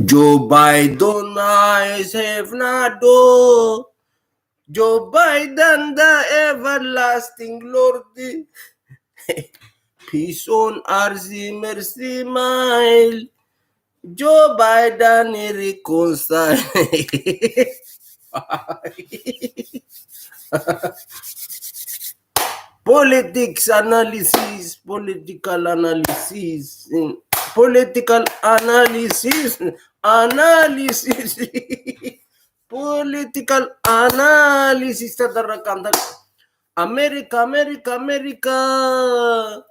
Joe Biden is Hefnado. Joe Biden, the everlasting Lord. Peace on earth, mercy, smile. Joe Biden reconcile. Politics analysis, political analysis, political analysis, political analysis. America, America, America.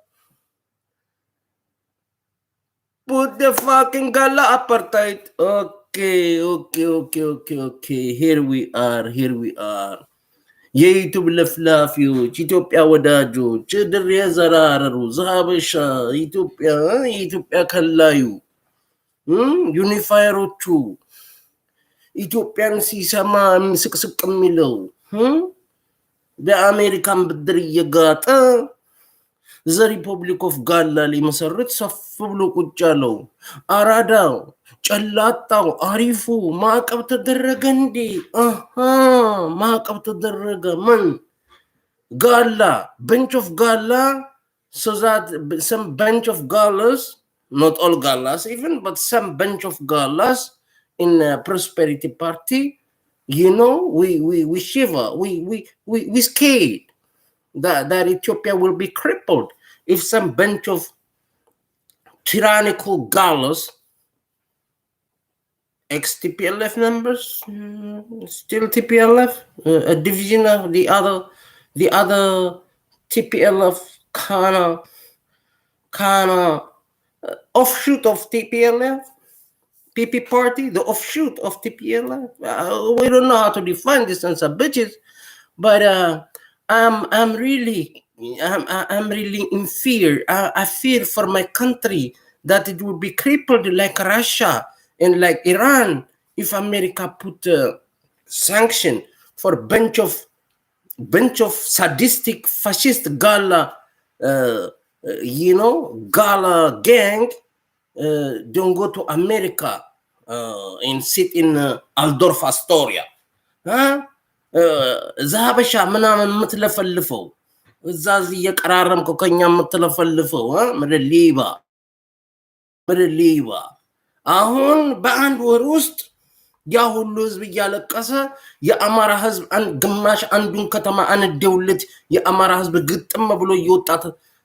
Put the fucking gala apartheid. Okay. Here we are. የዩቱብ ለፍላፊዎች ኢትዮጵያ ወዳጆች ድር የዘራረሩ ዛበሻ ኢትዮጵያ ከላዩ ዩኒፋየሮቹ ኢትዮጵያን ሲሰማ ስቅስቅ የሚለው በአሜሪካን ብድር እየጋጠ ዘ ሪፐብሊክ ኦፍ ጋላ ሊመሰርት ሰፍ ብሎ ቁጭ ያለው አራዳው ጨላጣው አሪፉ ማዕቀብ ተደረገ እንዴ? ማዕቀብ ተደረገ። ምን ጋላ bunch of gala, so that some bunch of galas, not all galas even, but some bunch of galas in prosperity party, you know, we shiver, we scared that Ethiopia will be crippled if some bunch of tyrannical galas, ex-TPLF members, still TPLF, a division of the other TPLF kind of offshoot of TPLF, PP party, the offshoot of TPLF. We don't know how to define this sons of bitches, but I'm really in fear. I fear for my country that it will be crippled like Russia and like Iran if America put a sanction for bunch of sadistic fascist gala, gala gang. Don't go to America and sit in Aldorf Astoria. ዛበሻ ምናምን የምትለፈልፈው እዛዝ እየቀራረምከው ከኛ የምትለፈልፈው ምድር አሁን በአንድ ወር ውስጥ ያ ሁሉ ህዝብ እያለቀሰ የአማራ ህዝብ ግማሽ አንዱን ከተማ አንደውለት የአማራ ህዝብ ግጥም ብሎ እየወጣ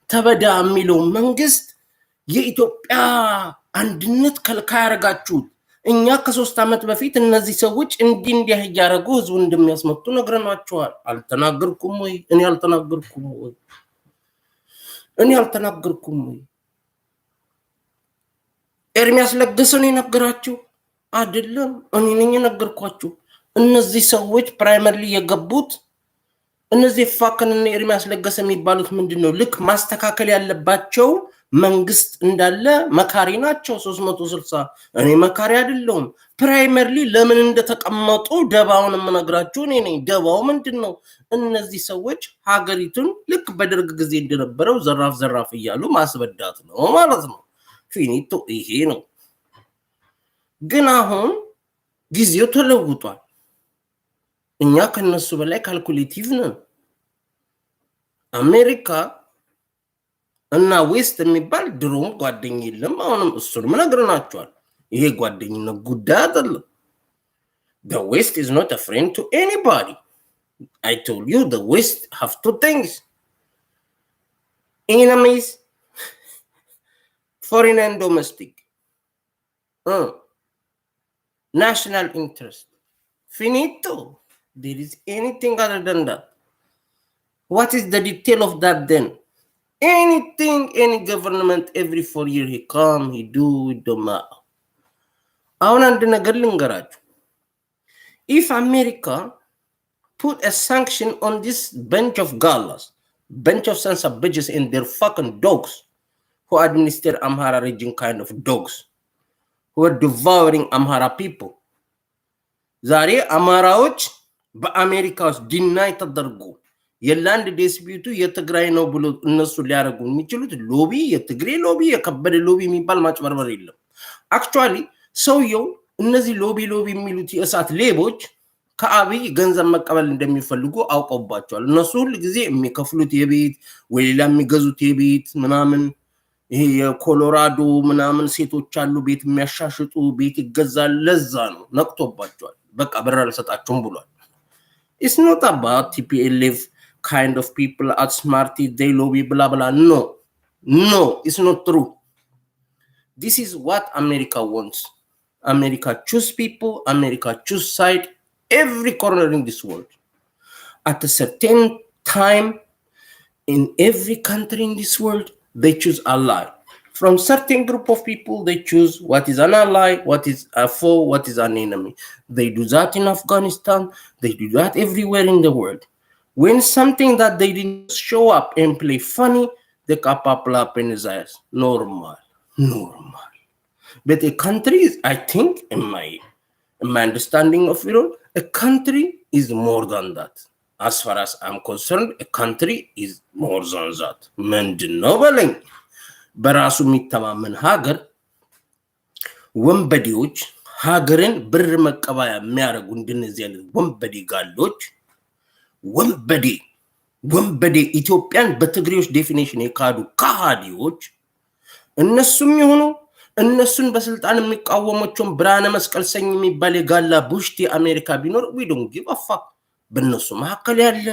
ተበዳ የሚለው መንግስት የኢትዮጵያ አንድነት ከልካይ ያረጋችሁት። እኛ ከ3 ዓመት በፊት እነዚህ ሰዎች እንዲህ ያያረጉ ህዝቡ እንደሚያስመጡ ነግረናቸዋል። አልተናገርኩም ወይ? እኔ አልተናገርኩም ወይ? ኤርሚያስ ለገሰን የነገራችሁ አይደለም፣ እኔ ነኝ የነገርኳችሁ። እነዚህ ሰዎች ፕራይመሪሊ የገቡት እነዚህ ፋከንና ኤርሚያስ ለገሰ የሚባሉት ምንድነው? ልክ ማስተካከል ያለባቸው መንግስት እንዳለ መካሪ ናቸው 360። እኔ መካሪ አይደለሁም። ፕራይመሪሊ ለምን እንደተቀመጡ ደባውን የምነግራችሁ እኔ ነኝ። ደባው ምንድነው? እነዚህ ሰዎች ሀገሪቱን ልክ በደርግ ጊዜ እንደነበረው ዘራፍ እያሉ ማስበዳት ነው ማለት ነው። ፊኒቶ ይሄ ነው። ግን አሁን ጊዜው ተለውጧል። እኛ ከነሱ በላይ ካልኩሌቲቭ ነን። አሜሪካ እና ዌስት የሚባል ድሮም ጓደኛ የለም። አሁንም እሱንም ነግረናቸዋል። ይሄ ጓደኝነት ጉዳይ አይደለም። The West is not a friend to anybody. I told you the West have two things: enemies, foreign and domestic. National interest. Finito. There is anything other than that. What is the detail of that then? Anything, any government, every 4 years he come, he do, it don't matter. አሁን አንድ ነገር ልንገራችሁ። If America put a sanction on this bunch of galas, bunch of sons of bitches and their fucking dogs who administer Amhara region kind of dogs who are devouring Amhara people. ዛሬ አማራዎች በአሜሪካ ውስጥ ዲናይ ተደርጎ የላንድ ዲስፒዩቱ የትግራይ ነው ብሎ እነሱ ሊያረጉ የሚችሉት ሎቢ፣ የትግሬ ሎቢ፣ የከበደ ሎቢ የሚባል ማጭበርበር የለም። አክቹአሊ ሰውየው እነዚህ ሎቢ የሚሉት የእሳት ሌቦች ከአብይ ገንዘብ መቀበል እንደሚፈልጉ አውቀውባቸዋል። እነሱ ሁል ጊዜ የሚከፍሉት የቤት ወይ ሌላ የሚገዙት የቤት ምናምን ይሄ የኮሎራዶ ምናምን ሴቶች አሉ ቤት የሚያሻሽጡ ቤት ይገዛል። ለዛ ነው ነቅቶባቸዋል። በቃ ብር አልሰጣቸውም ብሏል። It's not about TPLF kind of people at smarty, they lobby, blah, blah. No, it's not true. This is what America wants. America choose people, America choose side, every corner in this world. At a certain time, in every country in this world, they choose ally. From certain group of people, they choose what is an ally, what is a foe, what is an enemy. They do that in Afghanistan. They do that everywhere in the world. When something that they didn't show up and play funny, they couple up in his eyes. Normal. But a country is, I think, in my understanding of it all, a country is more than that. As far as I'm concerned, a country is more than that. ምንድነው በለኝ። በራሱ የሚተማመን ሀገር ወንበዴዎች ሀገርን ብር መቀበያ የሚያደርጉ እንደነዚህ አይነት ወንበዴ ጋሎች ወንበዴ ኢትዮጵያን በትግሬዎች ዴፊኒሽን የካዱ ከሃዲዎች እነሱም ይሁኑ እነሱን በስልጣን የሚቃወሞቹን ብርሃነ መስቀል ሰኝ የሚባል የጋላ ቡሽቲ አሜሪካ ቢኖር we don't give a fuck። በእነሱ መካከል ያለ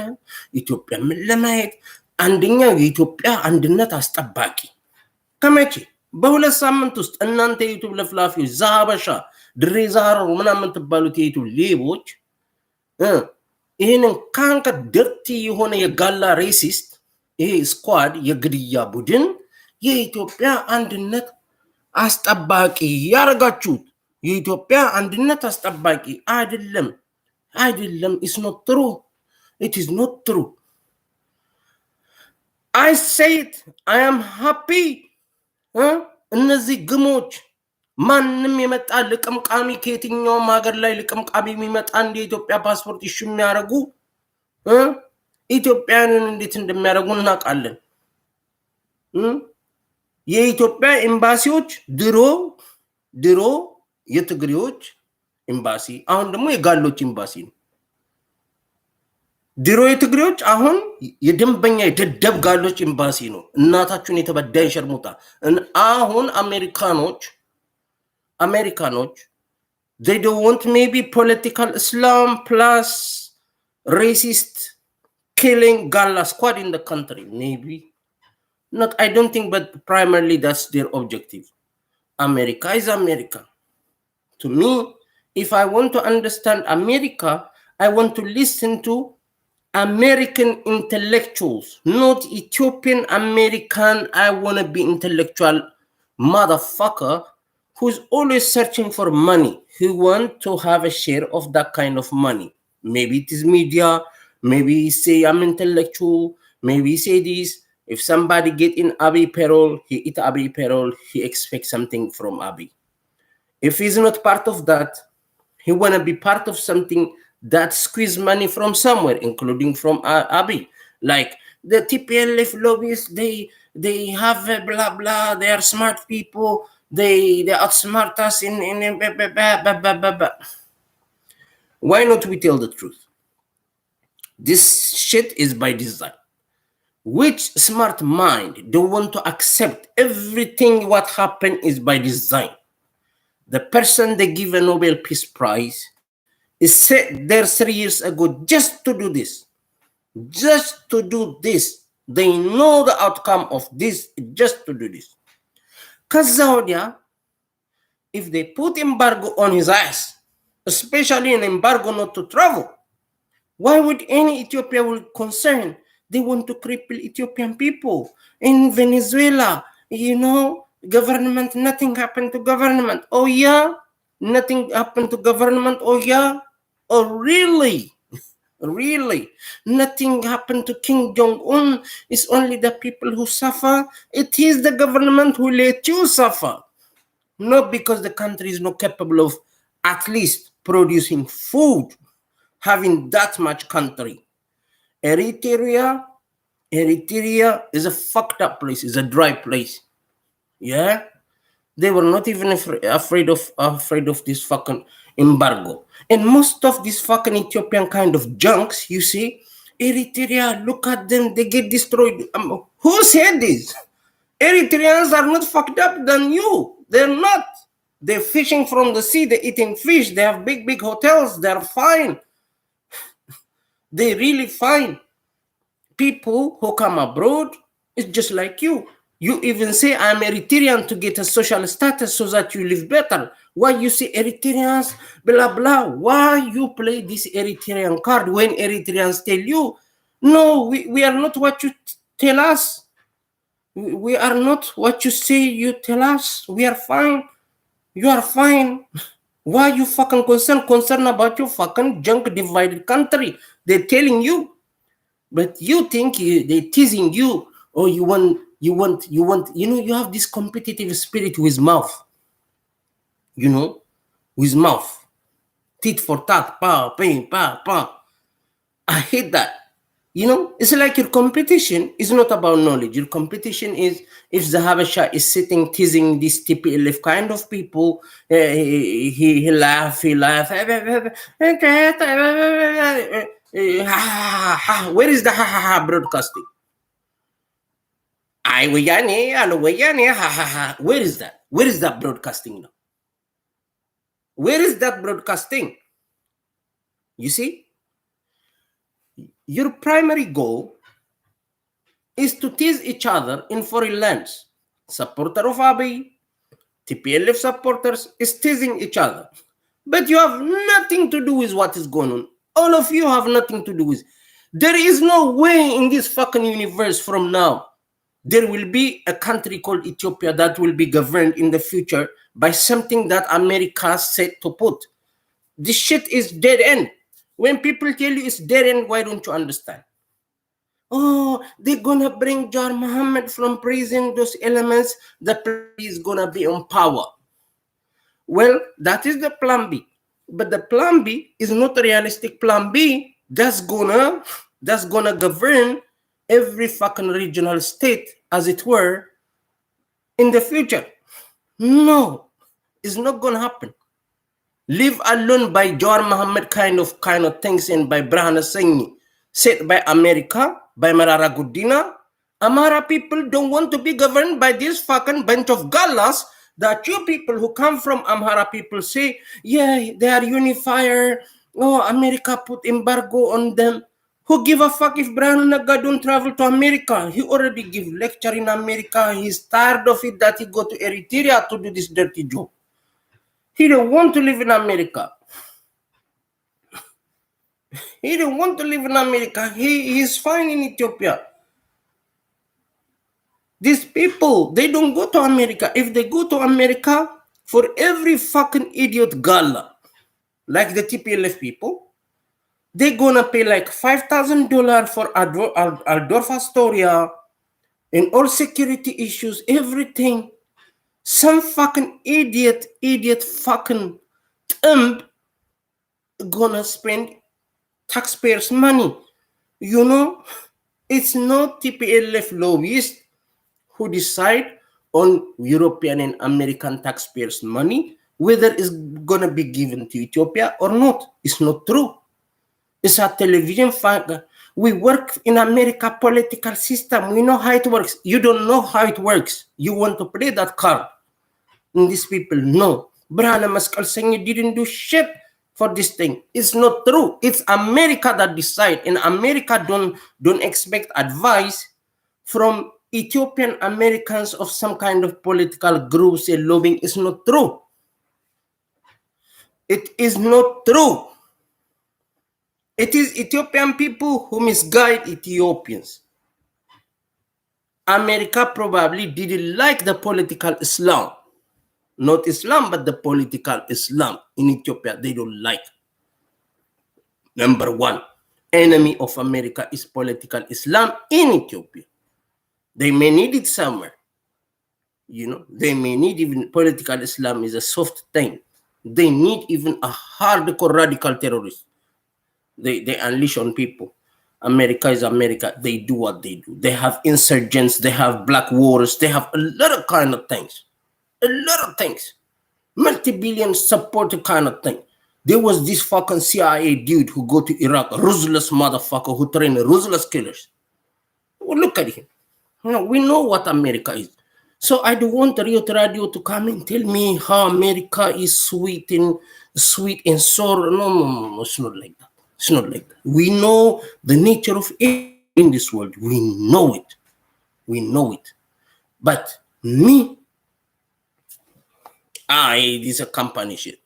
ኢትዮጵያ ምን ለማየት አንደኛው የኢትዮጵያ አንድነት አስጠባቂ ከመቼ በሁለት ሳምንት ውስጥ እናንተ የዩቲዩብ ለፍላፊዎች ዛሃበሻ ድሬ ዛሃሩ ምናምን ተባሉት የዩቲዩብ ሌቦች ይሄንን ካንከ ድርቲ የሆነ የጋላ ሬሲስት ይሄ ስኳድ የግድያ ቡድን የኢትዮጵያ አንድነት አስጠባቂ ያረጋችሁት። የኢትዮጵያ አንድነት አስጠባቂ አይደለም። It's not true. It is not true. I say it. I am happy. እነዚህ ግሞች ማንም የመጣ ልቅምቃሚ ከየትኛውም ሀገር ላይ ልቅምቃሚ የሚመጣ እንደ ኢትዮጵያ ፓስፖርት ኢሹ የሚያደርጉ ኢትዮጵያንን እንዴት እንደሚያደርጉ እናውቃለን። የኢትዮጵያ ኤምባሲዎች ድሮ የትግሬዎች ኤምባሲ አሁን ደግሞ የጋሎች ኤምባሲ ነው። ድሮ የትግሬዎች አሁን የደንበኛ የደደብ ጋሎች ኤምባሲ ነው። እናታችሁን የተበዳይ ሸርሙጣ። አሁን አሜሪካኖች they don't want maybe political Islam plus racist killing Gala squad in the country. Maybe not. I don't think, but primarily that's their objective. America is America. To me, if I want to understand America, I want to listen to American intellectuals, not Ethiopian American. I want to be intellectual motherfucker who's always searching for money, who want to have a share of that kind of money. Maybe it is media, maybe he say I'm intellectual, maybe he say this. If somebody get in Abiy payroll, he eat Abiy payroll, he expects something from Abiy. If he's not part of that, he want to be part of something that squeeze money from somewhere, including from Abiy. Like the TPLF lobbyists, they have blah blah, they are smart people, they outsmart us in Why not we tell the truth? This shit is by design. Which smart mind don't want to accept everything what happened is by design? The person they give a Nobel Peace Prize is set there 3 years ago just to do this. They know the outcome of this just to do this. Kazaudia, if they put embargo on his ass, especially an embargo not to travel, why would any Ethiopia will concern? They want to cripple Ethiopian people. In Venezuela, government, nothing happened to government. Oh yeah? Nothing happened to government? Oh yeah? Oh really? Really? Nothing happened to King Jong-un? It's only the people who suffer? It is the government who let you suffer. Not because the country is not capable of at least producing food, having that much country. Eritrea is a fucked up place. It's a dry place. Yeah? They were not even afraid of this fucking embargo. And most of these fucking Ethiopian kind of junks, you see, Eritrea, look at them, they get destroyed. Who said this? Eritreans are not fucked up than you. They're not. They're fishing from the sea. They're eating fish. They have big, big hotels. They're fine. They're really fine. People who come abroad, it's just like you. You even say, I'm Eritrean to get a social status so that you live better. Why you say Eritreans, blah, blah. Why you play this Eritrean card when Eritreans tell you, no, we are not what you tell us. We are not what you say you tell us. We are fine. You are fine. Why you fucking concerned about your fucking junk divided country? They're telling you. But you think they're teasing you, or you have this competitive spirit with mouth. With mouth. Tit for tat, pa, ping, pa, pa. I hate that. It's like your competition is not about knowledge. Your competition is if the Habasha is sitting teasing this TPLF kind of people, he laugh. Where is the broadcasting? Where is that? Where is that broadcasting now? Where is that broadcasting? You see? Your primary goal is to tease each other in foreign lands. Supporter of Abiy, TPLF supporters is teasing each other. But you have nothing to do with what is going on. All of you have nothing to do with it. There is no way in this fucking universe from now there will be a country called Ethiopia that will be governed in the future by something that America said to put. This shit is dead end. When people tell you it's dead end, why don't you understand? Oh, they're gonna bring John Muhammad from prison, those elements, the plan is gonna be on power. Well, that is the plan B. But the plan B is not a realistic plan B that's gonna govern every fucking regional state, as it were, in the future. No, it's not gonna happen. Leave alone by Jawar Muhammad kind of things and by Brahana Singh, set by America, by Marara Gudina. Amara people don't want to be governed by this fucking bunch of gallas that you people who come from Amhara people say, yeah, they are unifier. Oh, America put embargo on them. Who give a fuck if Brian Naga don't travel to America? He already give lecture in America. He's tired of it that he go to Eritrea to do this dirty job. He don't want to live in America. He don't want to live in America. He is fine in Ethiopia. These people, they don't go to America. If they go to America, for every fucking idiot gala, like the TPLF people, they're gonna pay like $5,000 for Adolf Astoria and all security issues, everything. Some fucking idiot fucking thumb gonna spend taxpayers' money. It's not TPLF lobbyists who decide on European and American taxpayers' money whether it's going to be given to Ethiopia or not. It's not true. It's a television fact. We work in America political system. We know how it works. You don't know how it works. You want to play that card. And these people know. Brahana Maskal Singh didn't do shit for this thing. It's not true. It's America that decide. And America don't expect advice from Ethiopian Americans of some kind of political groups and lobbying. Is not true. It is not true. It is Ethiopian people who misguide Ethiopians. America probably didn't like the political Islam. Not Islam, but the political Islam in Ethiopia. They don't like. Number one, enemy of America is political Islam in Ethiopia. They may need it somewhere. They may need even political Islam is a soft thing. They need even a hardcore radical terrorist. They unleash on people. America is America. They do what they do. They have insurgents. They have black wars. They have a lot of kind of things. A lot of things. Multi-billion support kind of thing. There was this fucking CIA dude who go to Iraq, a ruthless motherfucker who train ruthless killers. Well, look at him. We know what America is. So I don't want Rio Radio to come and tell me how America is sweet and sour. No, it's not like that. It's not like that. We know the nature of everything in this world. We know it. We know it. But me, it is a company shit.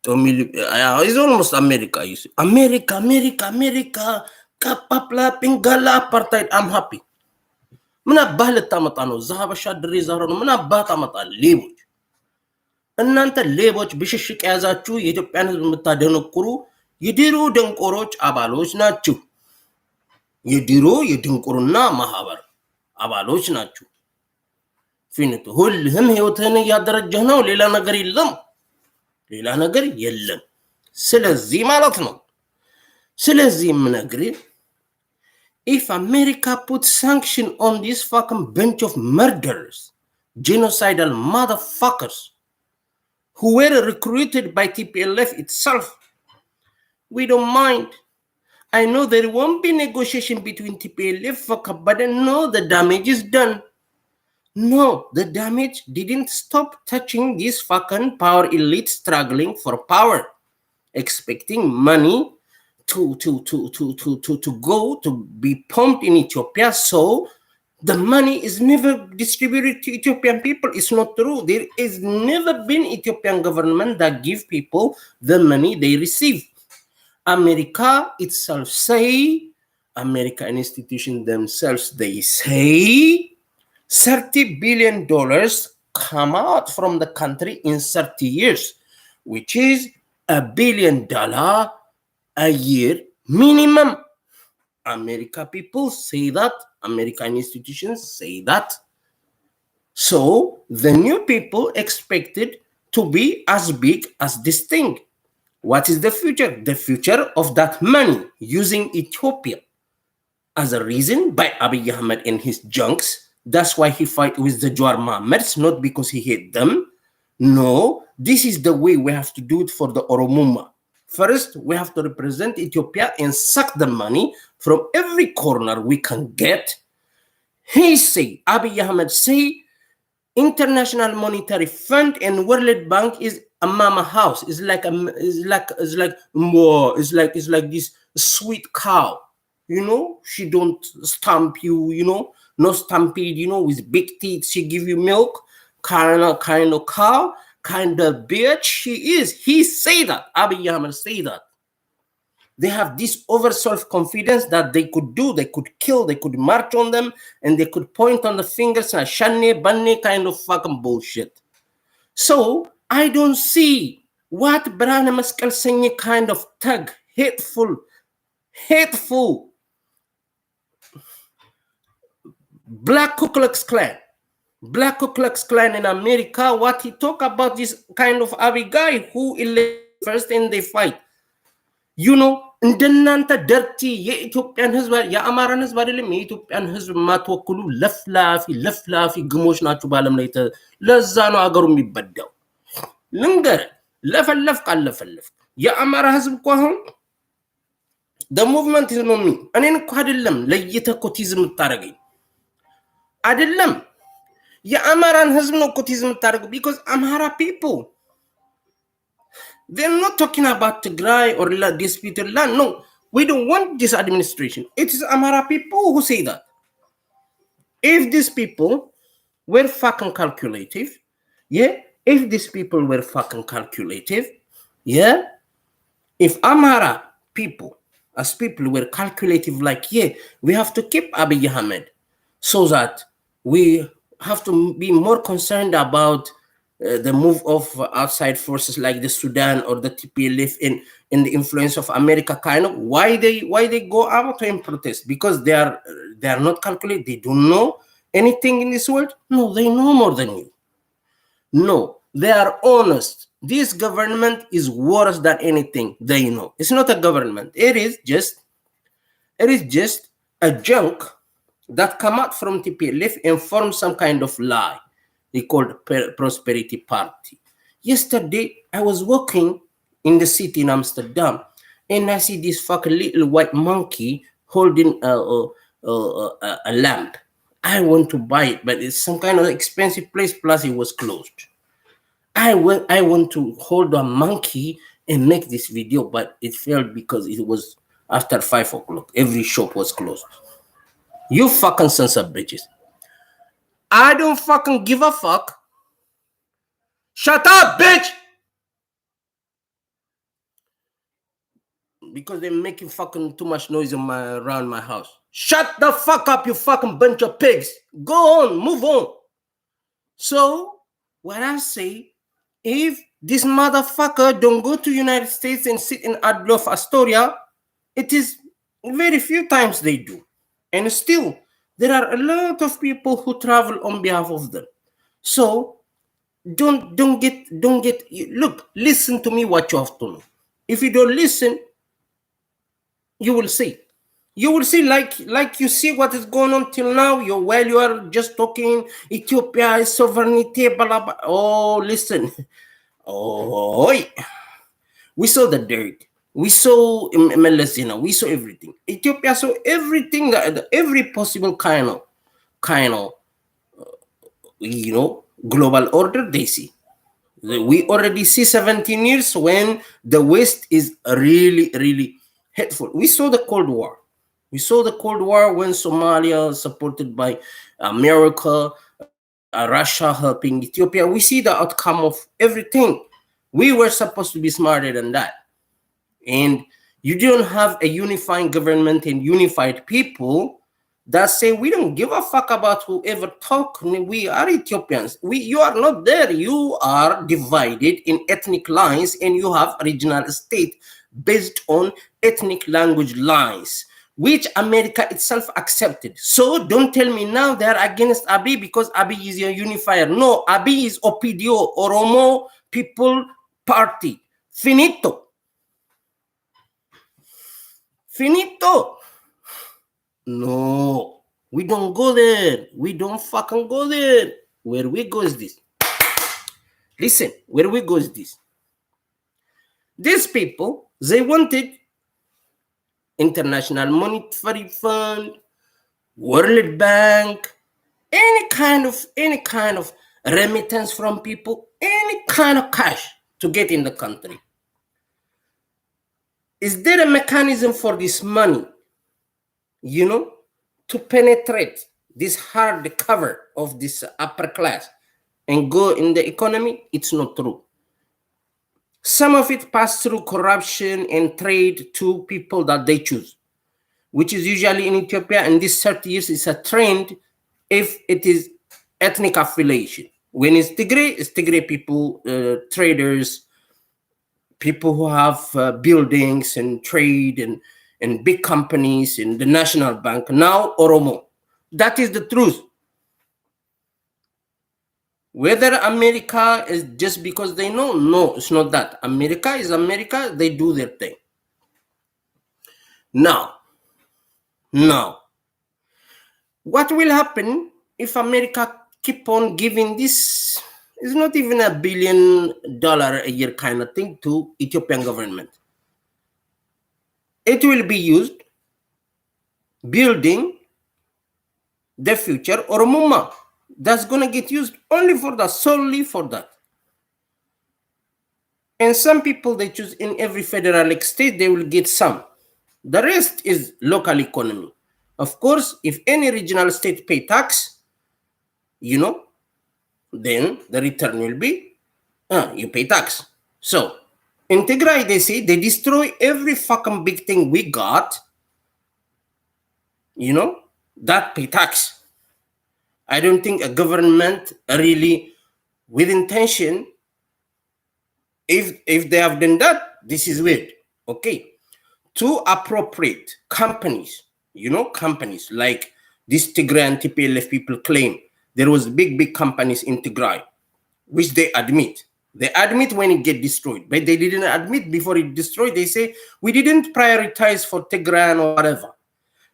It's almost America. You see. America. Kapapla, pingala, apartheid. I'm happy. ምናባህ ልታመጣ ነው? እዛ ሀበሻ ድሬ ዛሮ ነው። ምናባህ ታመጣል? ሌቦች፣ እናንተ ሌቦች፣ ብሽሽቅ የያዛችሁ የኢትዮጵያን ህዝብ የምታደነቁሩ የድሮ ደንቆሮች አባሎች ናችሁ። የድሮ የድንቁርና ማህበር አባሎች ናችሁ። ፊንቱ ሁልህም ህይወትህን እያደረጀህ ነው። ሌላ ነገር የለም። ሌላ ነገር የለም። ስለዚህ ማለት ነው። ስለዚህ የምነግርህ if America puts sanction on this fucking bunch of murderers, genocidal motherfuckers who were recruited by TPLF itself, we don't mind. I know there won't be negotiation between TPLF, but no, the damage is done. No, the damage didn't stop touching this fucking power elite struggling for power, expecting money to go to be pumped in Ethiopia, so the money is never distributed to Ethiopian people. It's not true. There is never been Ethiopian government that give people the money they receive. America itself say, American institutions themselves, they say $30 billion come out from the country in 30 years, which is $1 billion a year minimum. America people say that. American institutions say that. So the new people expected to be as big as this thing. What is the future? The future of that money using Ethiopia as a reason by Abiy Ahmed and his junks. That's why he fight with the Jawar Mohammeds, not because he hate them. No, this is the way we have to do it for the Oromuma. First, we have to represent Ethiopia and suck the money from every corner we can get. He say, Abiy Ahmed say, International Monetary Fund and World Bank is a mama house. It's like this sweet cow. You know, she don't stamp you. You know, no stampede. You know, with big teeth, she give you milk. Kind of cow. Kind of bitch she is. He say that. Abiy Ahmed say that. They have this over self-confidence that they could do, they could kill, they could march on them, and they could point on the fingers and shane, bunny kind of fucking bullshit. So I don't see what Brana Maskal Senye kind of thug, hateful, Black Ku Klux Klan in America, what he talk about this kind of Abiy guy who elected first and they fight. You know, እንደናንተ ደርቲ የኢትዮጵያን ህዝብ የአማራን ህዝብ አይደለም የኢትዮጵያን ህዝብ ማትወክሉ ለፍላፊ ግሞች ናችሁ ባለም ላይ ለዛ ነው አገሩ የሚበዳው። ልንገር ለፈለፍ የአማራ ህዝብ እኮ አሁን the movement is not me እኔን እኮ አይደለም ለይተህ ኮቲዝም ታረገኝ አይደለም የአማራን ህዝብ ነው ኮቲዝም ታረገው because Amhara people they're not talking about Tigray or disputed land. No, we don't want this administration. It is Amhara people who say that. If these people were fucking calculative, if Amhara people, as people were calculative, like, we have to keep Abiy Ahmed so that we have to be more concerned about the move of outside forces like the Sudan or the TPLF in the influence of America, kind of why they go out and protest because they are not calculated. They don't know anything in this world. No, they know more than you. No, they are honest. This government is worse than anything they know. It's not a government. It is just a junk that come out from TPLF and form some kind of lie. he called Prosperity Party. Yesterday, I was walking in the city in Amsterdam, and I see this fucking little white monkey holding a lamp. I want to buy it, but it's some kind of expensive place, plus it was closed. I want to hold a monkey and make this video, but it failed because it was after 5 o'clock. Every shop was closed. You fucking sons of bitches. I don't fucking give a fuck. Shut up, bitch! Because they're making fucking too much noise around my house. Shut the fuck up, you fucking bunch of pigs. Go on, move on. So, what I say, if this motherfucker don't go to United States and sit in Adolf Astoria, it is very few times they do. And still, there are a lot of people who travel on behalf of them. So, don't get, look, listen to me what you have to know. If you don't listen, you will see. You will see, like you see what is going on till now. While you are just talking Ethiopia is sovereignty, blah, blah, blah. Oh, listen. Oh, we saw the dirt. We saw Melazina. We saw everything. Ethiopia saw everything, every possible kind of, global order they see. We already see 17 years when the West is really, really hateful. We saw the Cold War. We saw the Cold War when Somalia, supported by America, Russia helping Ethiopia. We see the outcome of everything. We were supposed to be smarter than that. And you don't have a unifying government and unified people that say we don't give a fuck about whoever talk. We are Ethiopians. You are not there. You are divided in ethnic lines, and you have regional state based on ethnic language lines, which America itself accepted. So don't tell me now they are against Abiy because Abiy is a unifier. No, Abiy is OPDO, Oromo People Party. Finito. Finito. No, we don't go there. We don't fucking go there. Where we go is this. Listen, where we go is this. These people, they wanted International Monetary Fund, World Bank, any kind of remittance from people, any kind of cash to get in the country. Is there a mechanism for this money, to penetrate this hard cover of this upper class and go in the economy? It's not true. Some of it passed through corruption and trade to people that they choose, which is usually in Ethiopia, and this 30 years is a trend if it is ethnic affiliation. When it's Tigray people, traders, people who have buildings and trade and big companies in the National Bank, now Oromo. That is the truth. Whether America is just because they know, no, it's not that. America is America, they do their thing. Now, what will happen if America keep on giving this, is not even $1 billion a year kind of thing to Ethiopian government? It will be used building the future Oromoma. That's going to get used only for that, solely for that. And some people they choose in every federal state, they will get some. The rest is local economy. Of course, if any regional state pay tax, then the return will be, you pay tax. So, in Tigray, they say they destroy every fucking big thing we got, that pay tax. I don't think a government really, with intention, if they have done that, this is weird. Okay. To appropriate companies, companies like this Tigray and TPLF people claim there was big companies in Tigray, which they admit. They admit when it get destroyed, but they didn't admit before it destroyed. They say, we didn't prioritize for Tigray or whatever.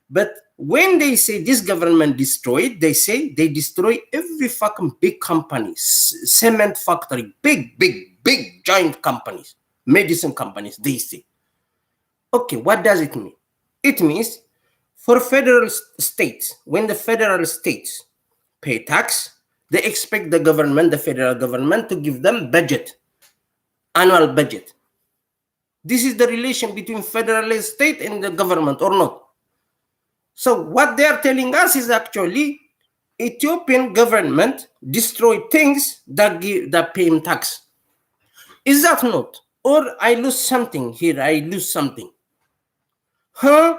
But when they say this government destroyed, they say they destroy every fucking big company, cement factory, big giant companies, medicine companies, they say. Okay, what does it mean? It means for federal states, when the federal states pay tax, they expect the government, the federal government, to give them budget, annual budget. This is the relation between federal state and the government, or not? So what they are telling us is actually Ethiopian government destroy things that pay him tax. Is that not? Or I lose something here, I lose something. Huh?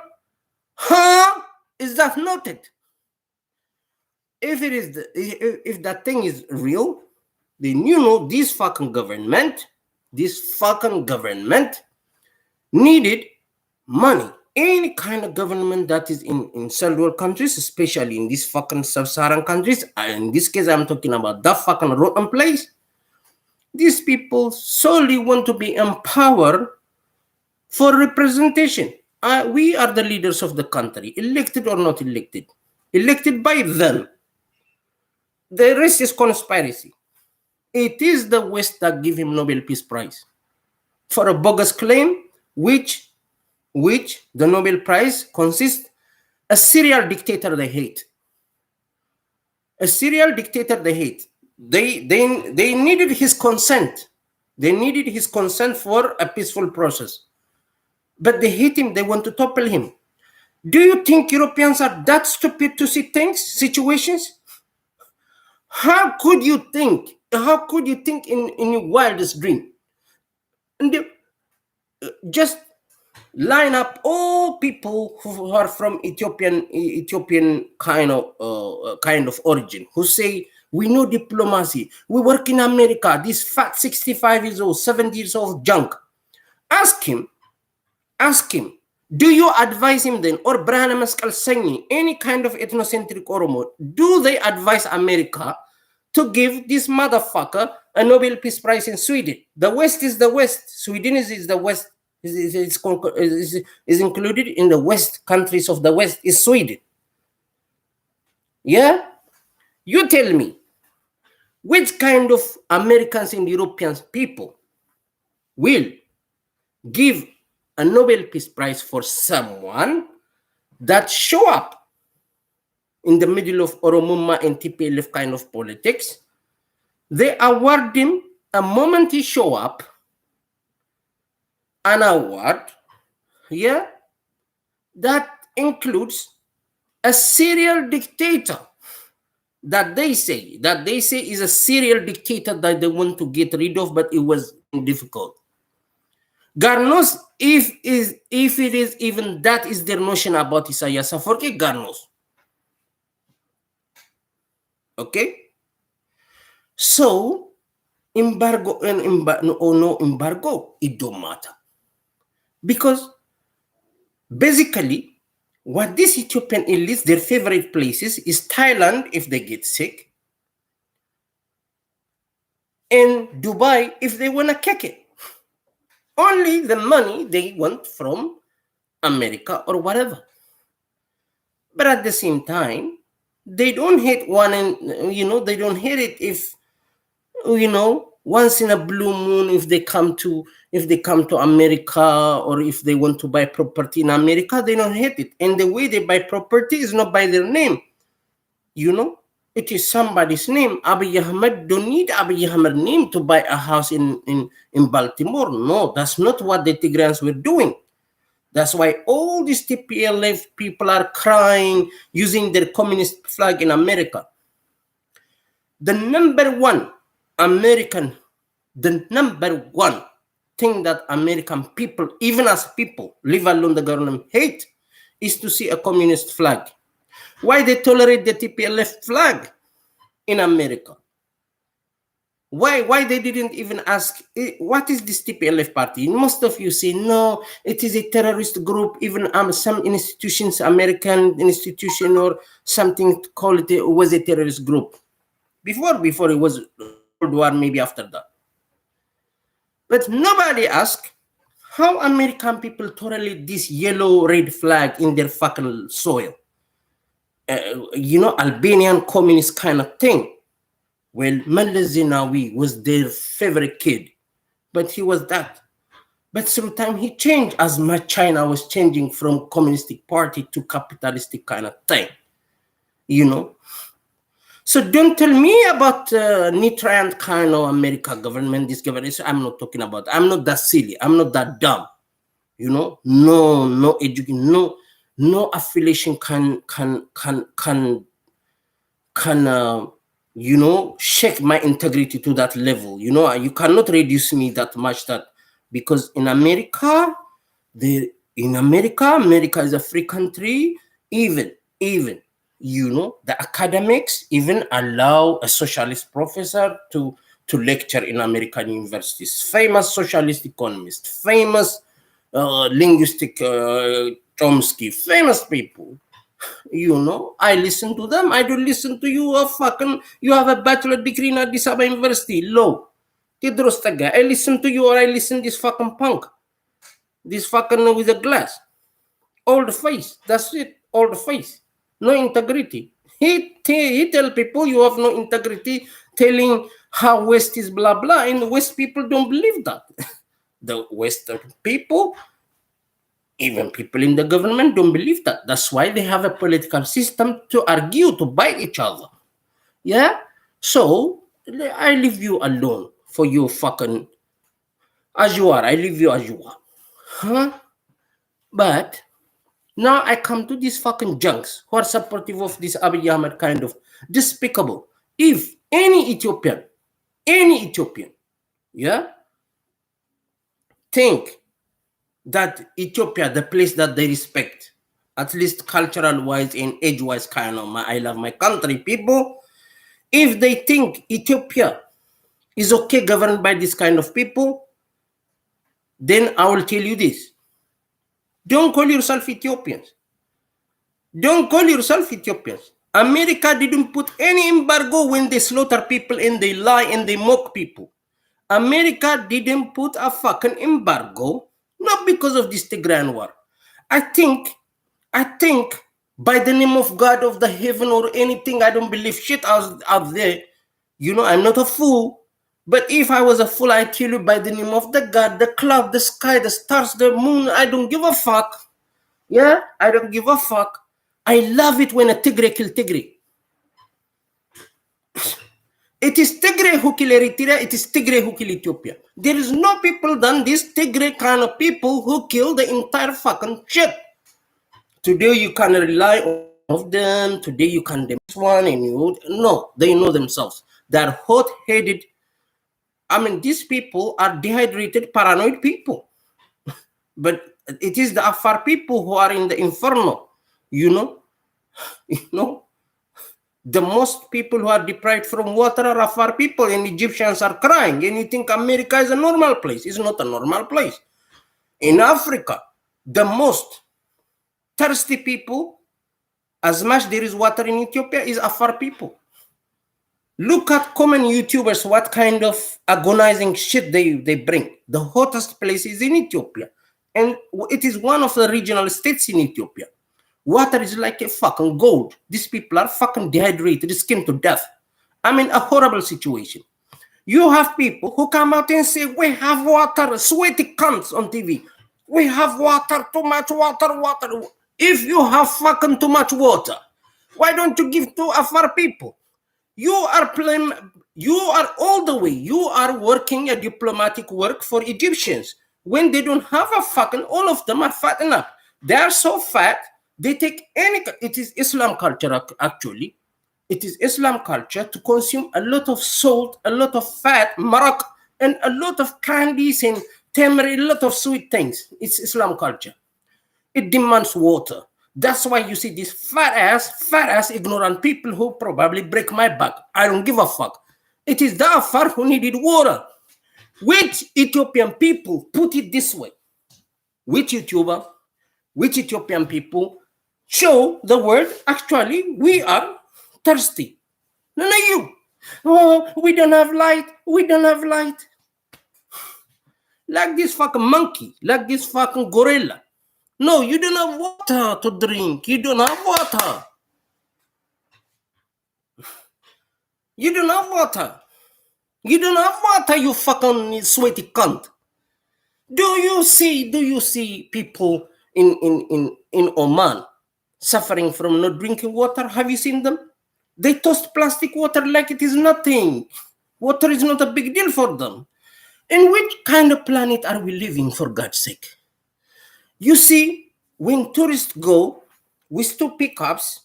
Is that not it? If it is, if that thing is real, then you know this fucking government needed money. Any kind of government that is in third world countries, especially in these fucking sub-Saharan countries, in this case I'm talking about that fucking rotten place, these people solely want to be empowered for representation. We are the leaders of the country, elected or not elected. Elected by them. The rest is conspiracy. It is the West that give him Nobel Peace Prize for a bogus claim, which the Nobel Prize consists a serial dictator they hate. A serial dictator they hate. They needed his consent. They needed his consent for a peaceful process. But they hate him. They want to topple him. Do you think Europeans are that stupid to see things, situations? How could you think? How could you think in your wildest dream? And just line up all people who are from Ethiopian kind of origin, who say we know diplomacy, we work in America. This fat 65 years old, 70 years old junk. Ask him, do you advise him then, or Brahana Maskal Senghi, any kind of ethnocentric Oromo, do they advise America to give this motherfucker a Nobel Peace Prize in Sweden? The West is the West. Sweden is the West. Is included in the West, countries of the West is Sweden. Yeah? You tell me, which kind of Americans and Europeans people will give a Nobel Peace Prize for someone that show up in the middle of Oromuma and TPLF kind of politics? They award him, a moment he show up, an award, yeah, that includes a serial dictator that they say is a serial dictator that they want to get rid of, but it was difficult. God knows if it is even that is their notion about Isaias Afwerki, God knows. Okay? So, embargo and no embargo, it don't matter. Because basically, what these Ethiopian elites, their favorite places is Thailand if they get sick, and Dubai if they want to kick it. Only the money they want from America or whatever. But at the same time, they don't hate one, and they don't hate it if once in a blue moon, if they come to America, or if they want to buy property in America, they don't hate it. And the way they buy property is not by their name. It is somebody's name. Abiy Ahmed don't need Abiy Ahmed name to buy a house in Baltimore. No, that's not what the Tigrayans were doing. That's why all these TPLF people are crying using their communist flag in America. The number one thing that American people, even as people, leave alone the government, hate, is to see a communist flag. Why they tolerate the TPLF flag in America? Why they didn't even ask, what is this TPLF party? Most of you say, no, it is a terrorist group. Even some institutions, American institution or something, call it was a terrorist group. Before it was Cold War, maybe after that. But nobody asked how American people tolerate this yellow-red flag in their fucking soil. Albanian communist kind of thing. Well, Meles Zenawi was their favorite kid, but he was that. But through time, he changed as much China was changing from communistic party to capitalistic kind of thing. You know, so don't tell me about Nitrant kind of America government, this government. I'm not talking about. I'm not that silly. I'm not that dumb. No education, no affiliation can shake my integrity to that level. You cannot reduce me that much. That because in America, America is a free country. Even the academics even allow a socialist professor to lecture in American universities. Famous socialist economist, famous linguistic Chomsky, famous people. I listen to them. I don't listen to you. You have a bachelor degree in Addis Ababa University, law. I listen to you, or I listen this fucking punk. This fucking with a glass. All the face. That's it. All the face. No integrity. He tell people you have no integrity, telling how West is blah blah, and the West people don't believe that. The Western people, even people in the government, don't believe that. That's why they have a political system to argue, to bite each other. Yeah? So, I leave you alone for you fucking as you are. I leave you as you are. Huh? But now I come to these fucking junks who are supportive of this Abiy Ahmed kind of despicable. If any Ethiopian, yeah, think that Ethiopia, the place that they respect, at least cultural wise and age wise, kind of, I love my country, people. If they think Ethiopia is okay governed by this kind of people, then I will tell you this. Don't call yourself Ethiopians. Don't call yourself Ethiopians. America didn't put any embargo when they slaughter people and they lie and they mock people. America didn't put a fucking embargo, not because of this Tigrayan war. I think by the name of God of the heaven or anything, I don't believe shit out there. I'm not a fool. But if I was a fool, I tell you by the name of the God, the cloud, the sky, the stars, the moon, I don't give a fuck. Yeah, I don't give a fuck. I love it when a Tigray kill Tigray. It is Tigray who kill Eritrea. It is Tigray who kill Ethiopia. There is no people than this Tigray kind of people who kill the entire fucking shit. Today you can rely on of them. Today you can this one and they know themselves. They're hot-headed. I mean, these people are dehydrated, paranoid people. But it is the Afar people who are in the inferno. The most people who are deprived from water are Afar people, and Egyptians are crying. And you think America is a normal place? It's not a normal place. In Africa, the most thirsty people, as much there is water in Ethiopia, is Afar people. Look at common YouTubers, what kind of agonizing shit they bring. The hottest place is in Ethiopia. And it is one of the regional states in Ethiopia. Water is like a fucking gold. These people are fucking dehydrated, skinned to death. I mean, a horrible situation. You have people who come out and say, we have water, sweaty cunts on TV. We have water, too much water. If you have fucking too much water, why don't you give to Afar people? You are all the way. You are working a diplomatic work for Egyptians when they don't have a fucking. All of them are fat enough. They are so fat. They take any. It is Islam culture actually. It is Islam culture to consume a lot of salt, a lot of fat, marak, and a lot of candies and tamari, a lot of sweet things. It's Islam culture. It demands water. That's why you see these fat ass ignorant people who probably break my back. I don't give a fuck. It is the Afar who needed water. Which Ethiopian people put it this way? Which Ethiopian people show the world actually we are thirsty? No, you. Oh, we don't have light. Like this fucking monkey, like this fucking gorilla. No, you don't have water to drink. You don't have water. You don't have water. You don't have water, you fucking sweaty cunt. Do you see people in Oman suffering from not drinking water? Have you seen them? They toast plastic water like it is nothing. Water is not a big deal for them. In which kind of planet are we living, for God's sake? You see, when tourists go with two pickups,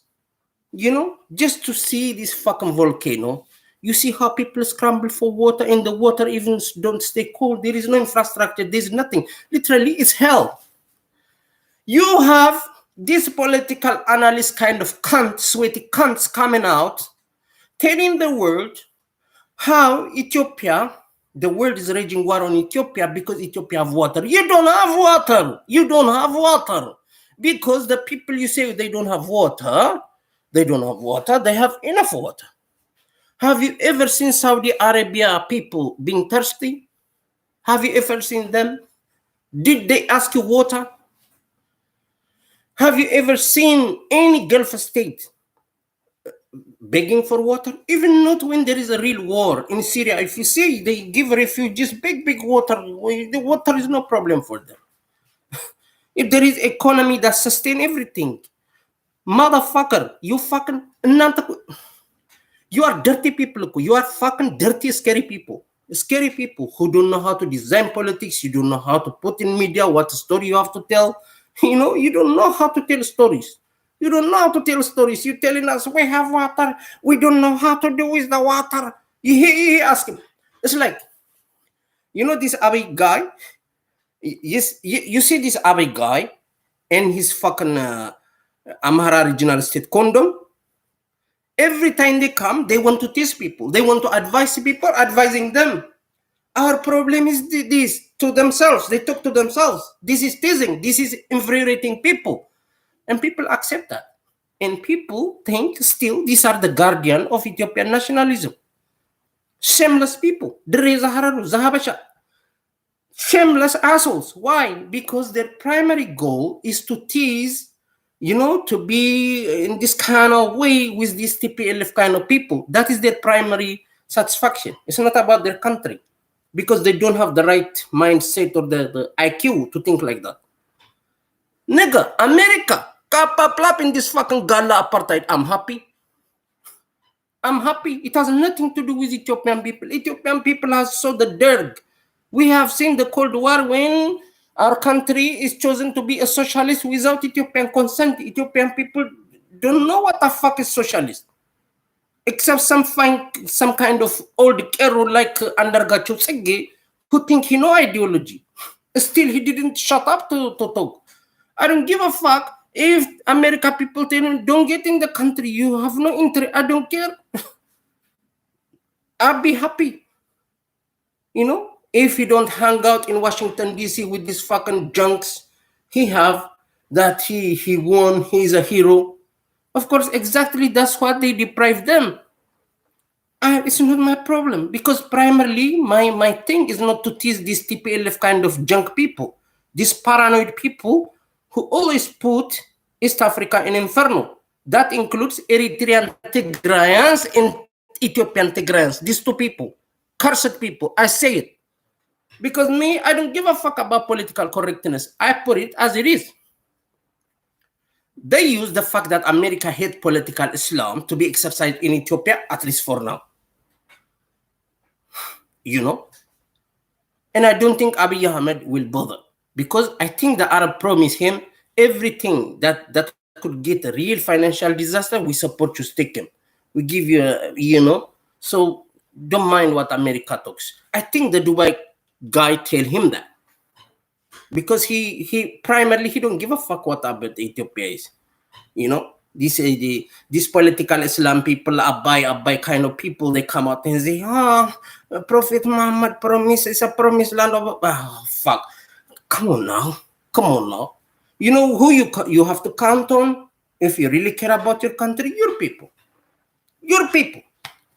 just to see this fucking volcano, you see how people scramble for water, and the water even don't stay cold. There is no infrastructure. There's nothing. Literally, it's hell. You have this political analyst kind of cunt, sweaty cunts coming out, telling the world how Ethiopia, the world is raging war on Ethiopia because Ethiopia have water. You don't have water. You don't have water. Because the people you say they don't have water, they have enough water. Have you ever seen Saudi Arabia people being thirsty? Have you ever seen them? Did they ask you water? Have you ever seen any Gulf state begging for water? Even not when there is a real war in Syria. If you see they give refugees big water, the water is no problem for them. If there is economy that sustain everything, motherfucker, you are dirty people. You are fucking dirty, scary people. Scary people who don't know how to design politics. You don't know how to put in media what story you have to tell. You don't know how to tell stories. You don't know how to tell stories. You're telling us we have water. We don't know how to do with the water. You ask him. It's like, this Abiy guy. Yes, you see this Abiy guy and his fucking Amhara regional state condom. Every time they come, they want to tease people. They want to advise people, advising them. Our problem is this to themselves. They talk to themselves. This is teasing. This is infuriating people. And people accept that. And people think still these are the guardian of Ethiopian nationalism. Shameless people. Shameless assholes. Why? Because their primary goal is to tease, to be in this kind of way with these TPLF kind of people. That is their primary satisfaction. It's not about their country. Because they don't have the right mindset or the IQ to think like that. Nigga, America, kapaplap in this fucking gala apartheid. I'm happy. It has nothing to do with Ethiopian people. Ethiopian people have saw the dirt. We have seen the Cold War when our country is chosen to be a socialist without Ethiopian consent. Ethiopian people don't know what the fuck is socialist. Except some kind of old hero like Andargacho Sege who think he know ideology. Still, he didn't shut up to talk. I don't give a fuck if America people tell him, don't get in the country. You have no interest. I don't care. I'll be happy. If he don't hang out in Washington, D.C. with these fucking junks he have, that he won, he's a hero. Of course, exactly that's what they deprive them. It's not my problem, because primarily my thing is not to tease these TPLF kind of junk people, these paranoid people who always put East Africa in inferno. That includes Eritrean Tigrayans and Ethiopian Tigrayans. These two people, cursed people. I say it. Because me, I don't give a fuck about political correctness. I put it as it is. They use the fact that America hate political Islam to be exercised in Ethiopia, at least for now. And I don't think Abiy Ahmed will bother. Because I think the Arab promised him everything that could get a real financial disaster. We support you, stick him. We give you, so don't mind what America talks. I think the Dubai guy tell him that. Because he primarily, he don't give a fuck what about Ethiopia is. These political Islam people, Abai kind of people, they come out and say, Prophet Muhammad promise, it's a promised land of, fuck. Come on now. You know who you have to count on if you really care about your country? Your people.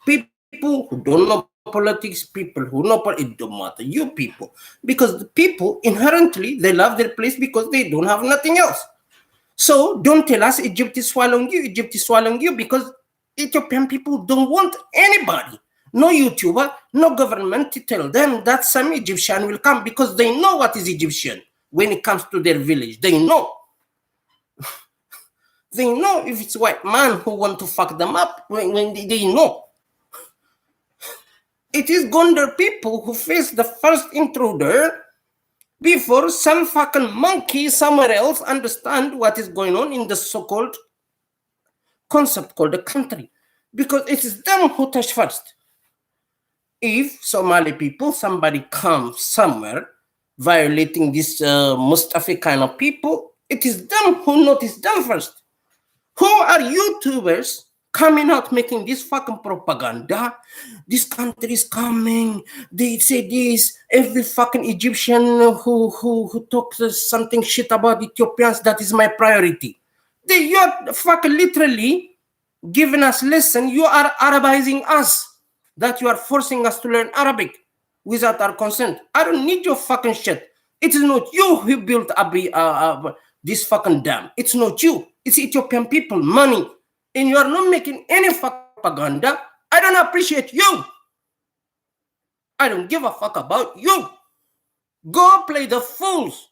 People who don't know politics, people who know it don't matter. You people. Because the people, inherently, they love their place because they don't have nothing else. So don't tell us Egypt is swallowing you, because Ethiopian people don't want anybody, no YouTuber, no government to tell them that some Egyptian will come, because they know what is Egyptian when it comes to their village. They know. They know if it's white man who want to fuck them up, when they know. It is Gondar people who face the first intruder before some fucking monkey somewhere else understand what is going on in the so-called concept called a country, because it is them who touch first. If Somali people, somebody comes somewhere violating this Mustafa kind of people, it is them who notice them first. Who are YouTubers coming out making this fucking propaganda? This country is coming. They say this. Every fucking Egyptian who talks something shit about Ethiopians, that is my priority. You are fucking literally giving us lesson. You are Arabizing us. That you are forcing us to learn Arabic without our consent. I don't need your fucking shit. It is not you who built this fucking dam. It's not you. It's Ethiopian people, money. And you are not making any fucking propaganda. I don't appreciate you. I don't give a fuck about you. Go play the fools.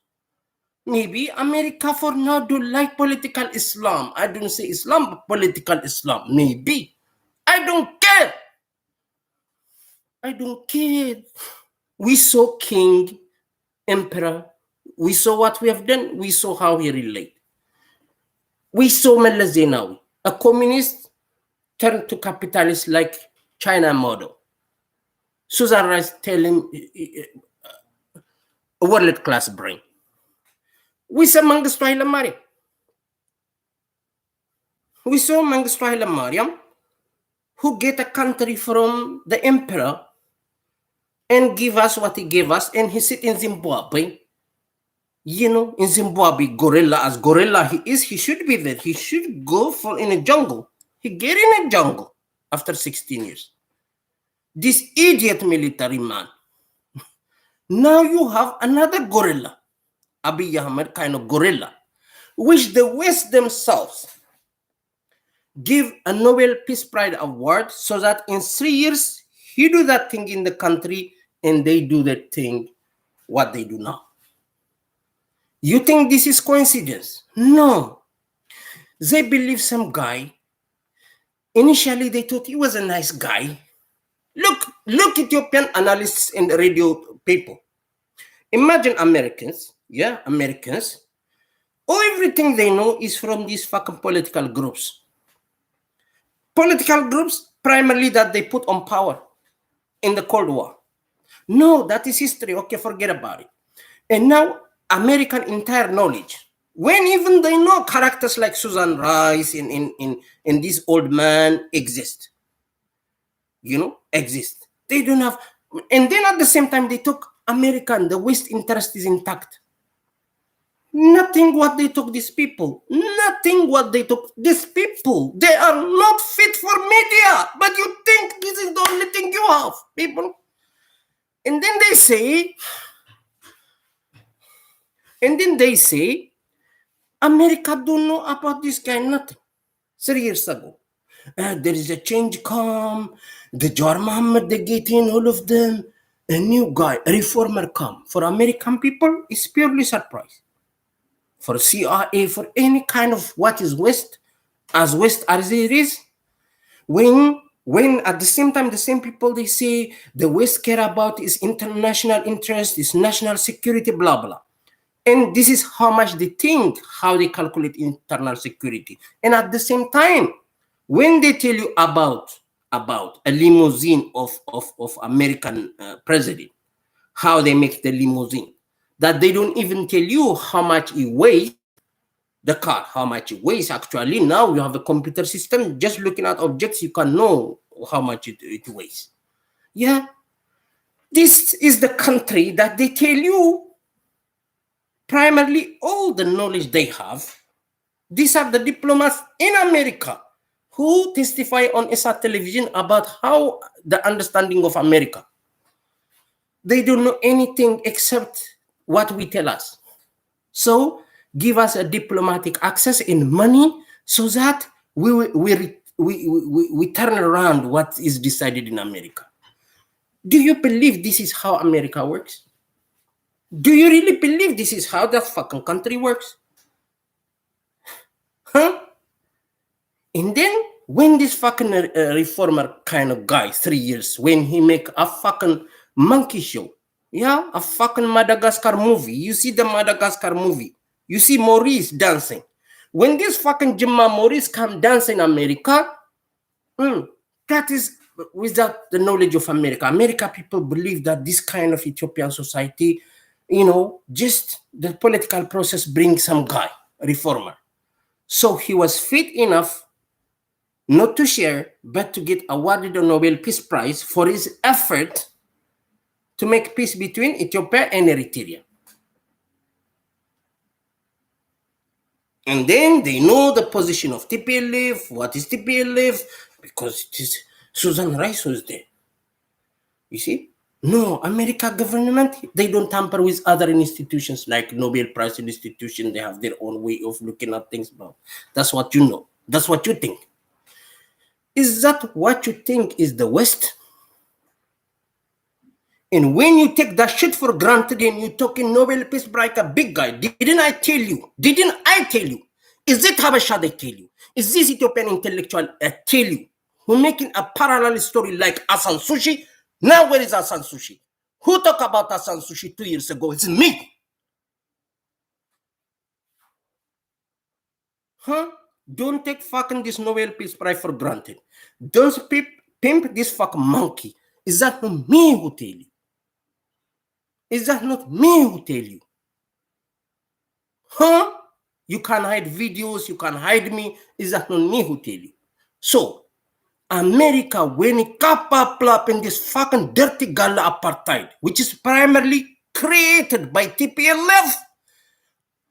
Maybe America for now do like political Islam. I don't say Islam, but political Islam. Maybe. I don't care. I don't care. We saw King, Emperor. We saw what we have done. We saw how he relate. We saw Meles Zenawi, a communist turned to capitalist like China model. Susan Rice telling a world class brain. We saw Mengistu Haile Mariam. We saw Mengistu Haile Mariam, who get a country from the emperor and give us what he gave us, and he sit in Zimbabwe. You know, in Zimbabwe, gorilla, as gorilla he is, he should be there. He should go for in a jungle. He get in a jungle after 16 years. This idiot military man. Now you have another gorilla, Abiy Ahmed kind of gorilla, which the West themselves give a Nobel Peace Prize Award, so that in 3 years, he do that thing in the country and they do that thing, what they do now. You think this is coincidence? No. They believe some guy. Initially, they thought he was a nice guy. Look Ethiopian analysts and radio people. Imagine Americans, Americans. Everything they know is from these fucking political groups. Political groups, primarily that they put on power in the Cold War. No, that is history. Okay, forget about it. And now, American entire knowledge, when even they know characters like Susan Rice and this old man exist, exist. They don't have, and then at the same time they took American, the West interest is intact. Nothing what they took these people. Nothing what they took these people. They are not fit for media, but you think this is the only thing you have, people. And then they say, America don't know about this guy, nothing. 3 years ago. There is a change come. The Jar Mohammed, they get in, all of them. A new guy, a reformer come. For American people, it's purely surprise. For CIA, for any kind of what is West as it is, when at the same time, the same people, they say the West care about is international interest, is national security, blah, blah. And this is how much they think, how they calculate internal security. And at the same time, when they tell you about a limousine of American president, how they make the limousine, that they don't even tell you how much it weighs, the car, how much it weighs. Actually, now you have a computer system, just looking at objects, you can know how much it weighs. Yeah. This is the country that they tell you primarily all the knowledge they have. These are the diplomats in America who testify on ESA television about how the understanding of America. They don't know anything except what we tell us. So give us a diplomatic access in money so that we we turn around what is decided in America. Do you believe this is how America works? Do you really believe this is how the fucking country works? Huh? And then when this fucking reformer kind of guy, 3 years, when he make a fucking monkey show, yeah, a fucking Madagascar movie. You see the Madagascar movie. You see Maurice dancing. When this fucking Jimma Maurice come dance in America, that is without the knowledge of America. America people believe that this kind of Ethiopian society, just the political process brings some guy, reformer. So he was fit enough not to share, but to get awarded the Nobel Peace Prize for his effort to make peace between Ethiopia and Eritrea. And then they know the position of TPLF, what is TPLF, because it is Susan Rice was there. You see? No, America government, they don't tamper with other institutions like Nobel Prize institution. They have their own way of looking at things. But that's what you know. That's what you think. Is that what you think is the West? And when you take that shit for granted and you talking Nobel Peace Prize, a big guy, didn't I tell you? Didn't I tell you? Is it Habasha they tell you? Is this Ethiopian intellectual tell you? Who making a parallel story like Asan Sushi? Now where is Asan Sushi? Who talked about Asan Sushi 2 years ago? It's me. Huh? Don't take fucking this Nobel Peace Prize for granted. Don't pimp this fucking monkey. Is that not me who tell you? Is that not me who tell you? Huh? You can hide videos, you can hide me. Is that not me who tell you? So, America, when it up in this fucking dirty gala apartheid, which is primarily created by TPLF,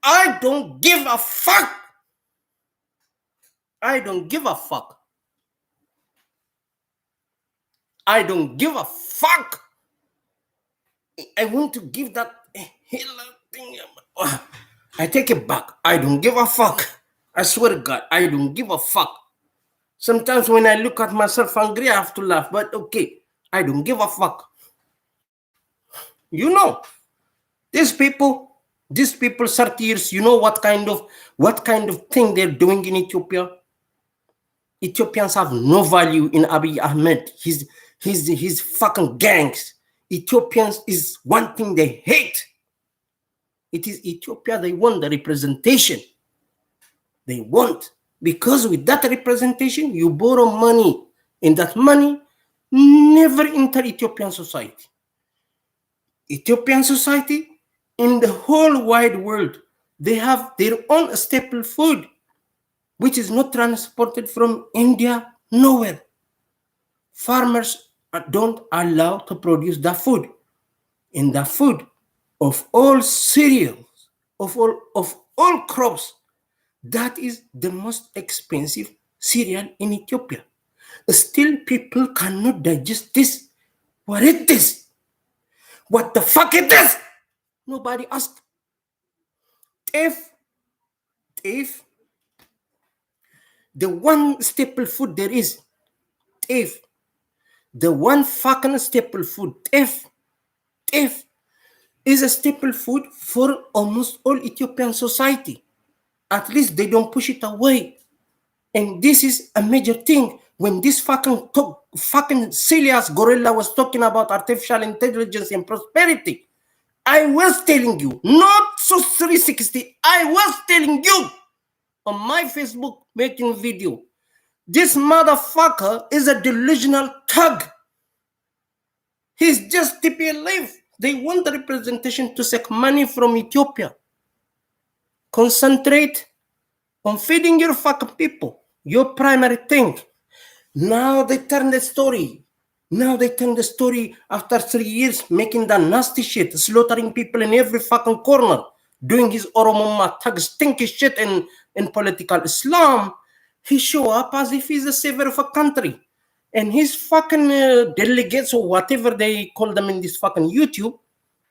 I don't give a fuck. I don't give a fuck. I don't give a fuck. I want to give that thing. I take it back. I don't give a fuck. I swear to God, I don't give a fuck. Sometimes when I look at myself angry, I have to laugh. But okay, I don't give a fuck. You know, these people 30 years, you know what kind of thing they're doing in Ethiopia? Ethiopians have no value in Abiy Ahmed. His fucking gangs. Ethiopians is one thing they hate. It is Ethiopia they want the representation. They want. Because with that representation, you borrow money. And that money never enter Ethiopian society. Ethiopian society, in the whole wide world, they have their own staple food, which is not transported from India, nowhere. Farmers don't allow to produce that food. And the food of all cereals, of all crops, that is the most expensive cereal in Ethiopia. Still, people cannot digest this. What is this? What the fuck is this? Nobody asked. If the one staple food there is, if the one fucking staple food, if is a staple food for almost all Ethiopian society. At least they don't push it away. And this is a major thing. When this fucking silly ass gorilla was talking about artificial intelligence and prosperity, I was telling you, not so 360, I was telling you on my Facebook making video, this motherfucker is a delusional thug. He's just TPLF. They want the representation to take money from Ethiopia. Concentrate on feeding your fucking people, your primary thing. Now they turn the story. After 3 years, making that nasty shit, slaughtering people in every fucking corner, doing his Oromo thug stinky shit in political Islam. He show up as if he's the savior of a country. And his fucking delegates or whatever they call them in this fucking YouTube,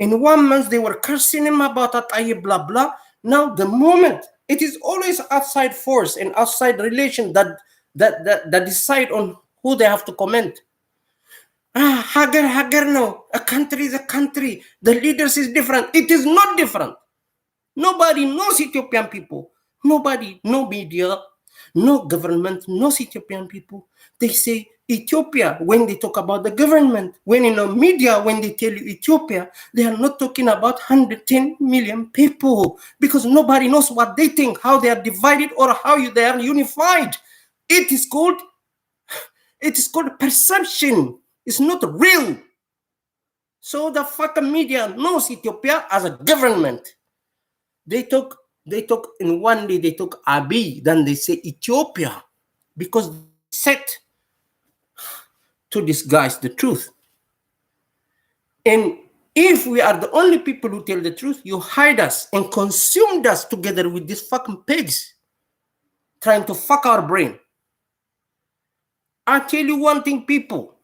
in 1 month they were cursing him about that blah blah. Now the moment it is always outside force and outside relation that that decide on who they have to comment. Hagar, no. A country is a country. The leaders is different. It is not different. Nobody knows Ethiopian people. Nobody, no media, no government knows Ethiopian people. They say Ethiopia when they talk about the government. When in the media, when they tell you Ethiopia, they are not talking about 110 million people because nobody knows what they think, how they are divided or how they are unified. It is called perception. It's not real. So the fucking media knows Ethiopia as a government. They talk in one day, they talk Abiy, then they say Ethiopia because they set to disguise the truth. And if we are the only people who tell the truth, you hide us and consumed us together with these fucking pigs trying to fuck our brain. I tell you one thing, people.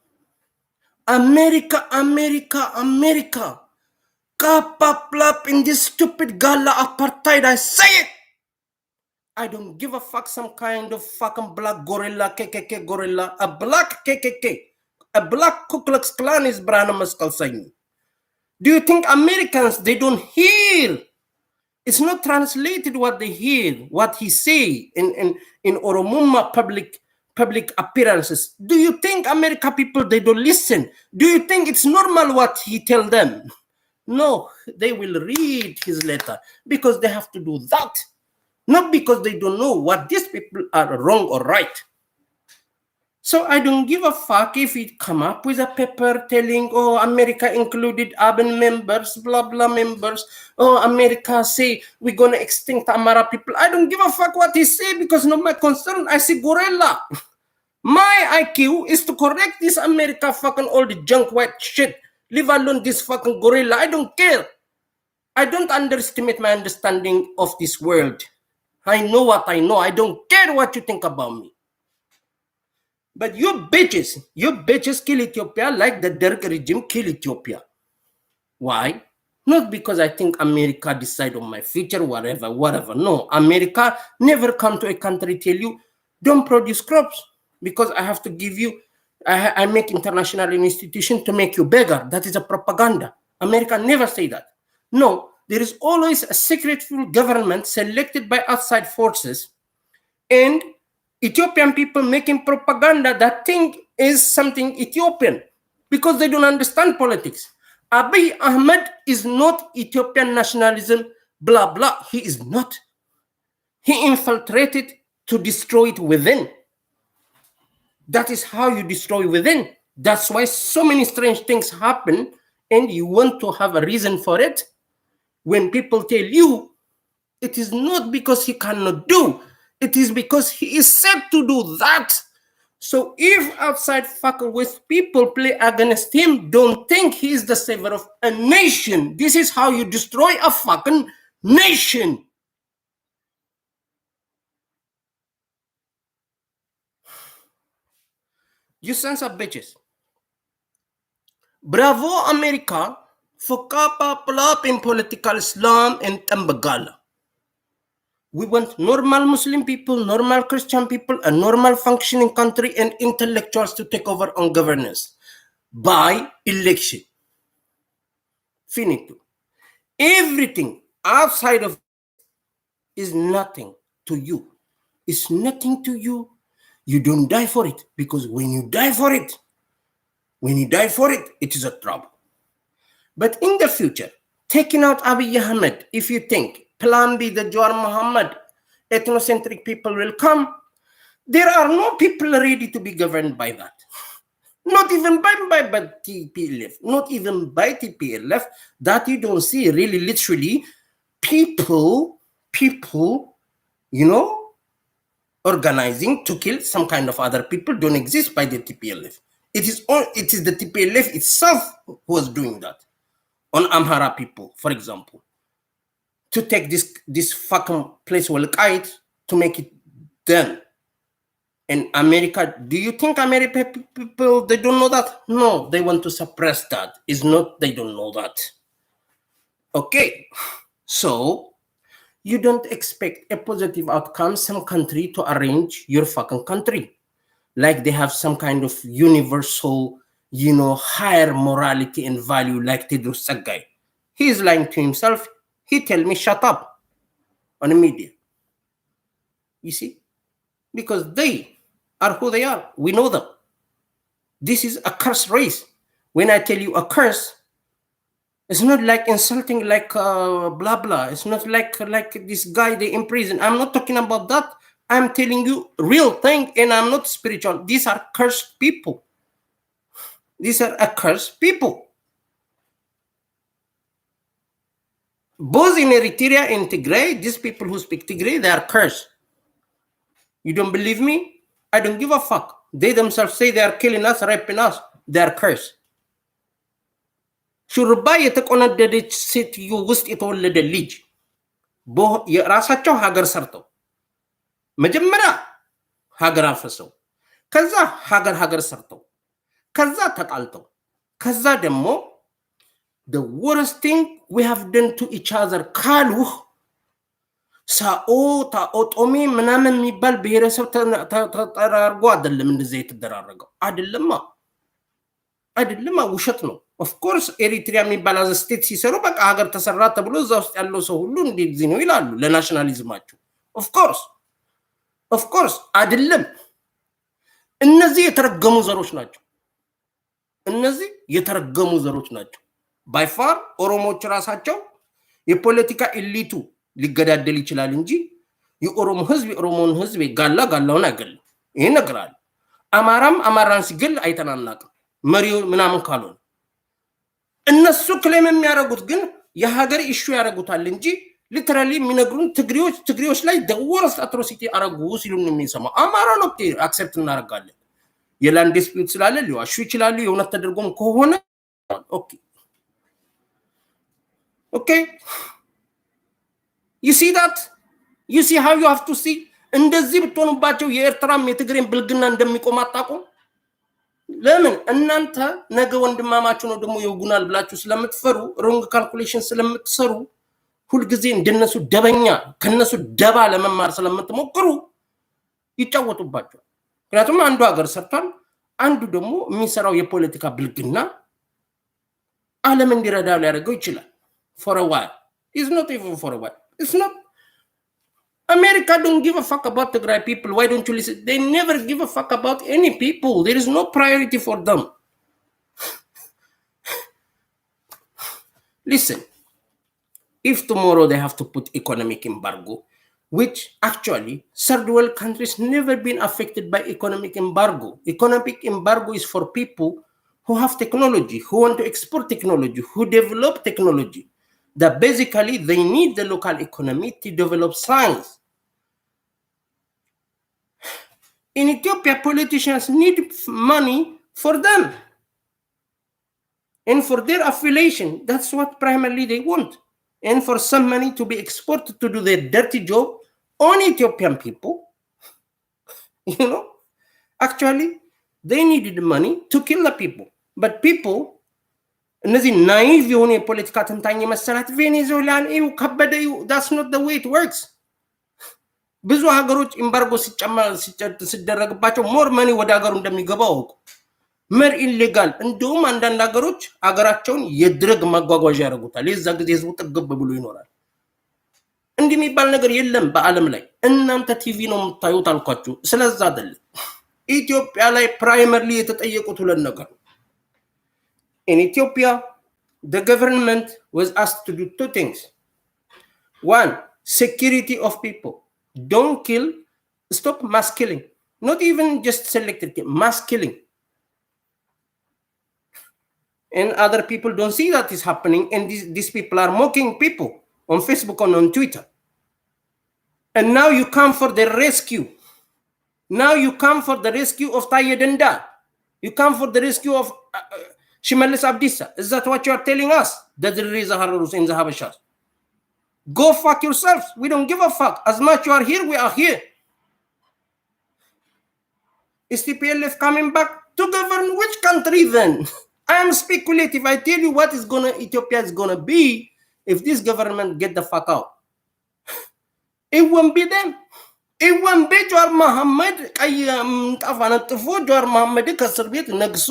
America. Kapaplap in this stupid gala apartheid. I say it. I don't give a fuck some kind of fucking black gorilla, KKK gorilla, a black KKK, a black Ku Klux Klan is Brana Maskalsaini. Do you think Americans, they don't hear? It's not translated what they hear, what he say in Oromuma public appearances. Do you think America people, they don't listen? Do you think it's normal what he tell them? No, they will read his letter because they have to do that. Not because they don't know what these people are wrong or right. So I don't give a fuck if it come up with a paper telling, oh, America included urban members, blah, blah members. Oh, America say we're going to extinct Amara people. I don't give a fuck what he say because not my concern. I see gorilla. My IQ is to correct this America fucking all the junk white shit. Leave alone this fucking gorilla. I don't care. I don't underestimate my understanding of this world. I know what I know. I don't care what you think about me. But you bitches kill Ethiopia like the Derg regime kill Ethiopia. Why? Not because I think America decide on my future, whatever. No, America never come to a country tell you, don't produce crops because I have to give you, I make international institution to make you beggar. That is a propaganda. America never say that. No, there is always a secret government selected by outside forces and Ethiopian people making propaganda that thing is something Ethiopian because they don't understand politics. Abiy Ahmed is not Ethiopian nationalism, blah, blah. He is not. He infiltrated to destroy it within. That is how you destroy within. That's why so many strange things happen and you want to have a reason for it. When people tell you, it is not because he cannot do, it is because he is set to do that. So if outside fucking with people play against him, don't think he is the savior of a nation. This is how you destroy a fucking nation. You sons of bitches. Bravo America for kapapalap in political Islam and Tambagala. We want normal Muslim people, normal Christian people, a normal functioning country and intellectuals to take over on governance by election. Finito. Everything outside of is nothing to you. It's nothing to you. You don't die for it because when you die for it, it is a trouble. But in the future, taking out Abiy Ahmed, if you think Plan B, the Jawar Muhammad, ethnocentric people will come, there are no people ready to be governed by that. Not even by TPLF, not even by TPLF, that you don't see really literally people, organizing to kill some kind of other people don't exist by the TPLF. It is the TPLF itself who was doing that on Amhara people, for example, to take this fucking place Walqait to make it done. In America, do you think American people, they don't know that? No, they want to suppress that. It's not they don't know that. Okay, so you don't expect a positive outcome, some country to arrange your fucking country. like they have some kind of universal, higher morality and value like Tedros Sagai. He is lying to himself. He tell me shut up on the media. You see? Because they are who they are. We know them. This is a cursed race. When I tell you a curse, it's not like insulting like blah blah. It's not like this guy they in prison. I'm not talking about that. I'm telling you real thing, and I'm not spiritual. These are cursed people. These are accursed people. Both in Eritrea and Tigray, these people who speak Tigray, they are cursed. You don't believe me? I don't give a fuck. They themselves say they are killing us, raping us. They are cursed. ሹርባ የተቆነደደች ሴትዮ ውስጥ የተወለደ ልጅ የራሳቸው ሀገር ሰርተው መጀመሪያ ሀገር አፍርሰው ከዛ ሀገር ሰርተው ከዛ ተጣልተው ከዛ ደግሞ the worst thing we have done to each other ካሉህ ሳኦ ታኦጦሜ ምናምን የሚባል ብሔረሰብ ተጠራርጎ አይደለም እንደዚህ የተደራረገው አይደለም ውሸት ነው። ኦፍ ኮርስ ኤሪትሪያ የሚባል አዘ ስቴት ሲሰሩ በቃ ሀገር ተሰራ ተብሎ እዛ ውስጥ ያለው ሰው ሁሉ እንደዚህ ነው ይላሉ ለናሽናሊዝማቸው። ኦፍ ኮርስ አይደለም። እነዚህ የተረገሙ ዘሮች ናቸው። ባይፋር ኦሮሞዎች ራሳቸው የፖለቲካ ኤሊቱ ሊገዳደል ይችላል እንጂ የኦሮሞን ህዝብ ጋላውን አይገል። ይሄ ነገር አለ። አማራን ሲገል አይተናናቅም መሪው ምናምን ካልሆነ እነሱ ክሌም የሚያደርጉት ግን የሀገር ኢሹ ያደርጉታል እንጂ ሊተራሊ የሚነግሩን ትግሪዎች ላይ ደወረስ አትሮሲቲ አረጉ ሲሉን የሚሰማው አማራ ነው። አክሰፕት እናደርጋለን። የላንድ ዲስፒዩት ስላለ ሊዋሹ ይችላሉ። የእውነት ተደርጎም ከሆነ ኦኬ you see that, you see how you have to see እንደዚህ ብትሆኑባቸው የኤርትራም የትግሬን ብልግና እንደሚቆም አታውቁም። ለምን እናንተ ነገ ወንድማማችሁ ነው ደግሞ ይወጉናል ብላችሁ ስለምትፈሩ ሮንግ ካልኩሌሽን ስለምትሰሩ ሁልጊዜ እንደነሱ ደበኛ ከነሱ ደባ ለመማር ስለምትሞክሩ ይጫወቱባችኋል። ምክንያቱም አንዱ ሀገር ሰርቷል፣ አንዱ ደግሞ የሚሰራው የፖለቲካ ብልግና ዓለም እንዲረዳው ሊያደርገው ይችላል። for a while it's not even for a while. It's not. America don't give a fuck about Tigray people. Why don't you listen? They never give a fuck about any people. There is no priority for them. Listen, if tomorrow they have to put economic embargo, which actually third world countries never been affected by economic embargo. Economic embargo is for people who have technology, who want to export technology, who develop technology. That basically they need the local economy to develop science. In Ethiopia, politicians need money for them and for their affiliation. That's what primarily they want. And for some money to be exported to do their dirty job on Ethiopian people. Actually, they needed money to kill the people. But people, እነዚህ ናይቭ የሆነ የፖለቲካ ተንታኝ መሰላት ቬኔዙዌላን ከበደ that's not the way it works. ብዙ ሀገሮች ኤምባርጎ ሲደረግባቸው ሞር መኒ ወደ ሀገሩ እንደሚገባ አውቁ። መር ኢሌጋል እንደውም አንዳንድ ሀገሮች ሀገራቸውን የድረግ ማጓጓዣ ያደርጉታል። የዛ ጊዜ ህዝቡ ጥግብ ብሎ ይኖራል። እንዲህ የሚባል ነገር የለም በአለም ላይ። እናንተ ቲቪ ነው የምታዩት አልኳችሁ። ስለዛ አይደለም። ኢትዮጵያ ላይ ፕራይመርሊ የተጠየቁት ሁለት ነገር። In Ethiopia, the government was asked to do two things. One, security of people. Don't kill, stop mass killing. Not even just selected, mass killing. And other people don't see that is happening, and these people are mocking people on Facebook and on Twitter. And now you come for the rescue. Now you come for the rescue of Taye Denda. You come for the rescue of Shimelis Abdissa. Is that what you are telling us? That there is a Harus in the Habashas. Go fuck yourselves. We don't give a fuck. As much you are here, we are here. Is TPLF coming back to govern which country then? I am speculative. I tell you what Ethiopia is gonna be if this government get the fuck out. It won't be them. ኢወን በጆር መሐመድ ቀይ ጣፋነጥፎ ጆር መሐመድ ከእስር ቤት ነግሶ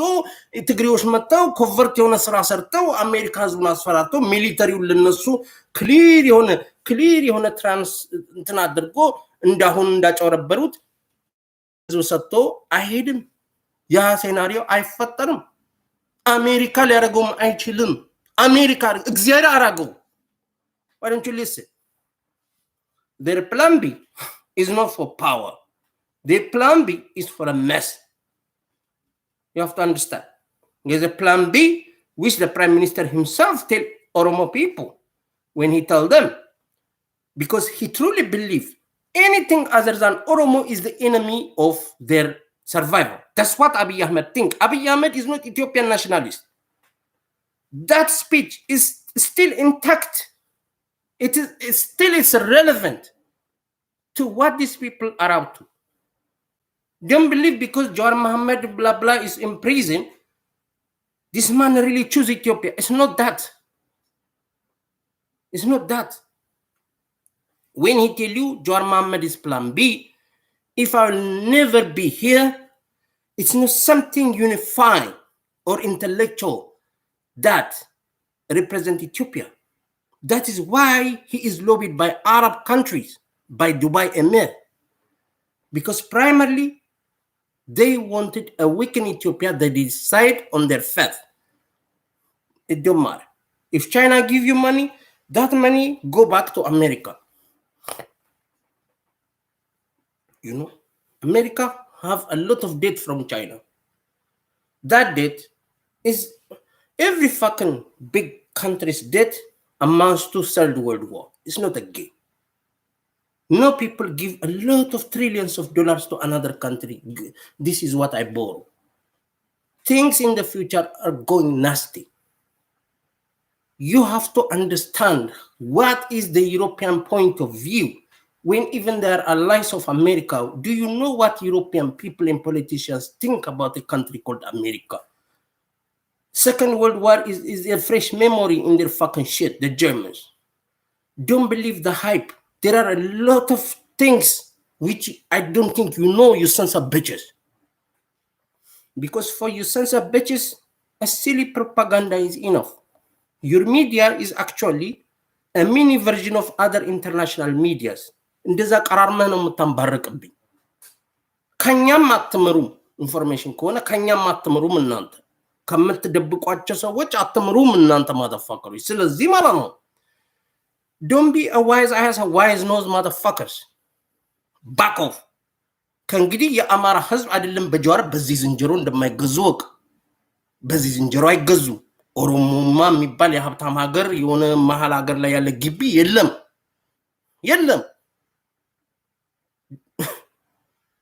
ትግሬዎች መጣው ኮቨርት የሆነ ስራ ሰርተው አሜሪካ ህዝቡን አስፈራርተው ሚሊተሪውን ለነሱ ክሊር የሆነ ትራንስ እንትን አድርጎ እንዳሁን እንዳጨረበሩት ህዝቡ ሰጥቶ አይሄድም። ያ ሴናሪዮ አይፈጠርም። አሜሪካ ሊያደርገውም አይችልም። አሜሪካ እግዚአብሔር አራገው why don't you listen? Their plan B is not for power. Their plan B is for a mess. You have to understand. There's a plan B which the Prime Minister himself tell Oromo people when he told them, because he truly believes anything other than Oromo is the enemy of their survival. That's what Abiy Ahmed thinks. Abiy Ahmed is not Ethiopian nationalist. That speech is still intact. It still is relevant to what these people are up to. Don't believe because Jawar Mohammed blah blah is in prison, this man really choose Ethiopia. It's not that. It's not that. When he tell you Jawar Mohammed is plan B, if I will never be here, it's not something unifying or intellectual that represent Ethiopia. That is why he is lobbied by Arab countries, by Dubai Emir, because primarily they wanted a weakened Ethiopia that decide on their faith. It don't matter. If China give you money, that money go back to America. You know, America have a lot of debt from China. That debt is every fucking big country's debt amounts to Third World War. It's not a game. No people give a lot of trillions of dollars to another country. This is what I borrow. Things in the future are going nasty. You have to understand what is the European point of view when even they are allies of America. Do you know what European people and politicians think about a country called America? Second World War is a fresh memory in their fucking shit, the Germans. Don't believe the hype. There are a lot of things which I don't think you know, you sons of bitches. Because for you sons of bitches, a silly propaganda is enough. Your media is actually a mini version of other international medias. እንደዛ ቀራርመ ነው የምታንባረቅብኝ። ከኛም አትምሩም ኢንፎርሜሽን ከሆነ ከኛም አትምሩም እናንተ ከምትደብቋቸው ሰዎች አትምሩም እናንተ ማተፋከሮች። ስለዚህ ማለት ነው don't be a wise ass a wise nose motherfuckers. Back off. ከእንግዲህ የአማራ ህዝብ አይደለም በጀዋር በዚህ ዝንጀሮ እንደማይገዙ ወቅ። በዚህ ዝንጀሮ አይገዙ። ኦሮሞማ የሚባል የሀብታም ሀገር የሆነ መሃል ሀገር ላይ ያለ ግቢ የለም።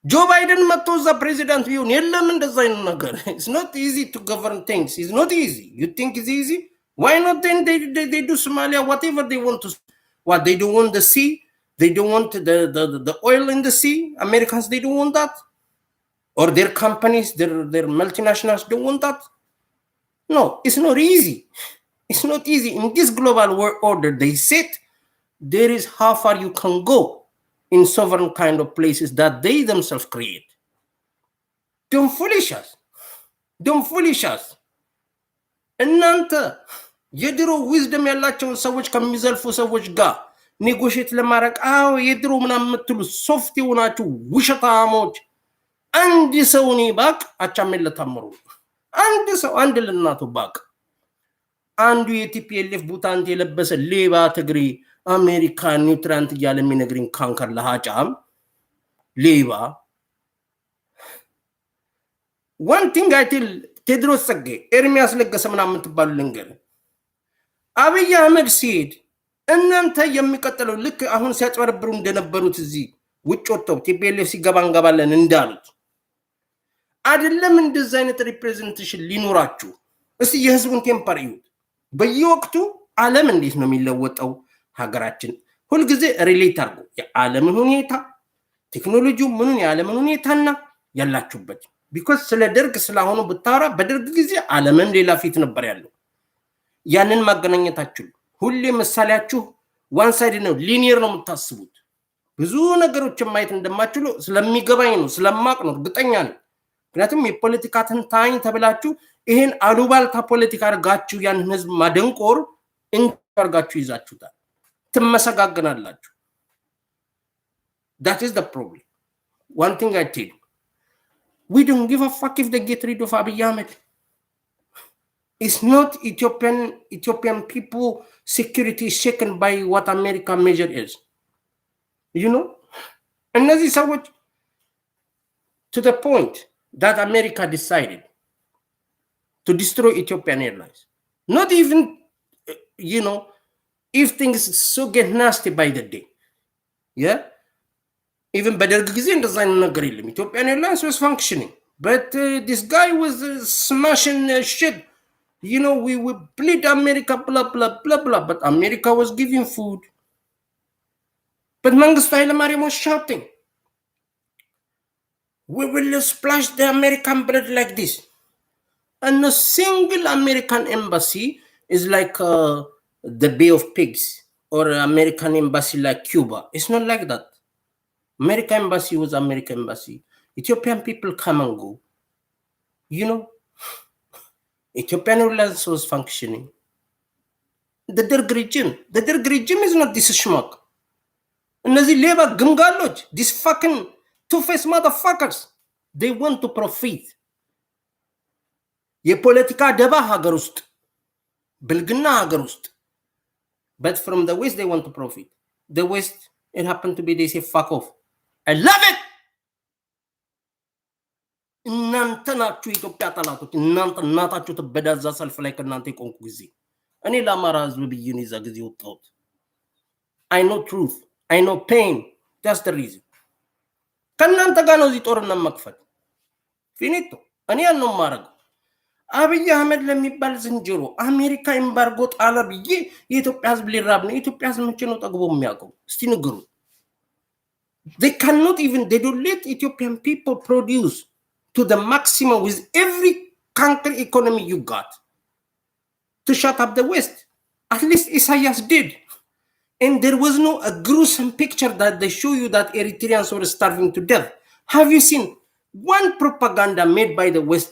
Joe Biden መጥቶ እዛ ፕሬዚዳንት ቢሆን የለም እንደዛ አይነት ነገር። It's not easy to govern things. It's not easy. You think it's easy? Why not then they do Somalia whatever they want to. What they don't want the sea, they don't want the oil in the sea. Americans they don't want that. Or their companies, their multinationals don't want that. No, it's not easy. It's not easy. In this global world order they set, there is how far you can go in sovereign kind of places that they themselves create. Don't foolish us. እናንተ የድሮ ዊዝደም ያላቸውን ሰዎች ከሚዘልፉ ሰዎች ጋር ኔጎሽት ለማድረግ የድሮ ምናምን የምትሉ ሶፍት የሆናችሁ ውሸታሞች አንድ ሰው እኔ ባቅ አቻሜን ለታምሩ አንድ ሰው አንድ ለናቱ ባቅ አንዱ የቲፒኤልኤፍ ቡታንት የለበሰ ሌባ ትግሪ አሜሪካ ኒውትራንት እያለ የሚነግሪን ካንከር ለሃጫም ሌባ one thing I tell ቴድሮስ ጸጌ ኤርሚያስ ለገሰ ምናምን የምትባሉ ልንገር አብይ አህመድ ሲሄድ እናንተ የሚቀጥለው ልክ አሁን ሲያጭበረብሩ እንደነበሩት እዚህ ውጭ ወጥተው ቲፒኤልኤፍ ሲገባ እንገባለን እንዳሉት አይደለም እንደዛ አይነት ሪፕሬዘንቴሽን ሊኖራችሁ እስቲ የህዝቡን ቴምፐር ይዩት በየወቅቱ ዓለም እንዴት ነው የሚለወጠው ሀገራችን ሁሉ ጊዜ ሪሌት አድርጉ የዓለምን ሁኔታ ቴክኖሎጂው ምኑን የዓለምን ሁኔታና ያላችሁበት because ስለ ደርግ ስለሆነ ብታራ በደርግ ጊዜ ዓለምን ሌላ ፊት ነበር ያለው ያንን ማገናኘታችሁ ሁሌ መሳለያችሁ ዋን ሳይድ ነው ሊኒየር ነው የምታስቡት ብዙ ነገሮችን ማየት እንደማችሉ ስለሚገባኝ ነው፣ ስለማቅ ነው፣ እርግጠኛ ነኝ። ምክንያቱም የፖለቲካ ተንታኝ ተብላችሁ ይሄን አሉባልታ ፖለቲካ አድርጋችሁ ያንን ህዝብ ማደንቆር እንዲያርጋችሁ ይዛችሁታል፣ ትመሰጋገናላችሁ። that is the problem. One thing I tell you, we don't give a fuck if they get rid of Abiy Ahmed. It's not Ethiopian people security shaken by what America measure is. You know? And this is how to the point that America decided to destroy Ethiopian Airlines. Not even, you know, if things so get nasty by the day. Yeah? Even better design Ethiopian Airlines was functioning. But this guy was smashing shit. You know, we plead America, blah, blah, blah, blah. But America was giving food. But Mangistu Hailemariam was shouting, we will splash the American bread like this. And a single American embassy is like the Bay of Pigs, or American embassy like Cuba. It's not like that. American embassy was American embassy. Ethiopian people come and go. You know, Ethiopian Airlines was functioning. The Derg regime is not this schmuck. These fucking two-faced motherfuckers, they want to profit. የፖለቲካ ደባ ሀገር ውስጥ ብልግና ሀገር ውስጥ. But from the West, they want to profit. The West, it happened to be, they say, fuck off. I love it! እናንተ ናችሁ ኢትዮጵያ ጠላቶች። እናታችሁ ትበዳዛ ሰልፍ ላይ ከእናንተ የቆንኩ ጊዜ እኔ ለአማራ ህዝብ ብዬ ነው የዛ ጊዜ ወጣሁት። I know truth. I know pain. That's the reason. ከእናንተ ጋር ነው እዚህ ጦርነት መክፈት ፊኒቶ። እኔ ያን ነው የማደርገው። አብይ አህመድ ለሚባል ዝንጀሮ አሜሪካ ኤምባርጎ ጣለ ብዬ የኢትዮጵያ ህዝብ ሊራብ ነው። የኢትዮጵያ ህዝብ መቼ ነው ጠግቦ የሚያውቀው? እስቲ ንገሩ። They cannot even, they don't let Ethiopian people produce to the maximum with every country economy you got to shut up the West. At least Isaias did. And there was no a gruesome picture that they show you that Eritreans were starving to death. Have you seen one propaganda made by the West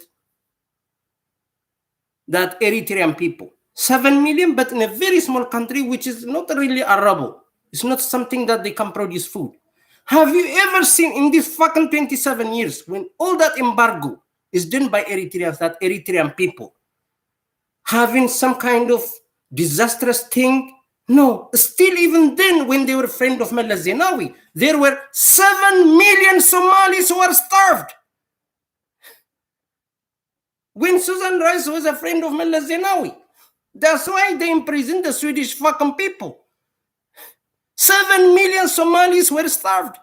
that Eritrean people, 7 million, but in a very small country, which is not really Arabo. It's not something that they can produce food. Have you ever seen in these fucking 27 years, when all that embargo is done by Eritreans, that Eritrean people having some kind of disastrous thing? No, still even then, when they were friend of Meles Zenawi, there were 7 million Somalis who were starved. When Susan Rice was a friend of Meles Zenawi. That's why they imprisoned the Swedish fucking people. 7 million Somalis were starved.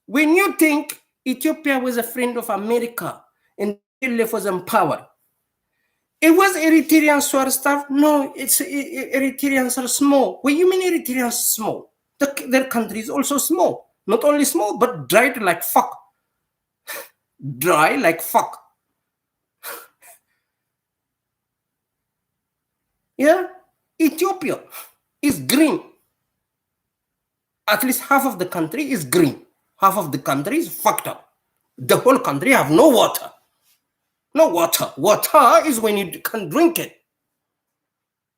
When you think Ethiopia was a friend of America and Israel was empowered, it was Eritreans who are starved? No, it's Eritreans are small. What do you mean Eritreans are small? Their country is also small. Not only small, but dried like fuck. Dry like fuck. Yeah, Ethiopia is green. At least half of the country is green. Half of the country is fucked up. The whole country have no water. No water. Water is when you can drink it.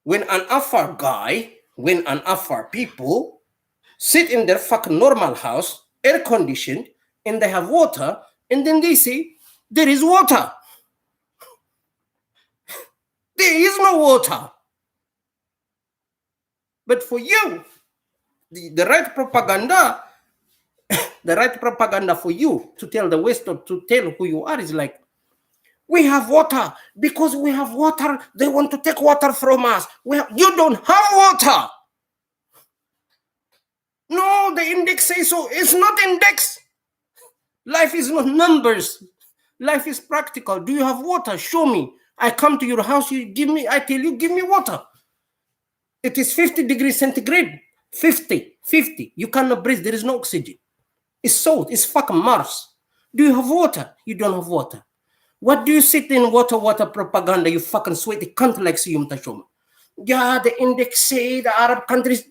When an Afar guy, when an Afar people sit in their fucking normal house, air conditioned, and they have water, and then they say, there is water. There is no water. But for you, the right propaganda, the right propaganda for you to tell the West or to tell who you are is like, we have water. Because we have water, they want to take water from us. You don't have water. No, the index says so. It's not index. Life is not numbers. Life is practical. Do you have water? Show me. I come to your house, you give me, I tell you, give me water. It is 50 degrees centigrade. 50. You cannot breathe. There is no oxygen. It's salt. It's fucking Mars. Do you have water? You don't have water. What do you sit in water propaganda? You fucking sweaty cunt like Siyum Tashoma. Yeah, the index say the Arab countries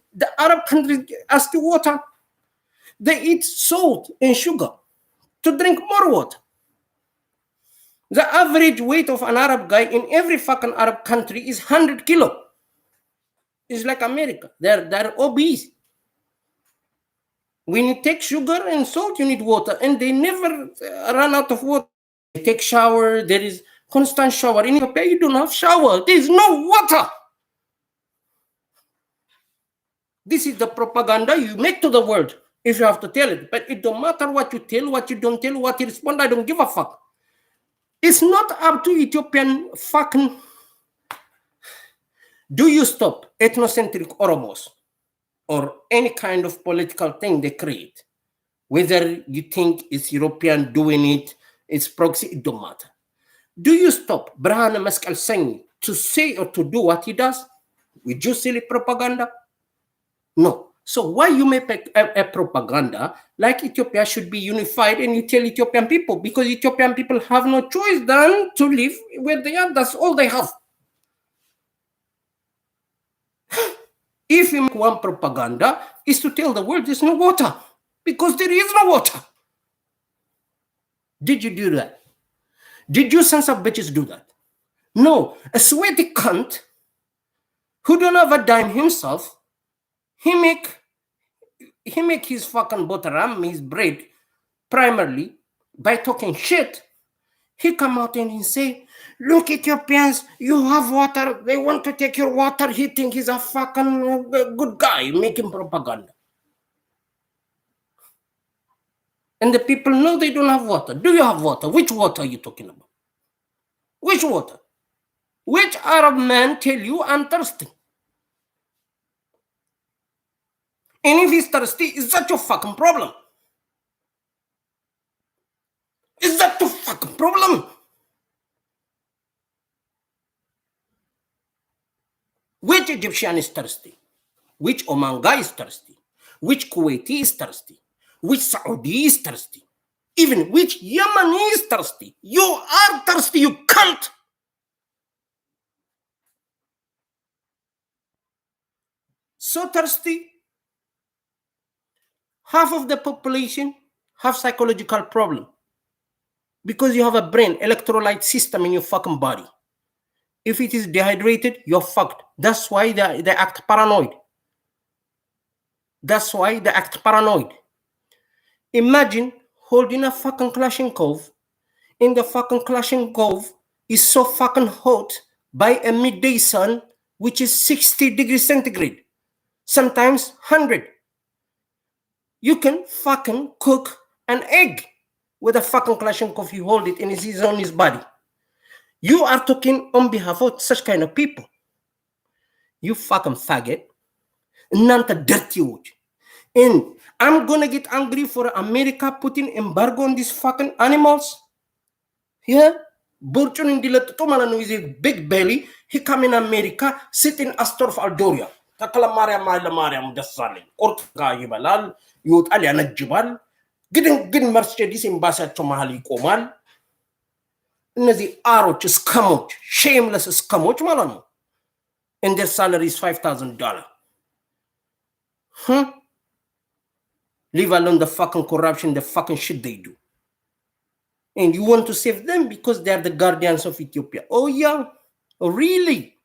ask you water. They eat salt and sugar to drink more water. The average weight of an Arab guy in every fucking Arab country is 100 kilo. It's like America. They're obese. When you take sugar and salt, you need water, and they never run out of water. They take shower. There is constant shower. In Ethiopia, you don't have shower. There is no water. This is the propaganda you make to the world if you have to tell it. But it don't matter what you tell, what you don't tell, what you respond. I don't give a fuck. It's not up to Ethiopian fucking. Do you stop ethnocentric Oromos or any kind of political thing they create? Whether you think it's European doing it, it's proxy, it don't matter. Do you stop Brahana Maskal Singh to say or to do what he does with just silly propaganda? No. So why you make a propaganda like Ethiopia should be unified and you tell Ethiopian people? Because Ethiopian people have no choice than to live where they are. That's all they have. If you make one propaganda, is to tell the world there's no water. Because there is no water. Did you do that? Did you sons of bitches do that? No. A sweaty cunt who don't have a dime himself, he make his fucking butter, his bread, primarily by talking shit. He come out and he say, look, Ethiopians, you have water. They want to take your water. He think he's a fucking good guy making propaganda. And the people know they don't have water. Do you have water? Which water are you talking about? Which water? Which Arab man tell you I'm thirsty? And if he's thirsty, is that your fucking problem? Is that your fucking problem? Which Egyptian is thirsty? Which Oman guy is thirsty? Which Kuwaiti is thirsty? Which Saudi is thirsty? Even which Yemeni is thirsty? You are thirsty, you cunt! So thirsty. Half of the population have psychological problem because you have a brain electrolyte system in your fucking body. If it is dehydrated, you're fucked. That's why they act paranoid. That's why they act paranoid. Imagine holding a fucking Kalashnikov, and the fucking Kalashnikov is so fucking hot by a midday sun, which is 60 degrees centigrade, sometimes 100. You can fucking cook an egg with a fucking Kalashnikov. You hold it and it is on his body. You are talking on behalf of such kind of people. You fucking faggot. Nanta dirty wood. And I'm gonna get angry for America putting embargo on these fucking animals. Yeah? Burchun in Dilatomala is a big belly. He come in America, sit in Astor of Aldoria. Takala Mariam Dasali. Or Gayibalal, Yut Aliana Jibal. Getting Mercedes in Basa Tomahali Komal. Nazi Aroch scamoch, shameless scamoch malano. And their salary is $5,000. Leave alone the fucking corruption, the fucking shit they do. And you want to save them because they are the guardians of Ethiopia. Oh yeah? Oh, really?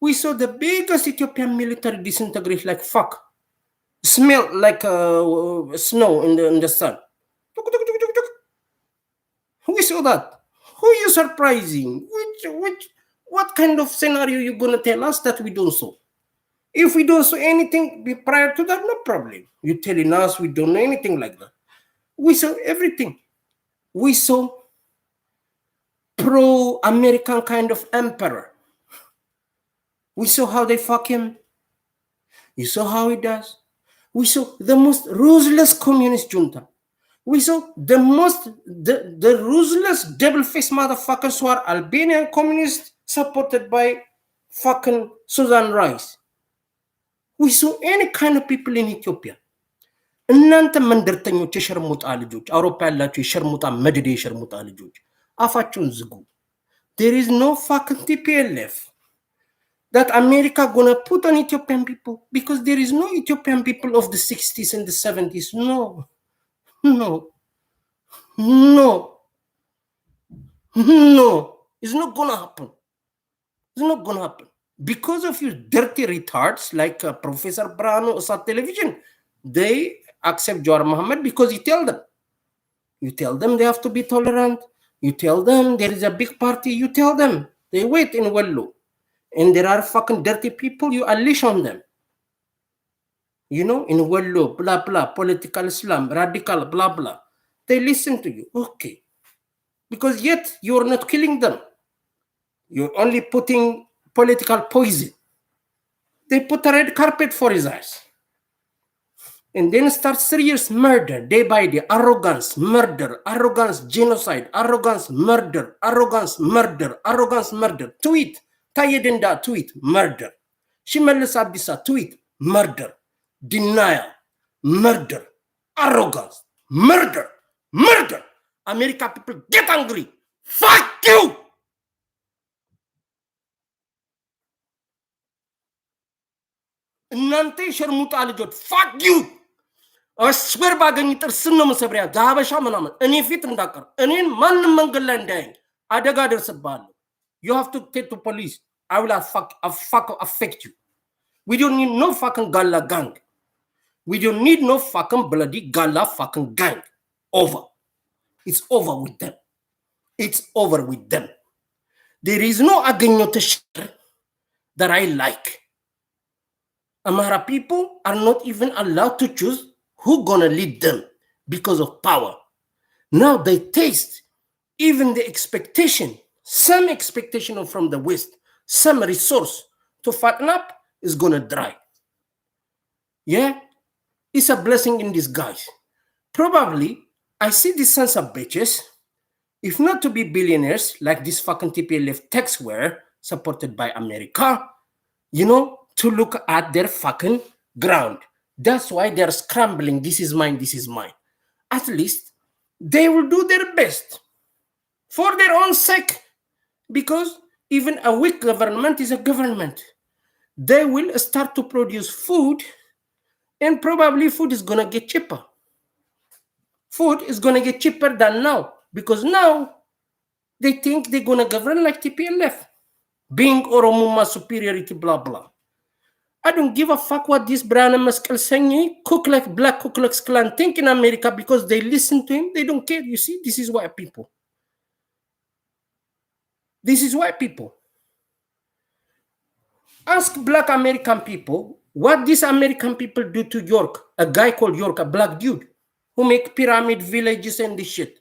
We saw the biggest Ethiopian military disintegrate like fuck. Smell like snow in the sun. We saw that. Who are you surprising? What kind of scenario you gonna tell us that we don't saw? If we don't saw anything prior to that, no problem. You're telling us we don't know anything like that. We saw everything. We saw pro-American kind of emperor. We saw how they fuck him. You saw how he does. We saw the most ruthless communist junta. We saw the ruthless double-faced motherfuckers who are Albanian communists supported by fucking Susan Rice. We saw any kind of people in Ethiopia. እናንተ መንደርተኞች የሸርሙጣ ልጆች አውሮፓ ያላችሁ የሸርሙጣ መድድ የሸርሙጣ ልጆች አፋችሁን ዝጉ. There is no fucking TPLF. that America gonna put on Ethiopian people, because there is no Ethiopian people of the 60s and the 70s. No, no, no, no. It's not gonna happen. It's not gonna happen. Because of you dirty retards like Professor Brano or television, they accept Jawar Muhammad because you tell them. You tell them they have to be tolerant. You tell them there is a big party. You tell them. They wait in Wallo. And there are fucking dirty people, you unleash on them. You know, in Wallo, blah, blah, political Islam, radical, blah, blah. They listen to you. Okay. Because yet you are not killing them. You're only putting political poison. They put a red carpet for his eyes. And then start serious murder, day by day. Arrogance, murder, arrogance, genocide, arrogance, murder, arrogance, murder, arrogance, murder. Tweet. Tayedenda, tweet, murder. Shimelis Abdisa, tweet, murder. Denial, murder, arrogance, murder, murder. America people get angry. Fuck you! Nante Sharmuta Alijot, fuck you! I swear bagani tersenam sabria, Gabasha Manaman, any fit and Dakar, any man mangalandang, Adagadar Sabal. You have to take to police. I will affect you. We don't need no fucking gala gang. We don't need no fucking bloody gala fucking gang. Over. It's over with them. It's over with them. There is no aganyote that I like. Amhara people are not even allowed to choose who gonna lead them because of power. Now they taste even the expectation, some expectation from the West, some resource to fatten up is gonna dry. Yeah? It's a blessing in disguise. Probably, I see these sons of bitches, if not to be billionaires like this fucking TPLF tax were supported by America, you know, to look at their fucking ground. That's why they're scrambling. This is mine, this is mine. At least they will do their best for their own sake, because even a weak government is a government. They will start to produce food, and probably food is going to get cheaper. Food is going to get cheaper than now, because now they think they're going to govern like TPLF, being Oromuma superiority, blah, blah. I don't give a fuck what this Brown and Mescal saying. Cook like Black Ku Klux Klan think in America, because they listen to him. They don't care. You see, this is white people. This is white people. Ask Black American people what these American people do to York, a guy called York, a black dude, who make pyramid villages and this shit.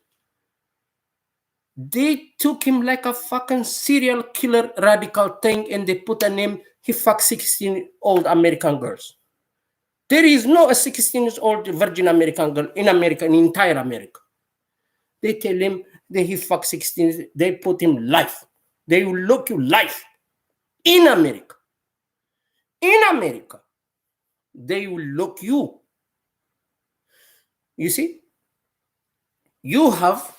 They took him like a fucking serial killer radical thing, and they put a name. He fucked 16-year-old American girls. There is no a 16-year-old virgin American girl in America, in entire America. They tell him that he fucked 16. They put him life. They will lock you life in America. In America, they will lock you. You see, you have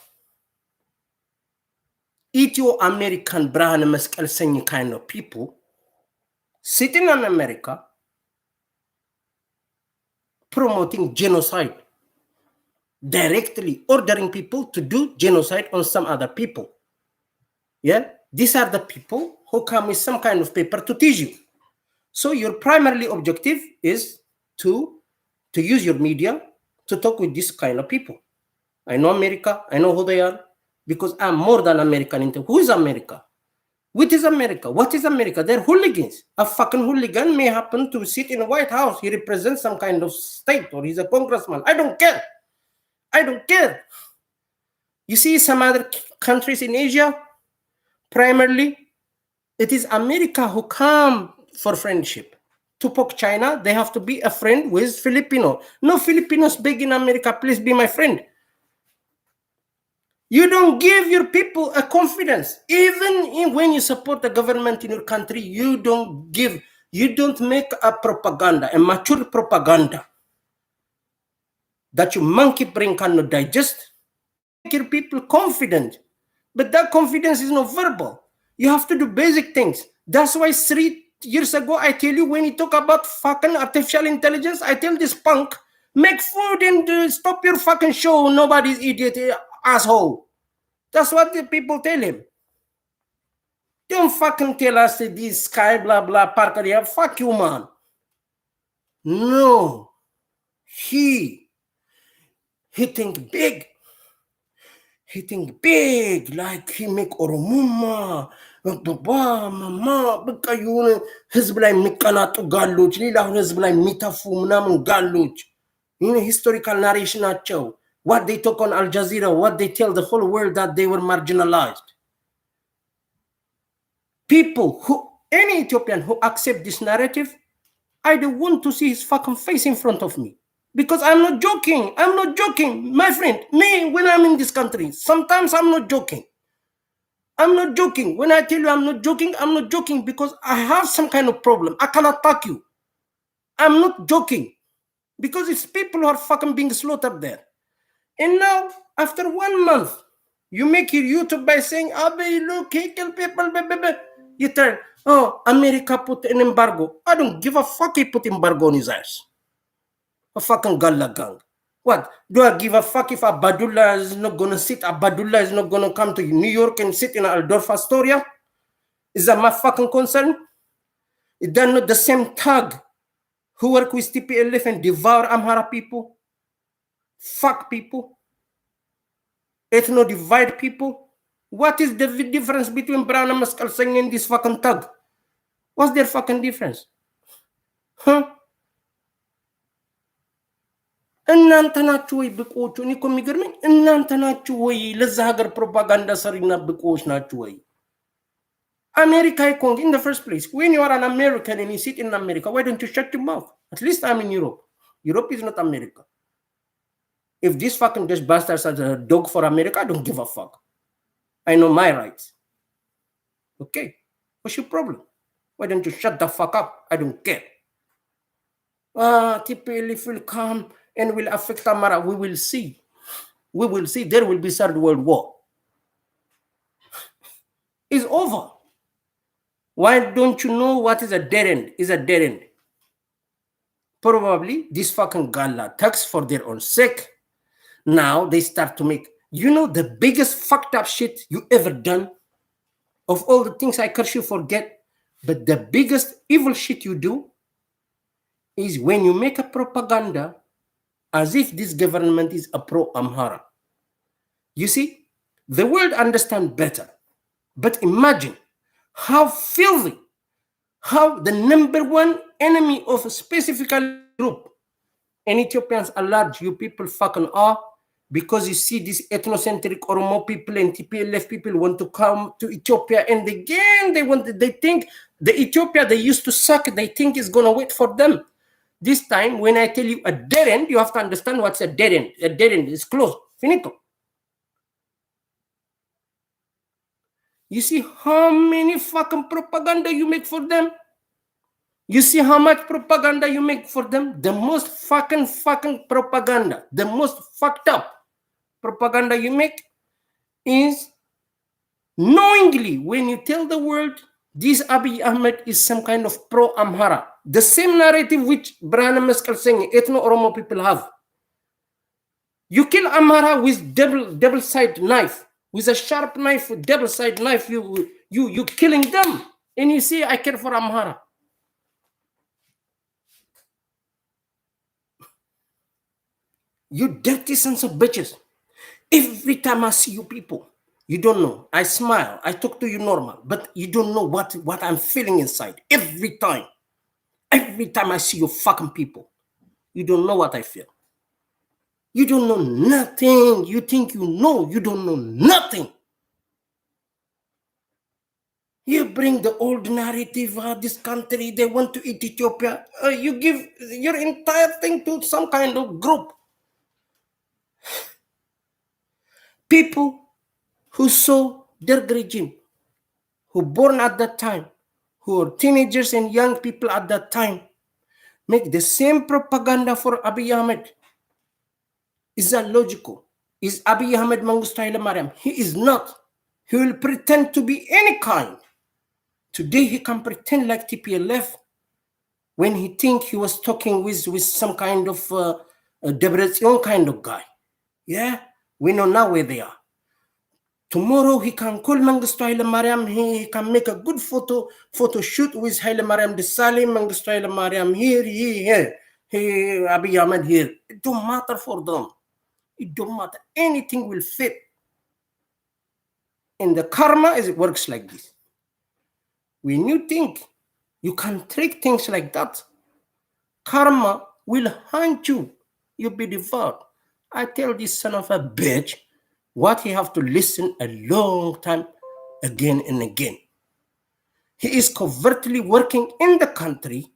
Ethio-American Brahana Mescal Senyi kind of people sitting in America promoting genocide, directly ordering people to do genocide on some other people. Yeah, these are the people who come with some kind of paper to teach you. So your primarily objective is to use your media to talk with this kind of people. I know America, I know who they are, because I'm more than American. Who is America? What is America? What is America? They're hooligans. A fucking hooligan may happen to sit in the White House. He represents some kind of state, or he's a congressman. I don't care. I don't care. You see some other countries in Asia, primarily, it is America who come for friendship. To poke China, they have to be a friend with Filipino. No Filipinos begging America, please be my friend. You don't give your people a confidence. Even when you support the government in your country, you don't make a propaganda, a mature propaganda that your monkey brain cannot digest. Make your people confident. But that confidence is not verbal. You have to do basic things. That's why Sri years ago, I tell you, when you talk about fucking artificial intelligence, I tell this punk, make food and stop your fucking show. Nobody's idiot, asshole. That's what the people tell him. Don't fucking tell us this sky, blah, blah, parker. Yeah, fuck you, man. No. He think big. He think big, like he make Oromuma, Baba, Mama, በቃ የሆነ ህዝብ ላይ የሚቀናጡ ጋሎች ሌላውን ህዝብ ላይ የሚተፉ ምናምን ጋሎች ይህን ሂስቶሪካል ናሬሽን ናቸው። What they talk on Al Jazeera, what they tell the whole world that they were marginalized. People who, any Ethiopian who accept this narrative, I don't want to see his fucking face in front of me. Because I'm not joking. I'm not joking. My friend, me, when I'm in this country, sometimes I'm not joking. I'm not joking. When I tell you I'm not joking because I have some kind of problem. I can attack you. I'm not joking. Because it's people who are fucking being slaughtered there. And now, after 1 month, you make your YouTube by saying, Abe, look, he kill people, blah, blah, blah. You tell, oh, America put an embargo. I don't give a fuck he put embargo on his ass. A fucking galla gang. What? Do I give a fuck if Abdullah is not gonna sit? Abdullah is not gonna come to New York and sit in Aldorf Astoria? Is that my fucking concern? Is that not the same thug who work with TPLF and devour Amhara people? Fuck people? Ethno divide people? What is the difference between Brown and Maskal Singh and this fucking thug? What's their fucking difference? Huh? እናንተ ናችሁ ወይ ብቆቹ? እኔ እኮ የሚገርመኝ እናንተ ናችሁ ወይ ለዛ ሀገር ፕሮፓጋንዳ ሰሪና ብቆች ናችሁ ወይ? America Kong in the first place. When you are an American and you sit in America, why don't you shut your mouth? At least I'm in Europe. Europe is not America. If these fucking Dutch bastards are a dog for America, I don't give a fuck. I know my rights. Okay, what's your problem? Why don't you shut the fuck up? I don't care. TPLF will come and will affect Amara. We will see. We will see. There will be third world war. It's over. Why don't you know what is a dead end? Is a dead end. Probably this fucking gala tax for their own sake. Now they start to make, you know, the biggest fucked up shit you ever done. Of all the things I curse you forget, but the biggest evil shit you do is when you make a propaganda as if this government is a pro-Amhara. You see, the world understands better. But imagine how filthy, how the number one enemy of a specific group, and Ethiopians are large, you people fucking are, because you see these ethnocentric Oromo people and TPLF people want to come to Ethiopia, and again they think the Ethiopia they used to suck, they think is gonna wait for them. This time, when I tell you a dead end, you have to understand what's a dead end. A dead end is closed. Finito. You see how many fucking propaganda you make for them? You see how much propaganda you make for them? The most fucking propaganda, the most fucked up propaganda you make is knowingly when you tell the world this Abiy Ahmed is some kind of pro-Amhara. The same narrative which Brahana Maskal Singh, ethno-Oromo people have. You kill Amhara with double-sided knife. With a sharp knife, double-sided knife, you killing them. And you say, I care for Amhara. You dirty sons of bitches. Every time I see you people, you don't know. I smile, I talk to you normal, but you don't know what I'm feeling inside. Every time I see you fucking people, you don't know what I feel. You don't know nothing. You think you know, you don't know nothing. You bring the old narrative, this country, they want to eat Ethiopia. You give your entire thing to some kind of group. People who saw Derg regime, who born at that time, who are teenagers and young people at that time, make the same propaganda for Abiy Ahmed. Is that logical? Is Abiy Ahmed Mengistu Haile Mariam? He is not. He will pretend to be any kind Today he can pretend like TPLF when he think he was talking with some kind of Debrecen kind of guy. Yeah, we know now where they are. Tomorrow he can call Mengistu Haile Mariam. He can make a good photo shoot with Haile Mariam Desalegn, Mengistu Haile Mariam here, Abiy Ahmed here. It don't matter for them. It don't matter. Anything will fit. And the karma is it works like this. When you think you can trick things like that, karma will hunt you. You'll be devoured. I tell this son of a bitch what he have to listen a long time again and again. He is covertly working in the country,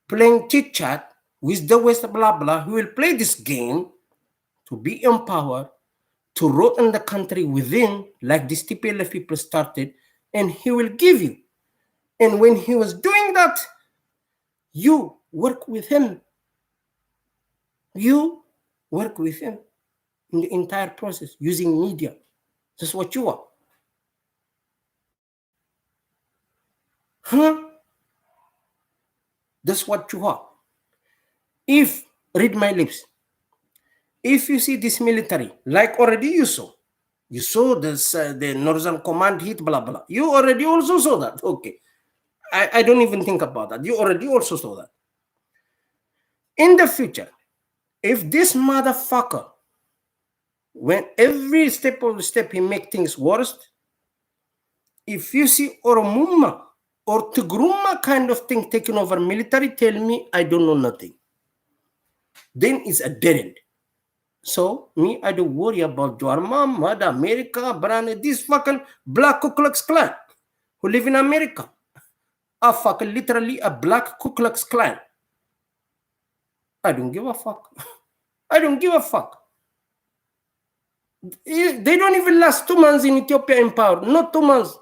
playing chit-chat with the West, blah, blah. He will play this game to be in power, to rule in the country within, like these TPLF people started, and he will give you. And when he was doing that, you work with him. You work with him in the entire process using media. That's what you are. Huh? That's what you are. If, read my lips, if you see this military, like already you saw this, the Northern Command hit, blah, blah. You already also saw that. Okay. I don't even think about that. You already also saw that. In the future, if this motherfucker, when every step of the step he make things worse, if you see Oromuma or Tigruma kind of thing taking over military, tell me I don't know nothing. Then it's a dead end. So me, I don't worry about Dwarma, Mad America, Brand, this fucking black Ku Klux Klan who live in America. A fucking literally a black Ku Klux Klan. I don't give a fuck. I don't give a fuck. They don't even last 2 months in Ethiopia in power. Not 2 months.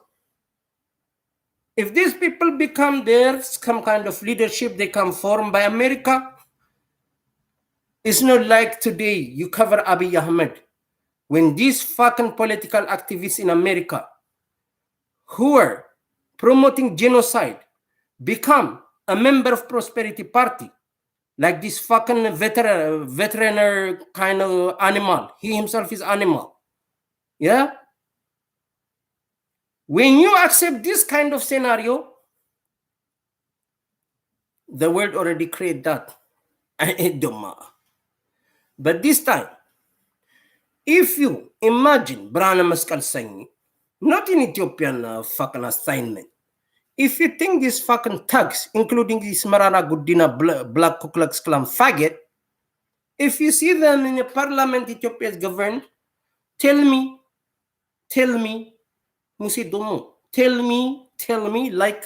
If these people become there, some kind of leadership, they come formed by America. It's not like today you cover Abiy Ahmed. When these fucking political activists in America who are promoting genocide become a member of Prosperity Party, like this fucking veterinary kind of animal. He himself is animal. Yeah? When you accept this kind of scenario, the world already created that. It don't matter. But this time, if you imagine Brana Maskal saying, not in Ethiopian fucking assignment, if you think these fucking thugs, including this Marara Gudina Black Ku Klux Klan faggot, if you see them in the parliament Ethiopia is governed, tell me, Musidomo, tell me, like,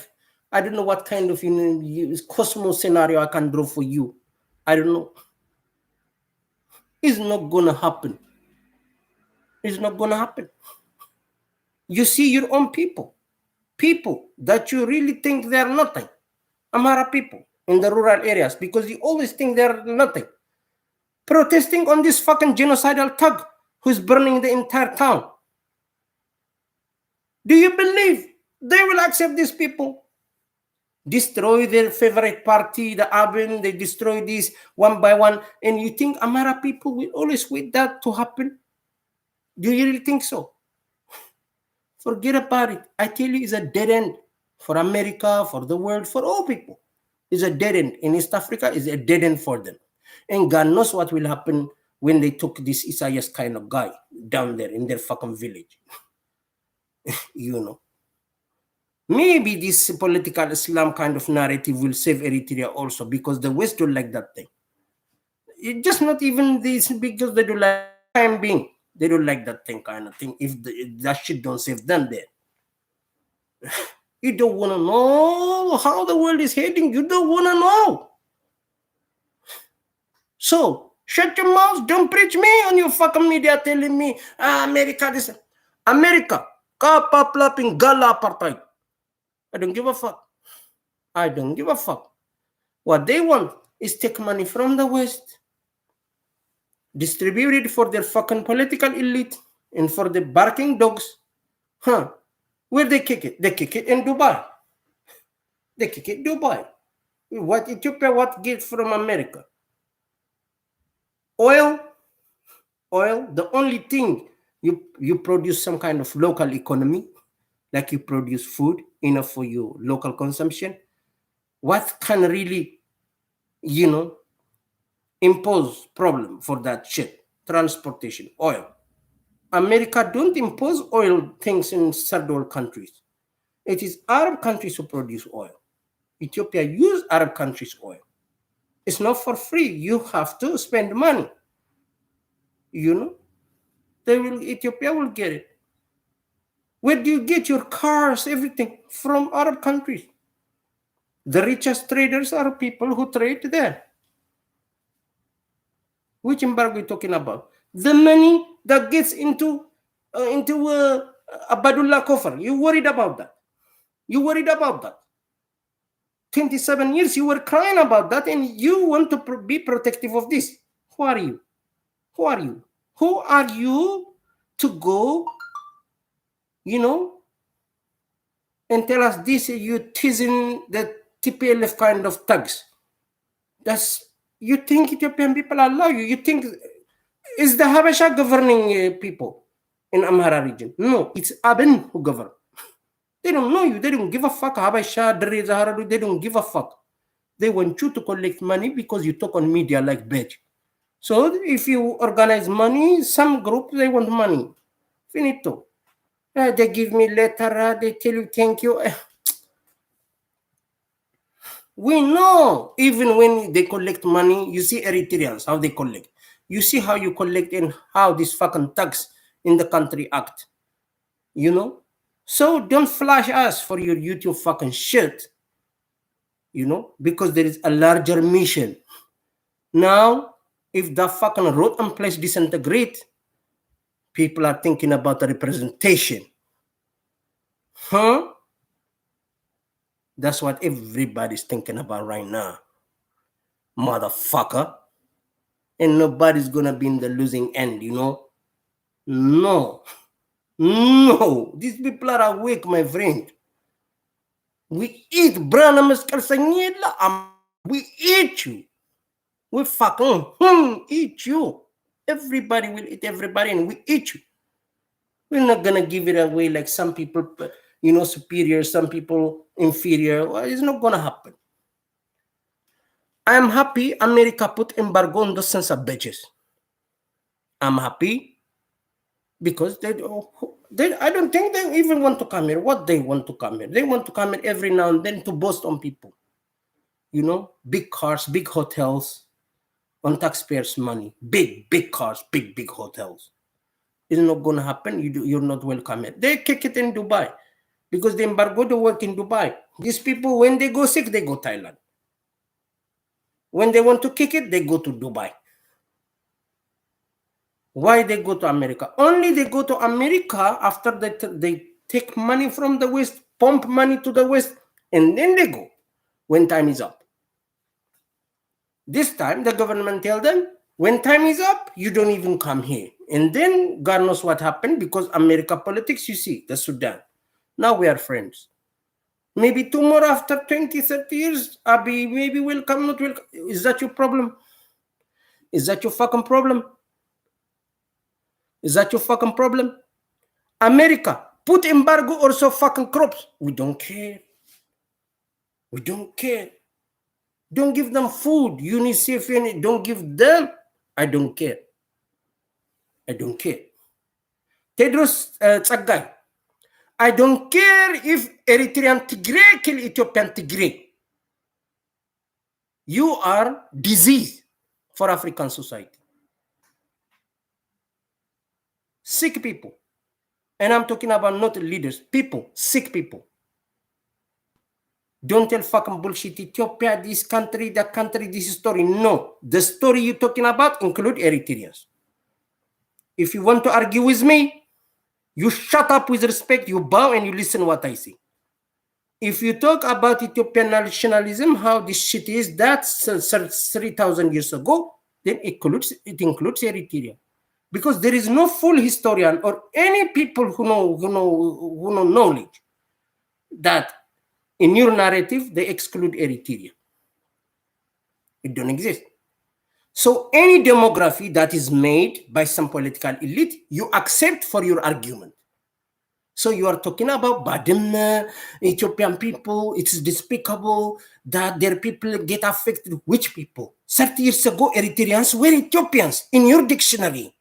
I don't know what kind of cosmos scenario I can draw for you. I don't know. It's not gonna happen. It's not gonna happen. You see your own people that you really think they're nothing, Amhara people in the rural areas, because you always think they're nothing, protesting on this fucking genocidal thug who's burning the entire town. Do you believe they will accept these people? Destroy their favorite party, the Aben, they destroy this one by one, and you think Amhara people will always wait that to happen? Do you really think so? Forget about it. I tell you, it's a dead end for America, for the world, for all people. It's a dead end. In East Africa, it's a dead end for them. And God knows what will happen when they took this Isaiah's kind of guy down there in their fucking village. You know. Maybe this political Islam kind of narrative will save Eritrea also, because the West don't like that thing. It just not even this, because they don't like time being. They don't like that thing kind of thing. If that shit don't save them there. You don't want to know how the world is heading. You don't want to know. So, shut your mouth. Don't preach me on your fucking media telling me, America this. America, kapaplaping gala apartheid. I don't give a fuck. I don't give a fuck. What they want is take money from the West, distribute it for their fucking political elite and for the barking dogs. Where they kick it? They kick it in Dubai. They kick it Dubai. What Ethiopia, what gets from America? Oil. Oil. The only thing you produce some kind of local economy, like you produce food enough for your local consumption. What can really, impose problem for that shit? Transportation, oil. America don't impose oil things in third world countries. It is Arab countries who produce oil. Ethiopia use Arab countries' oil. It's not for free. You have to spend money. Ethiopia will get it. Where do you get your cars, everything? From Arab countries. The richest traders are people who trade there. Which embargo are you talking about? The money that gets into Abadullah Kofar. You worried about that? You worried about that? 27 years you were crying about that, and you want to be protective of this. Who are you? Who are you? Who are you to go, and tell us this? You teasing the TPLF kind of thugs. You think Ethiopian people allow you? You think is the Habasha governing people in Amhara region? No, it's Aben who govern. They don't know you. They don't give a fuck. Habasha, Dere, Zahara, they don't give a fuck. They want you to collect money because you talk on media like bitch. So if you organize money, some group, they want money. Finito. They give me letter, they tell you thank you. We know, even when they collect money, you see Eritreans, how they collect. You see how you collect and how these fucking thugs in the country act. So don't flash us for your YouTube fucking shit. Because there is a larger mission. Now, if the fucking road and place disintegrate, people are thinking about the representation. That's what everybody's thinking about right now. Motherfucker. And nobody's gonna be in the losing end, No. No. These people are awake, my friend. We eat we eat you. We fucking eat you. Everybody will eat everybody, and we eat you. We're not gonna give it away like some people, superior, some people inferior. Well, it's not gonna happen. I'm happy America put embargo on those sons of bitches. I'm happy because I don't think they even want to come here. What they want to come here? They want to come here every now and then to boast on people. Big cars, big hotels, on taxpayers' money. Big cars, big hotels. It's not going to happen. You're not welcome here. They kick it in Dubai because the embargo to work in Dubai. These people, when they go sick, they go Thailand. When they want to kick it, they go to Dubai. Why they go to America? Only they go to America after they take money from the West, pump money to the West, and then they go when time is up. This time, the government tell them, when time is up, you don't even come here. And then God knows what happened because America politics, you see, the Sudan. Now we are friends. Maybe tomorrow after 20, 30 years, Abi maybe will come, not will. Is that your problem? Is that your fucking problem? Is that your fucking problem? America, put embargo also fucking crops. We don't care. We don't care. Don't give them food. UNICEF, don't give them. I don't care. I don't care. Tedros Tsagay, I don't care if Eritrean Tigray kill Ethiopian Tigray. You are disease for African society. Sick people. And I'm talking about not leaders, people, sick people. Don't tell fucking bullshit. Ethiopia, this country, that country, this story. No. The story you're talking about include Eritreans. If you want to argue with me, you shut up with respect, you bow and you listen what I say. If you talk about Ethiopian nationalism, how this shit is, that's 3,000 years ago, then it includes Eritrea. Because there is no full historian or any people who know knowledge that in your narrative they exclude Eritrea. It don't exist. So any demography that is made by some political elite, you accept for your argument. So you are talking about Badem, Ethiopian people. It's despicable that their people get affected. Which people? 30 years ago, Eritreans were Ethiopians in your dictionary.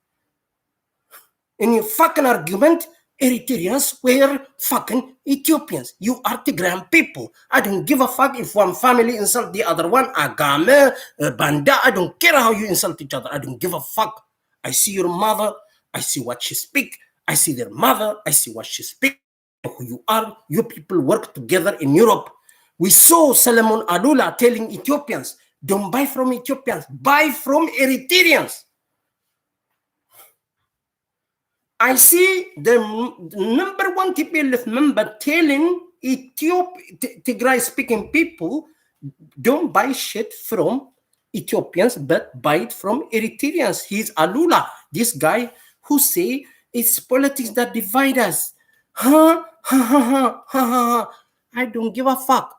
In your fucking argument, Eritreans were fucking Ethiopians. You are Tigrayan people. I don't give a fuck if one family insult the other one. Agame, Banda. I don't care how you insult each other. I don't give a fuck. I see your mother. I see what she speak. I see their mother. I see what she speak. Who you are. You people work together in Europe. We saw Solomon Alula telling Ethiopians, don't buy from Ethiopians, buy from Eritreans. I see the number one TPLF member telling Tigray speaking people, don't buy shit from Ethiopians, but buy it from Eritreans. He's Alula, this guy who say it's politics that divide us. Huh? Ha ha ha ha ha. I don't give a fuck.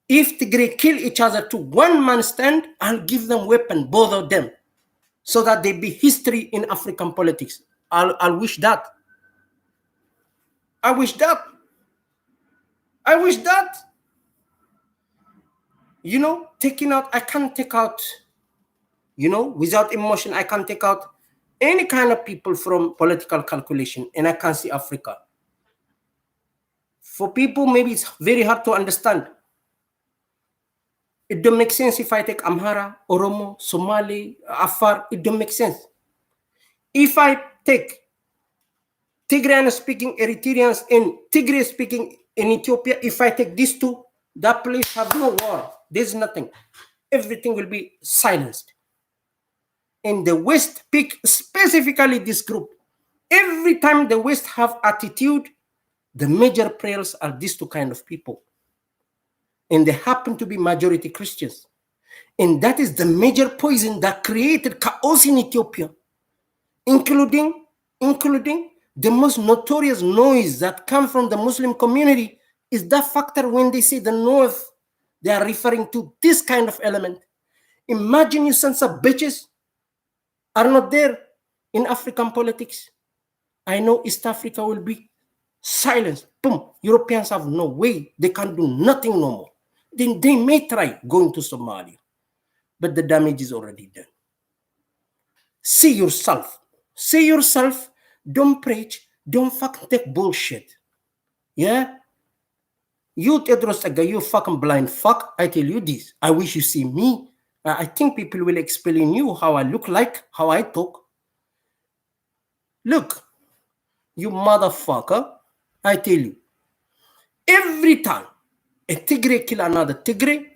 If Tigray kill each other to one man stand, I'll give them weapon, both of them, so that they be history in African politics. I'll wish that. I wish that. I wish that. You know, taking out, I can't take out, you know, without emotion, I can't take out any kind of people from political calculation, and I can't see Africa. For people, maybe it's very hard to understand. It don't make sense if I take Amhara, Oromo, Somali, Afar. It don't make sense. If I take Tigrayan speaking Eritreans and Tigray speaking in Ethiopia, if I take these two, that place have no war. There's nothing. Everything will be silenced. And the West pick specifically this group. Every time the West have attitude, the major prayers are these two kind of people. And they happen to be majority Christians. And that is the major poison that created chaos in Ethiopia, including the most notorious noise that comes from the Muslim community is that factor when they say the North, they are referring to this kind of element. Imagine you sons of bitches are not there in African politics. I know East Africa will be silenced. Boom. Europeans have no way. They can do nothing no more. Then they may try going to Somalia, but the damage is already done. See yourself. See yourself. Don't preach. Don't fucking take bullshit. Yeah? You, Tedros Aga, you fucking blind fuck. I tell you this. I wish you see me. I think people will explain you how I look like, how I talk. Look, you motherfucker. I tell you. Every time a Tigray kill another Tigray,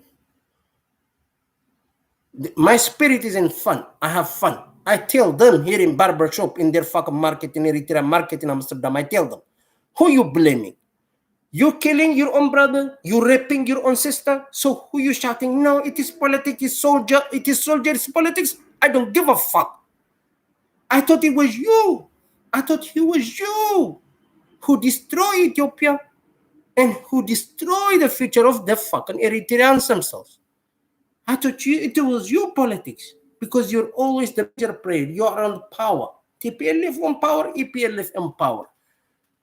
my spirit is in fun. I have fun. I tell them here in barbershop, in their fucking market, in Eritrea market in Amsterdam, I tell them, who you blaming? You killing your own brother? You raping your own sister? So who you shouting? No, it is politics, it is soldier, it's politics. I don't give a fuck. I thought it was you. I thought it was you who destroyed Ethiopia and who destroyed the future of the fucking Eritreans themselves. I thought it was your politics because you're always the major player. You are on power. TPLF on power, EPLF on power.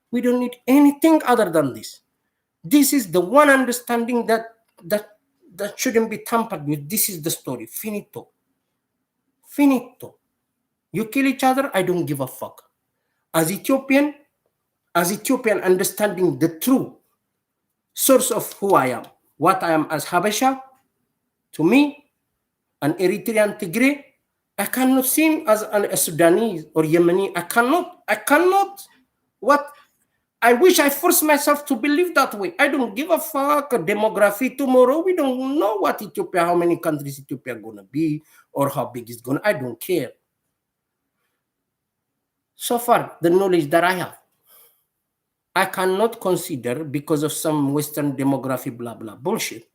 We don't need anything other than this. This is the one understanding that shouldn't be tampered with. This is the story. Finito. Finito. You kill each other, I don't give a fuck. As Ethiopian understanding the true source of who I am, what I am as Habesha, to me, an Eritrean Tigray, I cannot see him as a Sudanese or Yemeni. I cannot. What? I wish I forced myself to believe that way. I don't give a fuck. Demography tomorrow, we don't know what Ethiopia, how many countries Ethiopia going to be or how big it's going to. I don't care. So far, the knowledge that I have, I cannot consider, because of some Western demography, blah, blah, bullshit,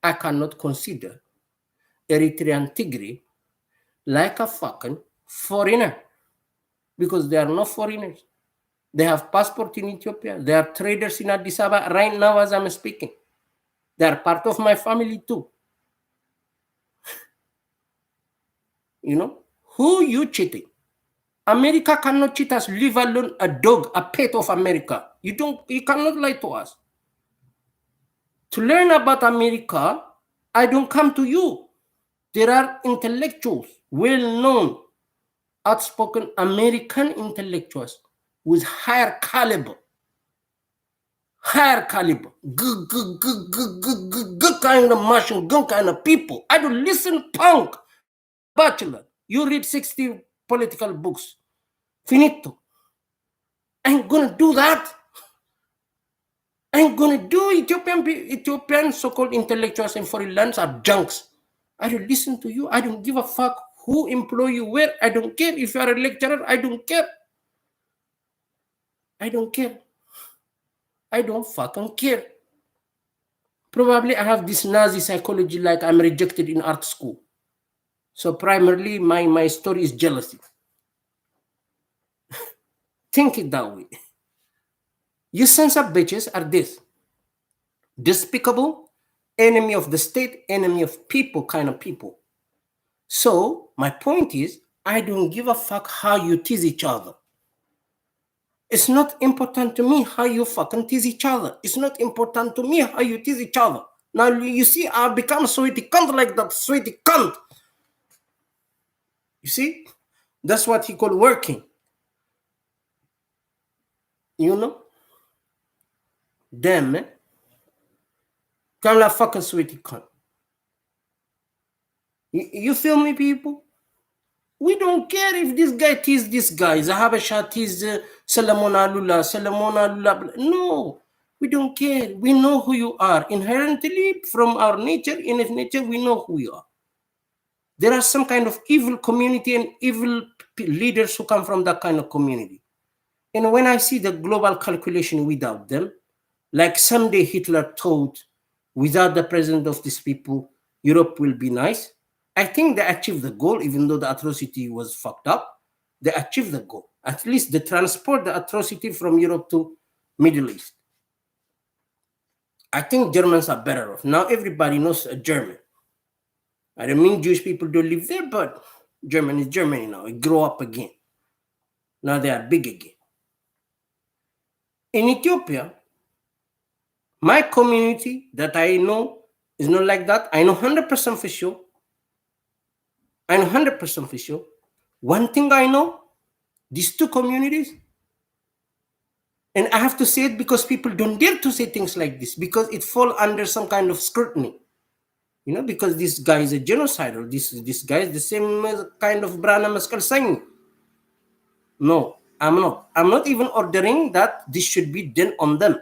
I cannot consider Eritrean Tigray like a fucking foreigner, because they are not foreigners. They have passport in Ethiopia. They are traders in Addis Ababa right now as I'm speaking. They are part of my family too. You know, who you cheating? America cannot cheat us, leave alone a dog, a pet of America. You cannot lie to us. To learn about America, I don't come to you. There are intellectuals, well-known, outspoken American intellectuals with higher caliber, good kind of machine gun kind of people. I don't listen punk. Bachelor, you read 60 political books. Finito. I ain't gonna do that. I ain't gonna do Ethiopian so-called intellectuals in foreign lands are junks. I don't listen to you. I don't give a fuck who employ you where. I don't care if you are a lecturer. I don't care. I don't care. I don't fucking care. Probably I have this Nazi psychology like I'm rejected in art school. So primarily my story is jealousy. Think it that way. You sons of bitches are this. Despicable, enemy of the state, enemy of people kind of people. So my point is, I don't give a fuck how you tease each other. It's not important to me how you fucking tease each other. It's not important to me how you tease each other. Now you see, I've become sweetie cunt like that sweetie cunt. You see? That's what he called working. You know? Damn, man. Come like fucking sweetie cunt. You feel me, people? We don't care if this guy tease this guy. Zahabasha tease Solomon Alula. No, we don't care. We know who you are. Inherently, from our nature, in nature, we know who you are. There are some kind of evil community and evil leaders who come from that kind of community. And when I see the global calculation without them, like someday Hitler thought, without the presence of these people, Europe will be nice. I think they achieved the goal, even though the atrocity was fucked up. They achieved the goal. At least they transport the atrocity from Europe to Middle East. I think Germans are better off. Now everybody knows a German. I don't mean Jewish people don't live there, but Germany is Germany now. It grew up again. Now they are big again. In Ethiopia, my community that I know is not like that. I know 100% for sure. I know 100% for sure. One thing I know, these two communities, and I have to say it because people don't dare to say things like this because it falls under some kind of scrutiny. You know, because this guy is a genocidal. This guy is the same kind of Brana Maskal saying. No, I'm not. I'm not even ordering that this should be done on them.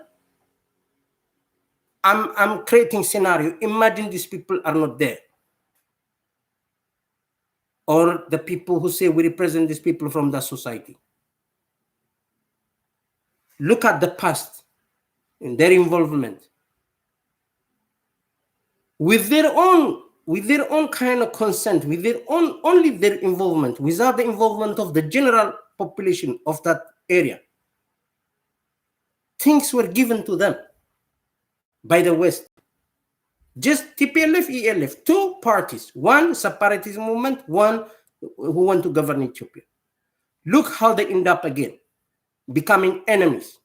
I'm creating scenario. Imagine these people are not there. Or the people who say we represent these people from the society. Look at the past and their involvement. With their own kind of consent, with their own, only their involvement, without the involvement of the general population of that area. Things were given to them by the West. Just TPLF, ELF, two parties, one separatist movement, one who want to govern Ethiopia. Look how they end up again, becoming enemies,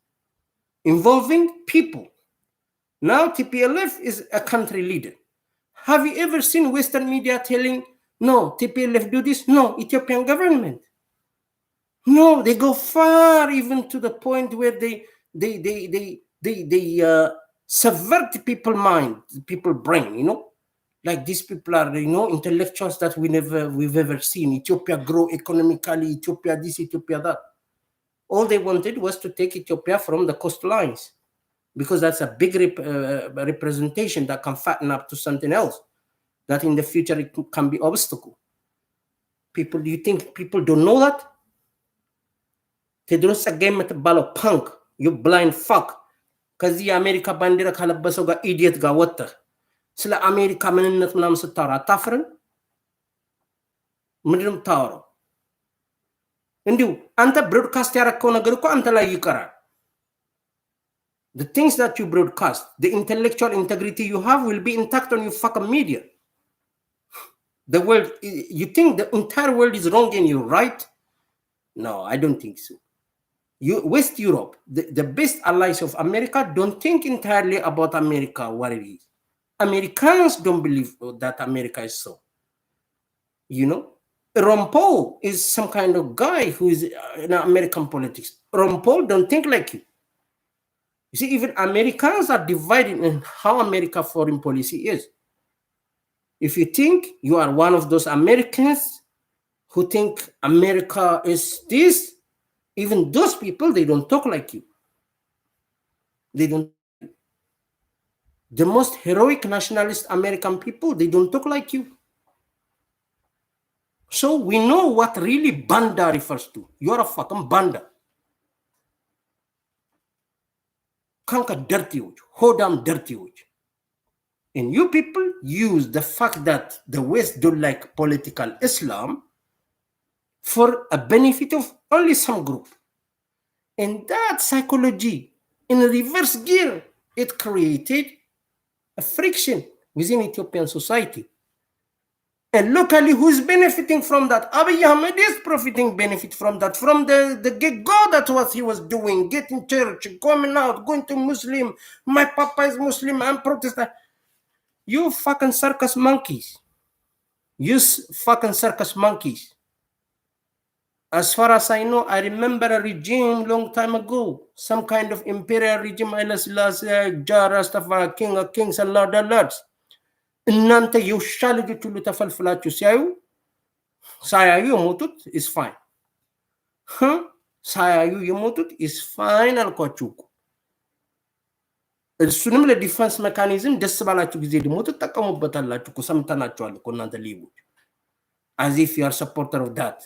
involving people. Now TPLF is a country leader. Have you ever seen Western media telling, no, TPLF do this? No, Ethiopian government. No, they go far even to the point where they subvert people's mind, people's brain, you know? Like these people are, you know, intellectuals that we've ever seen. Ethiopia grow economically, Ethiopia this, Ethiopia that. All they wanted was to take Ethiopia from the coastlines because that's a big representation that can fatten up to something else that in the future it can be obstacle. People, do you think people don't know that? ቴድሮስ ጸጋይ የምትባለው ፓንክ ዩ ብላይንድ ፋክ ከዚህ የአሜሪካ ባንዲራ ካለበሰው ጋር ኢዲየት ጋር ወጥተህ ስለ አሜሪካ ምንነት ምናምን ስታወራ አታፍርም? ምንድን ነው የምታወራው? እንዲሁ አንተ ብሮድካስት ያረከው ነገር እኮ አንተ ላይ ይቀራል። The things that you broadcast, the intellectual integrity you have will be intact on your fucking media. The world, you think the entire world is wrong and you're right? No, I don't think so. West Europe, the best allies of America, don't think entirely about America, what it is. Americans don't believe that America is so. You know, Ron Paul is some kind of guy who is in American politics. Ron Paul don't think like you. You see, even Americans are divided in how America foreign policy is. If you think you are one of those Americans who think America is this, even those people, they don't talk like you. They don't. The most heroic nationalist American people, they don't talk like you. So we know what really banda refers to. You're a fucking banda. Kanka dirty, hodam dirty. And you people use the fact that the West don't like political Islam for a benefit of only some group. And that psychology, in reverse gear, it created a friction within Ethiopian society. And locally, who's benefiting from that? Abiy Ahmed is benefit from that. From the get-go, that's what he was doing. Getting church, coming out, going to Muslim. My papa is Muslim, I'm Protestant. You fucking circus monkeys. You fucking circus monkeys. As far as I know, I remember a regime long time ago. Some kind of imperial regime, kings and lords. እናንተ የውሻ ልጆች ሁሉ ተፈልፍላችሁ ሳያዩ የሞቱት is fine. ሳያዩ የሞቱት is fine አልኳችሁ እኮ። እሱንም ለዲፌንስ ሜካኒዝም ደስ ባላችሁ ጊዜ ደግሞ ተጠቀሙበታላችሁ እኮ። ሰምተናችኋል እኮ እናንተ ሊቦች። as if you are supporter of that.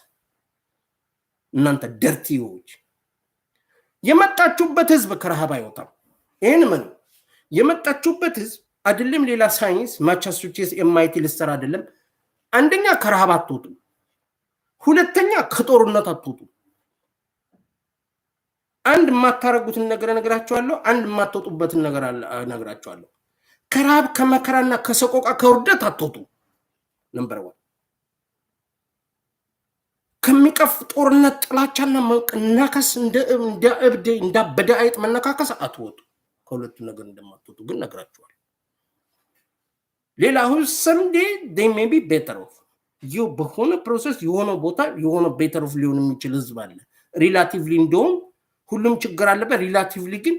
እናንተ ደርቲዎች። የመጣችሁበት ህዝብ ከረሃብ አይወጣም። ይህን ምን የመጣችሁበት ህዝብ አይደለም ሌላ ሳይንስ ማቻሱቼስ ኤምአይቲ ልሰራ አይደለም። አንደኛ ከረሃብ አትወጡ፣ ሁለተኛ ከጦርነት አትወጡ። አንድ ማታረጉትን ነገር ነግራችኋለሁ፣ አንድ ማትወጡበትን ነገር ነግራችኋለሁ። ከረሃብ ከመከራና ከሰቆቃ ከውርደት አትወጡ። ነምበር 1 ከሚቀፍ ጦርነት ጥላቻና መቀናከስ እንደ እብድ እንዳበደ አይጥ መነካከስ አትወጡ። ከሁለቱ ነገር እንደማትወጡ ግን ነግራችኋለሁ። ሌላ ሁሉ someday they may be better off. you በሆነ ፕሮሰስ የሆነ ቦታ የሆነ better off ሊሆን የሚችል ህዝብ አለ። ሪላቲቭሊ እንደውም ሁሉም ችግር አለበት። ሪላቲቭሊ ግን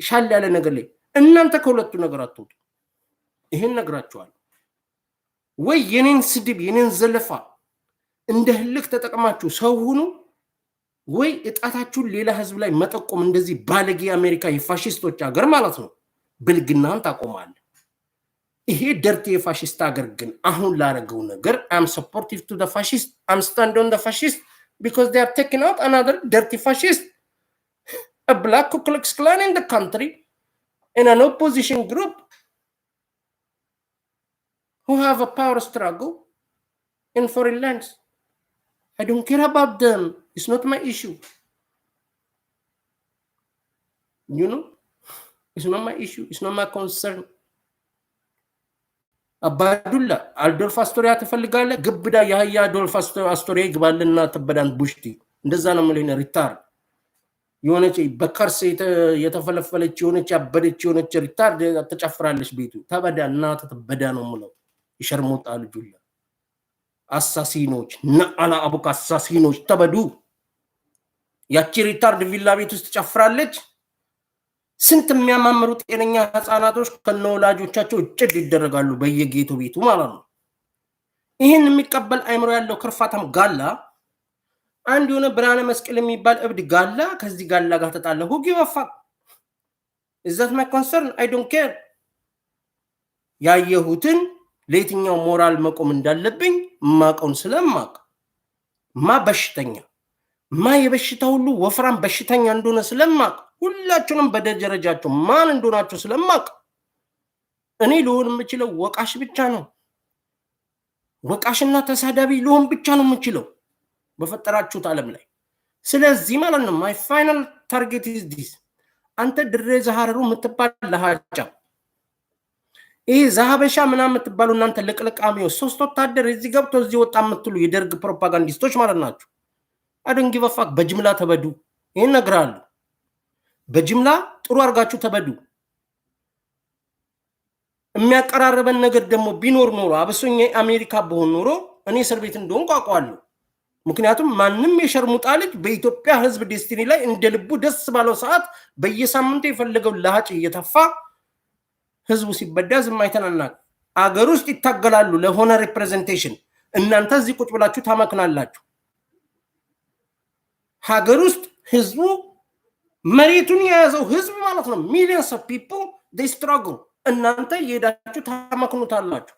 ሻል ያለ ነገር ላይ እናንተ ከሁለቱ ነገር አትወጡ። ይሄን ነግራችኋለሁ። ወይ የኔን ስድብ የኔን ዘለፋ እንደ ህልክ ተጠቅማችሁ ሰው ሁኑ፣ ወይ እጣታችሁን ሌላ ህዝብ ላይ መጠቆም እንደዚህ ባለጌ አሜሪካ የፋሺስቶች ሀገር ማለት ነው ብልግናን ታቆማለ። ይሄ ደርቲ የፋሺስት ሀገር ግን አሁን ላረገው ነገር I'm supportive to the fascist, I'm stand on the fascist because they are taking out another dirty fascist, a black Ku Klux Klan in the country and an opposition group who have a power struggle in foreign lands. I don't care about them. It's not my issue. You know? It's not my issue. It's not my concern. አባዱላ አልዶልፍ አስቶሪያ ተፈልጋለ ግብዳ ያህያ አልዶልፍ አስቶሪያ ይግባልና ተበዳን ቡሽቲ እንደዛ ነው ማለት ሪታር የሆነች በከርስ የተፈለፈለች የሆነች ያበደች የሆነች ሪታር ተጨፍራለች ቤቱ ተበዳና ተበዳ ነው ማለት ይሸርሙጣ ልጁላ አሳሲኖች ነአላ አቡካ አሳሲኖች ተበዱ። ያቺ ሪታርድ ቪላ ቤት ውስጥ ተጨፍራለች። ስንት የሚያማምሩ ጤነኛ ህፃናቶች ከነወላጆቻቸው ጭድ ይደረጋሉ በየጌቱ ቤቱ ማለት ነው። ይሄን የሚቀበል አይምሮ ያለው ክርፋታም ጋላ አንድ የሆነ ብርሃነ መስቀል የሚባል እብድ ጋላ ከዚህ ጋላ ጋር ተጣለ። who give a fuck? is that my concern? I don't care. ያየሁትን ለየትኛው ሞራል መቆም እንዳለብኝ ማቀውን ስለማቅ ማ በሽተኛ ማ የበሽታ ሁሉ ወፍራም በሽተኛ እንደሆነ ስለማቅ ሁላችሁንም በደረጃችሁ ማን እንደሆናችሁ ስለማቅ እኔ ልሆን የምችለው ወቃሽ ብቻ ነው። ወቃሽና ተሳዳቢ ልሆን ብቻ ነው የምችለው በፈጠራችሁት ዓለም ላይ። ስለዚህ ማለት ነው my final target is this አንተ ድሬ ዛሃሩ የምትባል ለሃጫ ይሄ ዛሃበሻ ምናምን የምትባሉ እናንተ ለቅለቃሚው ሶስት ወታደር እዚህ ገብቶ እዚህ ወጣ የምትሉ የደርግ ፕሮፓጋንዲስቶች ማለት ናቸው አደንጊ በፋክ በጅምላ ተበዱ ይሄን ነግራሉ በጅምላ ጥሩ አርጋችሁ ተበዱ የሚያቀራረበን ነገር ደግሞ ቢኖር ኖሮ አብሶኛ አሜሪካ በሆነ ኖሮ እኔ እስር ቤት እንደሆን ቋቋለሁ ምክንያቱም ማንንም የሸርሙጣ ልጅ በኢትዮጵያ ህዝብ ዴስቲኒ ላይ እንደልቡ ደስ ባለው ሰዓት በየሳምንቱ የፈለገው ለሃጭ እየተፋ ህዝቡ ሲበዳ ዝም አይተናናቅ አገር ውስጥ ይታገላሉ ለሆነ ሪፕሬዘንቴሽን እናንተ እዚህ ቁጭ ብላችሁ ታመክናላችሁ ሀገር ውስጥ ህዝቡ መሬቱን የያዘው ህዝብ ማለት ነው ሚሊየንስ ኦፍ ፒፕል they struggle እናንተ የሄዳችሁ ታመክኑታላችሁ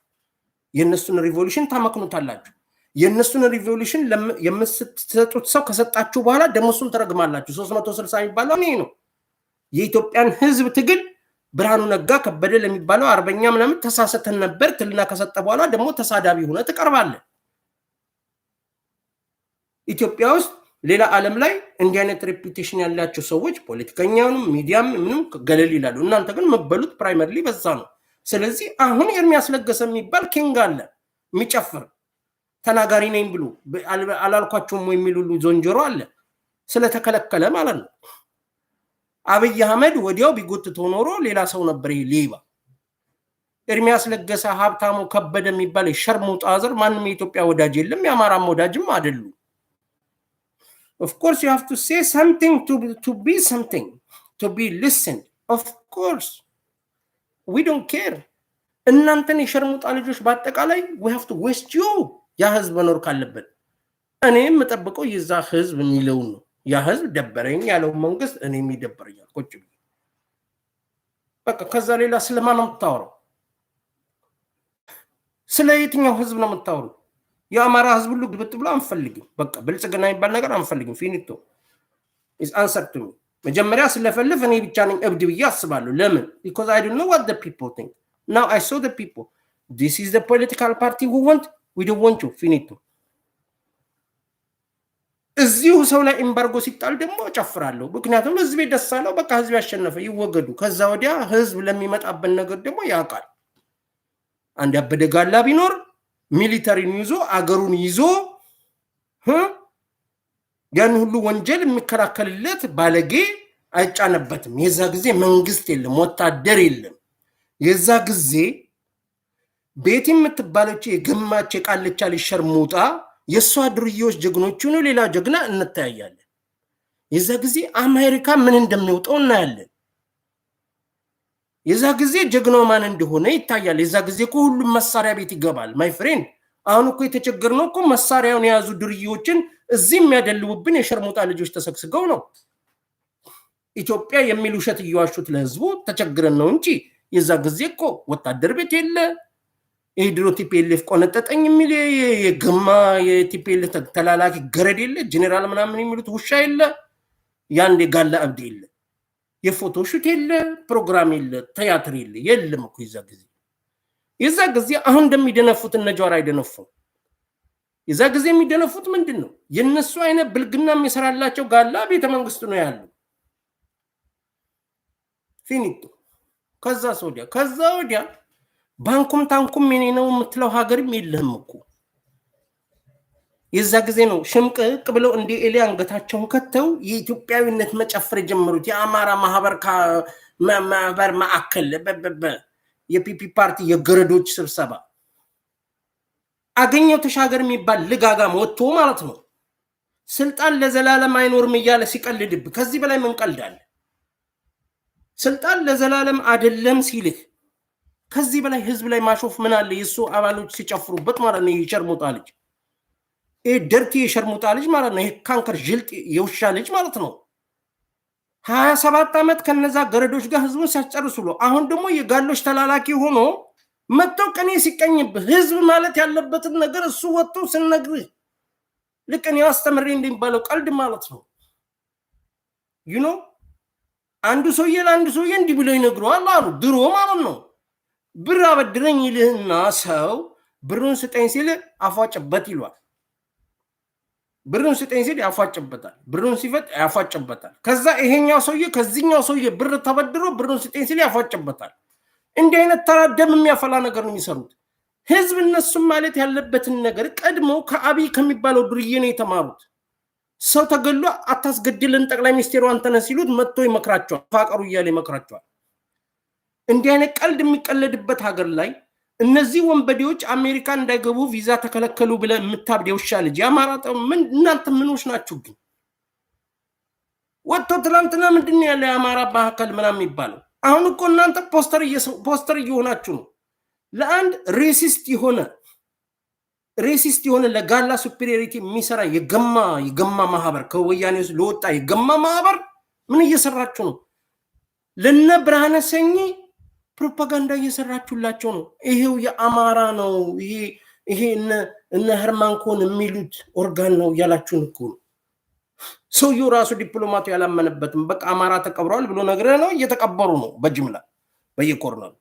የነሱን ሪቮሉሽን ታመክኑታላችሁ የነሱን ሪቮሉሽን የምትሰጡት ሰው ከሰጣችሁ በኋላ ደሞሱን ተረግማላችሁ 360 የሚባለው ነው የኢትዮጵያን ህዝብ ትግል ብርሃኑ ነጋ ከበደ ለሚባለው አርበኛ ምናምን ተሳሰተን ነበር ትልና ከሰጠ በኋላ ደግሞ ተሳዳቢ ሆነ ተቀርባለ ኢትዮጵያ ውስጥ ሌላ ዓለም ላይ እንዲህ አይነት ሬፑቴሽን ያላቸው ሰዎች ፖለቲከኛውንም ሚዲያም ምንም ገለል ይላሉ እናንተ ግን መበሉት ፕራይመሪሊ በዛ ነው ስለዚህ አሁን ኤርሚያስ ለገሰ የሚባል ኪንግ አለ የሚጨፍር ተናጋሪ ነኝ ብሎ አላልኳቸውም ወይ የሚሉሉ ዞንጆሮ አለ ስለተከለከለ ማለት ነው አብይ አህመድ ወዲያው ቢጎትቶ ኖሮ ሌላ ሰው ነበር ይሄ ሌባ ኤርሚያስ ለገሰ ሀብታሙ ከበደ የሚባል ሸርሙጣ ዘር ማንም የኢትዮጵያ ወዳጅ የለም የአማራም ወዳጅም አይደሉ of course you have to say something to be something to be listened of course we don't care እናንተን የሸርሙጣ ልጆች በአጠቃላይ we have to waste you ያ ህዝብ መኖር ካለበት እኔም መጠበቀው የዛ ህዝብ የሚለው ነው ያ ህዝብ ደበረኝ ያለው መንግስት እኔም ይደበረኛል ቁጭ በቃ ከዛ ሌላ ስለማን ነው የምታወራው ስለ የትኛው ህዝብ ነው የምታወራው የአማራ ህዝብ ሁሉ ግብጥ ብሎ አንፈልግም በቃ ብልጽግና የሚባል ነገር አንፈልግም ፊኒቶ is answer to me መጀመሪያ ስለፈልፍ እኔ ብቻ ነኝ እብድ ብዬ አስባለሁ ለምን because I don't know what the people think now I saw the people this is the political party who want we don't want you finito እዚሁ ሰው ላይ ኤምባርጎ ሲጣል ደግሞ ጨፍራለሁ ምክንያቱም ህዝብ ደሳለው በቃ ህዝብ ያሸነፈ ይወገዱ ከዛ ወዲያ ህዝብ ለሚመጣበት ነገር ደግሞ ያቃል አንድ ያበደጋላ ቢኖር ሚሊተሪን ይዞ አገሩን ይዞ ያን ሁሉ ወንጀል የሚከራከልለት ባለጌ አይጫነበትም የዛ ጊዜ መንግስት የለም ወታደር የለም የዛ ጊዜ ቤት የምትባለች የግማች የቃልቻ ሊሸርሙጣ የሷ ድርዮች ጀግኖቹ ነው ሌላ ጀግና እንታያለን የዛ ጊዜ አሜሪካ ምን እንደሚወጣው እናያለን የዛ ጊዜ ጀግናው ማን እንደሆነ ይታያል የዛ ጊዜ ሁሉም መሳሪያ ቤት ይገባል ማይ ፍሬንድ አሁን እኮ የተቸገርነው እኮ መሳሪያውን የያዙ ድርዮችን እዚህ የሚያደልቡብን የሸርሙጣ ልጆች ተሰክስገው ነው ኢትዮጵያ የሚል ውሸት እየዋሹት ለህዝቡ ተቸግረን ነው እንጂ የዛ ጊዜ እኮ ወታደር ቤት የለ ኢድሮ ቲፒኤልኤፍ ቆነጠጠኝ የሚል የግማ የቲፒኤልኤፍ ተላላኪ ገረድ የለ ጄኔራል ምናምን የሚሉት ውሻ የለ ያንዴ ጋላ አብዲ የለ የፎቶ ሹት የለ ፕሮግራም የለ ቲያትር የለ የለም እኮ የዛ ጊዜ አሁን እንደሚደነፉት እነጃራ አይደነፉ የዛ ጊዜ የሚደነፉት ምንድነው የነሱ አይነት ብልግና የሚሰራላቸው ጋላ ቤተ መንግስት ነው ያለው ፊኒቶ ከዛ ወዲያ ባንኩም ታንኩም ምን ነው የምትለው ሀገርም የለህም እኮ የዛ ጊዜ ነው ሽምቅቅ ብለው እንደ ኤሊ አንገታቸውን ከተው የኢትዮጵያዊነት መጨፈር ጀመሩት የአማራ ማህበር ማዕከል የፒፒ ፓርቲ የገረዶች ስብሰባ አገኘው ተሻገር የሚባል ልጋጋም ወጥቶ ማለት ነው ስልጣን ለዘላለም አይኖርም እያለ ሲቀልድብ ከዚህ በላይ ምን ቀልዳለ ስልጣን ለዘላለም አይደለም ሲልህ ከዚህ በላይ ህዝብ ላይ ማሾፍ ምን አለ የሱ አባሎች ሲጨፍሩበት ማለት ነው ይሸርሙጣ ልጅ ደርቲ የሸርሙጣ ልጅ ማለት ነው ካንከር ጅልጥ የውሻ ልጅ ማለት ነው 27 አመት ከነዛ ገረዶች ጋር ህዝቡን ሲያስጨርሱሉ አሁን ደግሞ የጋሎች ተላላኪ ሆኖ መጥተው ቀኔ ሲቀኝብ ህዝብ ማለት ያለበትን ነገር እሱ ወጥቶ ሲነግር ለቀኔ አስተምሬ እንደሚባለው ቀልድ ማለት ነው you know አንዱ ሰውዬ ለአንዱ ሰውዬ እንዲህ ብሎ ይነግረዋል አሉ ድሮ ማለት ነው ብር አበድረኝ ይልህና ሰው ብሩን ስጠኝ ሲል አፏጭበት ይሏል ብሩን ስጠኝ ሲል ያፏጭበታል። ብሩን ሲፈጥ ያፏጭበታል። ከዛ ይሄኛው ሰውዬ ከዚህኛው ሰውዬ ብር ተበድሮ ብሩን ስጠኝ ሲል ያፏጭበታል። እንዲህ አይነት ተራ ደም የሚያፈላ ነገር ነው የሚሰሩት። ህዝብ እነሱም ማለት ያለበትን ነገር ቀድሞ ከአብይ ከሚባለው ዱርዬ ነው የተማሩት። ሰው ተገሎ አታስገድልን ጠቅላይ ሚኒስቴሩ አንተነህ ሲሉት መጥቶ ይመክራቸዋል። ፋቀሩ እያለ ይመክራቸዋል። እንዲህ አይነት ቀልድ የሚቀለድበት ሀገር ላይ እነዚህ ወንበዴዎች አሜሪካ እንዳይገቡ ቪዛ ተከለከሉ ብለ የምታብድ የውሻ ልጅ የአማራ እናንተ ምኖች ናችሁ? ግን ወጥቶ ትላንትና ምንድን ያለ የአማራ ማዕከል ምናምን የሚባለው አሁን እኮ እናንተ ፖስተር እየሆናችሁ ነው። ለአንድ ሬሲስት የሆነ ለጋላ ሱፔሪዮሪቲ የሚሰራ የገማ ማህበር ከወያኔ ውስጥ ለወጣ የገማ ማህበር ምን እየሰራችሁ ነው? ለነ ብርሃነ ሰኚ ፕሮፓጋንዳ እየሰራችሁላቸው ነው። ይሄው የአማራ ነው ይሄ እነ ህርማን ኮን የሚሉት ኦርጋን ነው እያላችሁን እኮ ነው። ሰውየው ራሱ ዲፕሎማቱ ያላመነበትም በቃ አማራ ተቀብረዋል ብሎ ነገር ነው። እየተቀበሩ ነው በጅምላ በየኮርነሩ።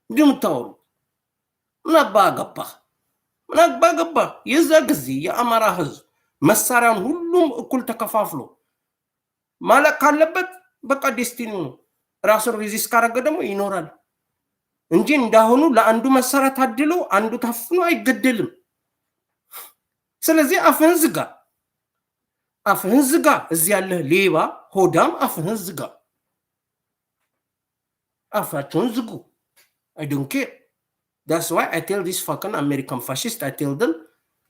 እንደምታወሩ ምን አባ ገባ? የዛ ጊዜ የአማራ ህዝብ መሳሪያን ሁሉም እኩል ተከፋፍሎ ማለቅ ካለበት በቃ ዴስቲኒ ነው። ራሱን ሪዚስት ካረገ ደግሞ ይኖራል እንጂ እንዳሁኑ ለአንዱ መሳሪያ ታድሎ አንዱ ታፍኖ አይገደልም። ስለዚህ አፍህን ዝጋ። እዚህ ያለህ ሌባ ሆዳም አፍህን ዝጋ። አፋቸውን ዝጉ። I don't care. That's why I tell this fucking American fascist, I tell them,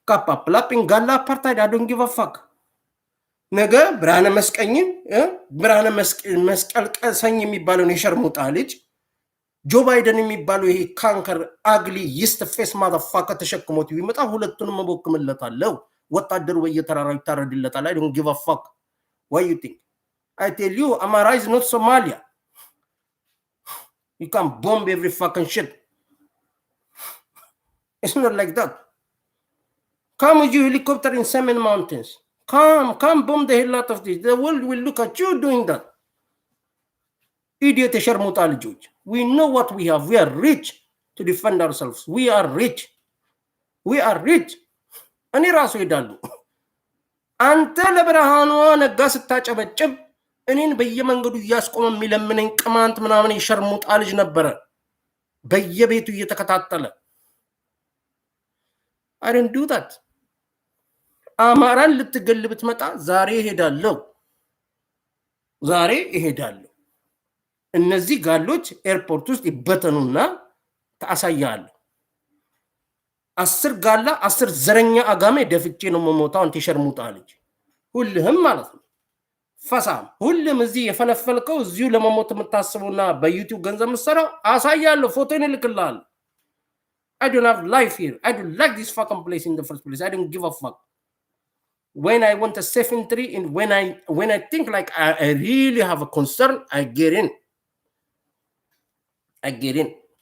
ካፓፕላፒን ጋላ አፓርታይድ I don't give a fuck. ነገ ብርሃነ መስቀል ቀሰኝ የሚባለውን የሸርሙጣ ልጅ ጆ ባይደን የሚባለው ይሄ ካንከር አግሊ ይስት ፌስ ማዘፋከር ተሸክሞት ቢመጣ ሁለቱንም መቦክምለታለሁ። ወታደሩ በየተራራው ይታረድለታል። I don't give a fuck. What you think? I tell you, Amara is not Somalia. You can bomb every fucking shit. It's not like that. Come with your helicopter in Semen Mountains. Come bomb the hell out of this. The world will look at you doing that. Idiot Sharmuta ልጆች. We know what we have. We are rich to defend ourselves. We are rich. እኔ ራሱ ሄዳሉ። አንተ ለብርሃኑ ነጋ ስታጨበጭብ እኔን በየመንገዱ እያስቆመ የሚለምነኝ ቅማንት ምናምን የሸርሙጣ ልጅ ነበረ በየቤቱ እየተከታተለ። I don't do that. አማራን ልትገል ብትመጣ ዛሬ እሄዳለሁ። እነዚህ ጋሎች ኤርፖርት ውስጥ ይበተኑና ታሳያለሁ። 10 ጋላ 10 ዘረኛ አጋሜ ደፍቼ ነው መሞታው። አንተ የሸርሙጣ ልጅ ሁልህም ማለት ነው ፈሳም ሁሉም እዚህ የፈለፈልከው እዚሁ ለመሞት የምታስቡና በዩቲዩብ ገንዘብ መስራው አሳያለሁ። ፎቶን እልክልሃለሁ። I don't have life here. I don't like this fucking place in the first place. I don't give a fuck. When I want a safe entry and when I think like I really have a concern, I get in.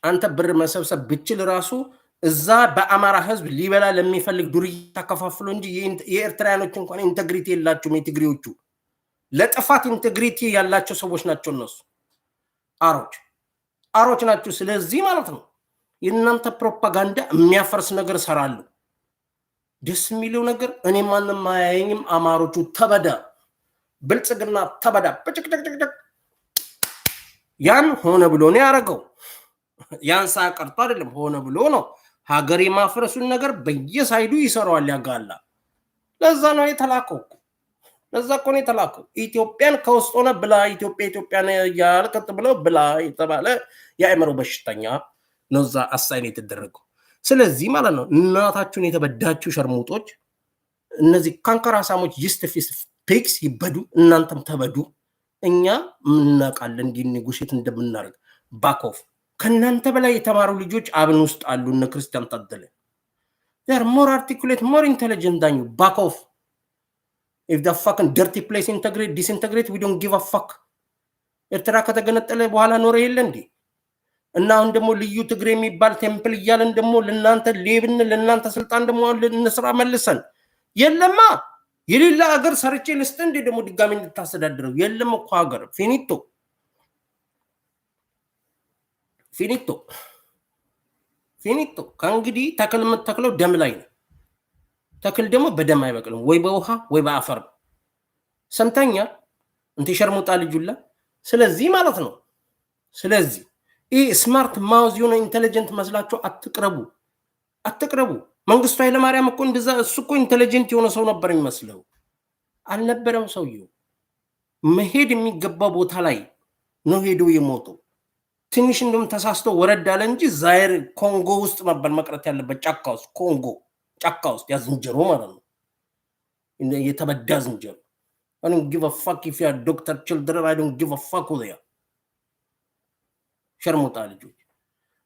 አንተ ብር መሰብሰብ ብችል ራሱ እዛ በአማራ ህዝብ ሊበላ ለሚፈልግ ዱርዬ ተከፋፍሎ እንጂ የኤርትራያኖች እንኳን ኢንቴግሪቲ የላቸውም። የትግሬዎቹ ለጥፋት ኢንቴግሪቲ ያላቸው ሰዎች ናቸው። እነሱ አሮች ናቸው። ስለዚህ ማለት ነው የእናንተ ፕሮፓጋንዳ የሚያፈርስ ነገር ሰራለሁ። ደስ የሚለው ነገር እኔ ማንም አያየኝም። አማሮቹ ተበዳ ብልጽግና ተበዳ በጭቅጭቅጭቅ ያን ሆነ ብሎ ነው ያደረገው። ያን ሳቀርቶ አይደለም ሆነ ብሎ ነው ሀገር የማፍረሱን ነገር በየሳይዱ ይሰራዋል ያጋላ። ለዛ ነው የተላከው። ኢትዮጵያን ከውስጥ ሆነ ብላ ኢትዮጵያን ያልቀጥ ብለው ብላ የተባለ የአእምሮ በሽተኛ ነው እዛ አሳይን የተደረገው። ስለዚህ ማለት ነው እናታችሁን የተበዳችሁ ሸርሙጦች፣ እነዚህ ካንከራሳሞች ይስተፊስ ፒክስ ይበዱ፣ እናንተም ተበዱ። እኛ ምናቃለን ዲኒጉሽት እንደምናደርግ ባኮፍ። ከናንተ በላይ የተማሩ ልጆች አብን ውስጥ አሉ። እነ ክርስቲያን ታደለ they are more articulate, more intelligent than you. Back off. If the fucking dirty place disintegrate, we don't give a fuck. ኤርትራ ከተገነጠለ በኋላ ኖረ የለ እንዴ? እና አሁን ደግሞ ልዩ ትግሬ የሚባል ቴምፕል እያለን ደግሞ ለናንተ ሌብን ለናንተ ስልጣን ደግሞ እንስራ መልሰን የለማ የሌላ ሀገር ሰርቼ ልስጥ እንዴ ደግሞ ድጋሚ እንድታስተዳድረው የለም እኮ ሀገር ፊኒቶ ከእንግዲህ ተክል የምትተክለው ደም ላይ ነው። ተክል ደግሞ በደም አይበቅልም፣ ወይ በውሃ ወይ በአፈር። ሰምተኛ እንት ሸርሙጣ ልጁላ። ስለዚህ ማለት ነው። ስለዚህ ይህ ስማርት ማውዝ የሆነ ኢንቴሊጀንት መስላችሁ አትቅረቡ። መንግስቱ ኃይለማርያም እኮ እንደዛ እሱ እኮ ኢንቴሊጀንት የሆነ ሰው ነበር የሚመስለው። አልነበረም። ሰውየው መሄድ የሚገባ ቦታ ላይ ነው ሄዶ የሞተው። ትንሽ እንደውም ተሳስቶ ወረድ አለ እንጂ ዛይር ኮንጎ ውስጥ ነበር መቅረት ያለበት፣ ጫካ ውስጥ። ኮንጎ ጫካ ውስጥ ያ ዝንጀሮ ማለት ነው፣ የተበዳ ዝንጀሮ። I don't give a fuck if you are Dr. Children. I don't give a fuck who they are. ሸርሙጣ ልጆች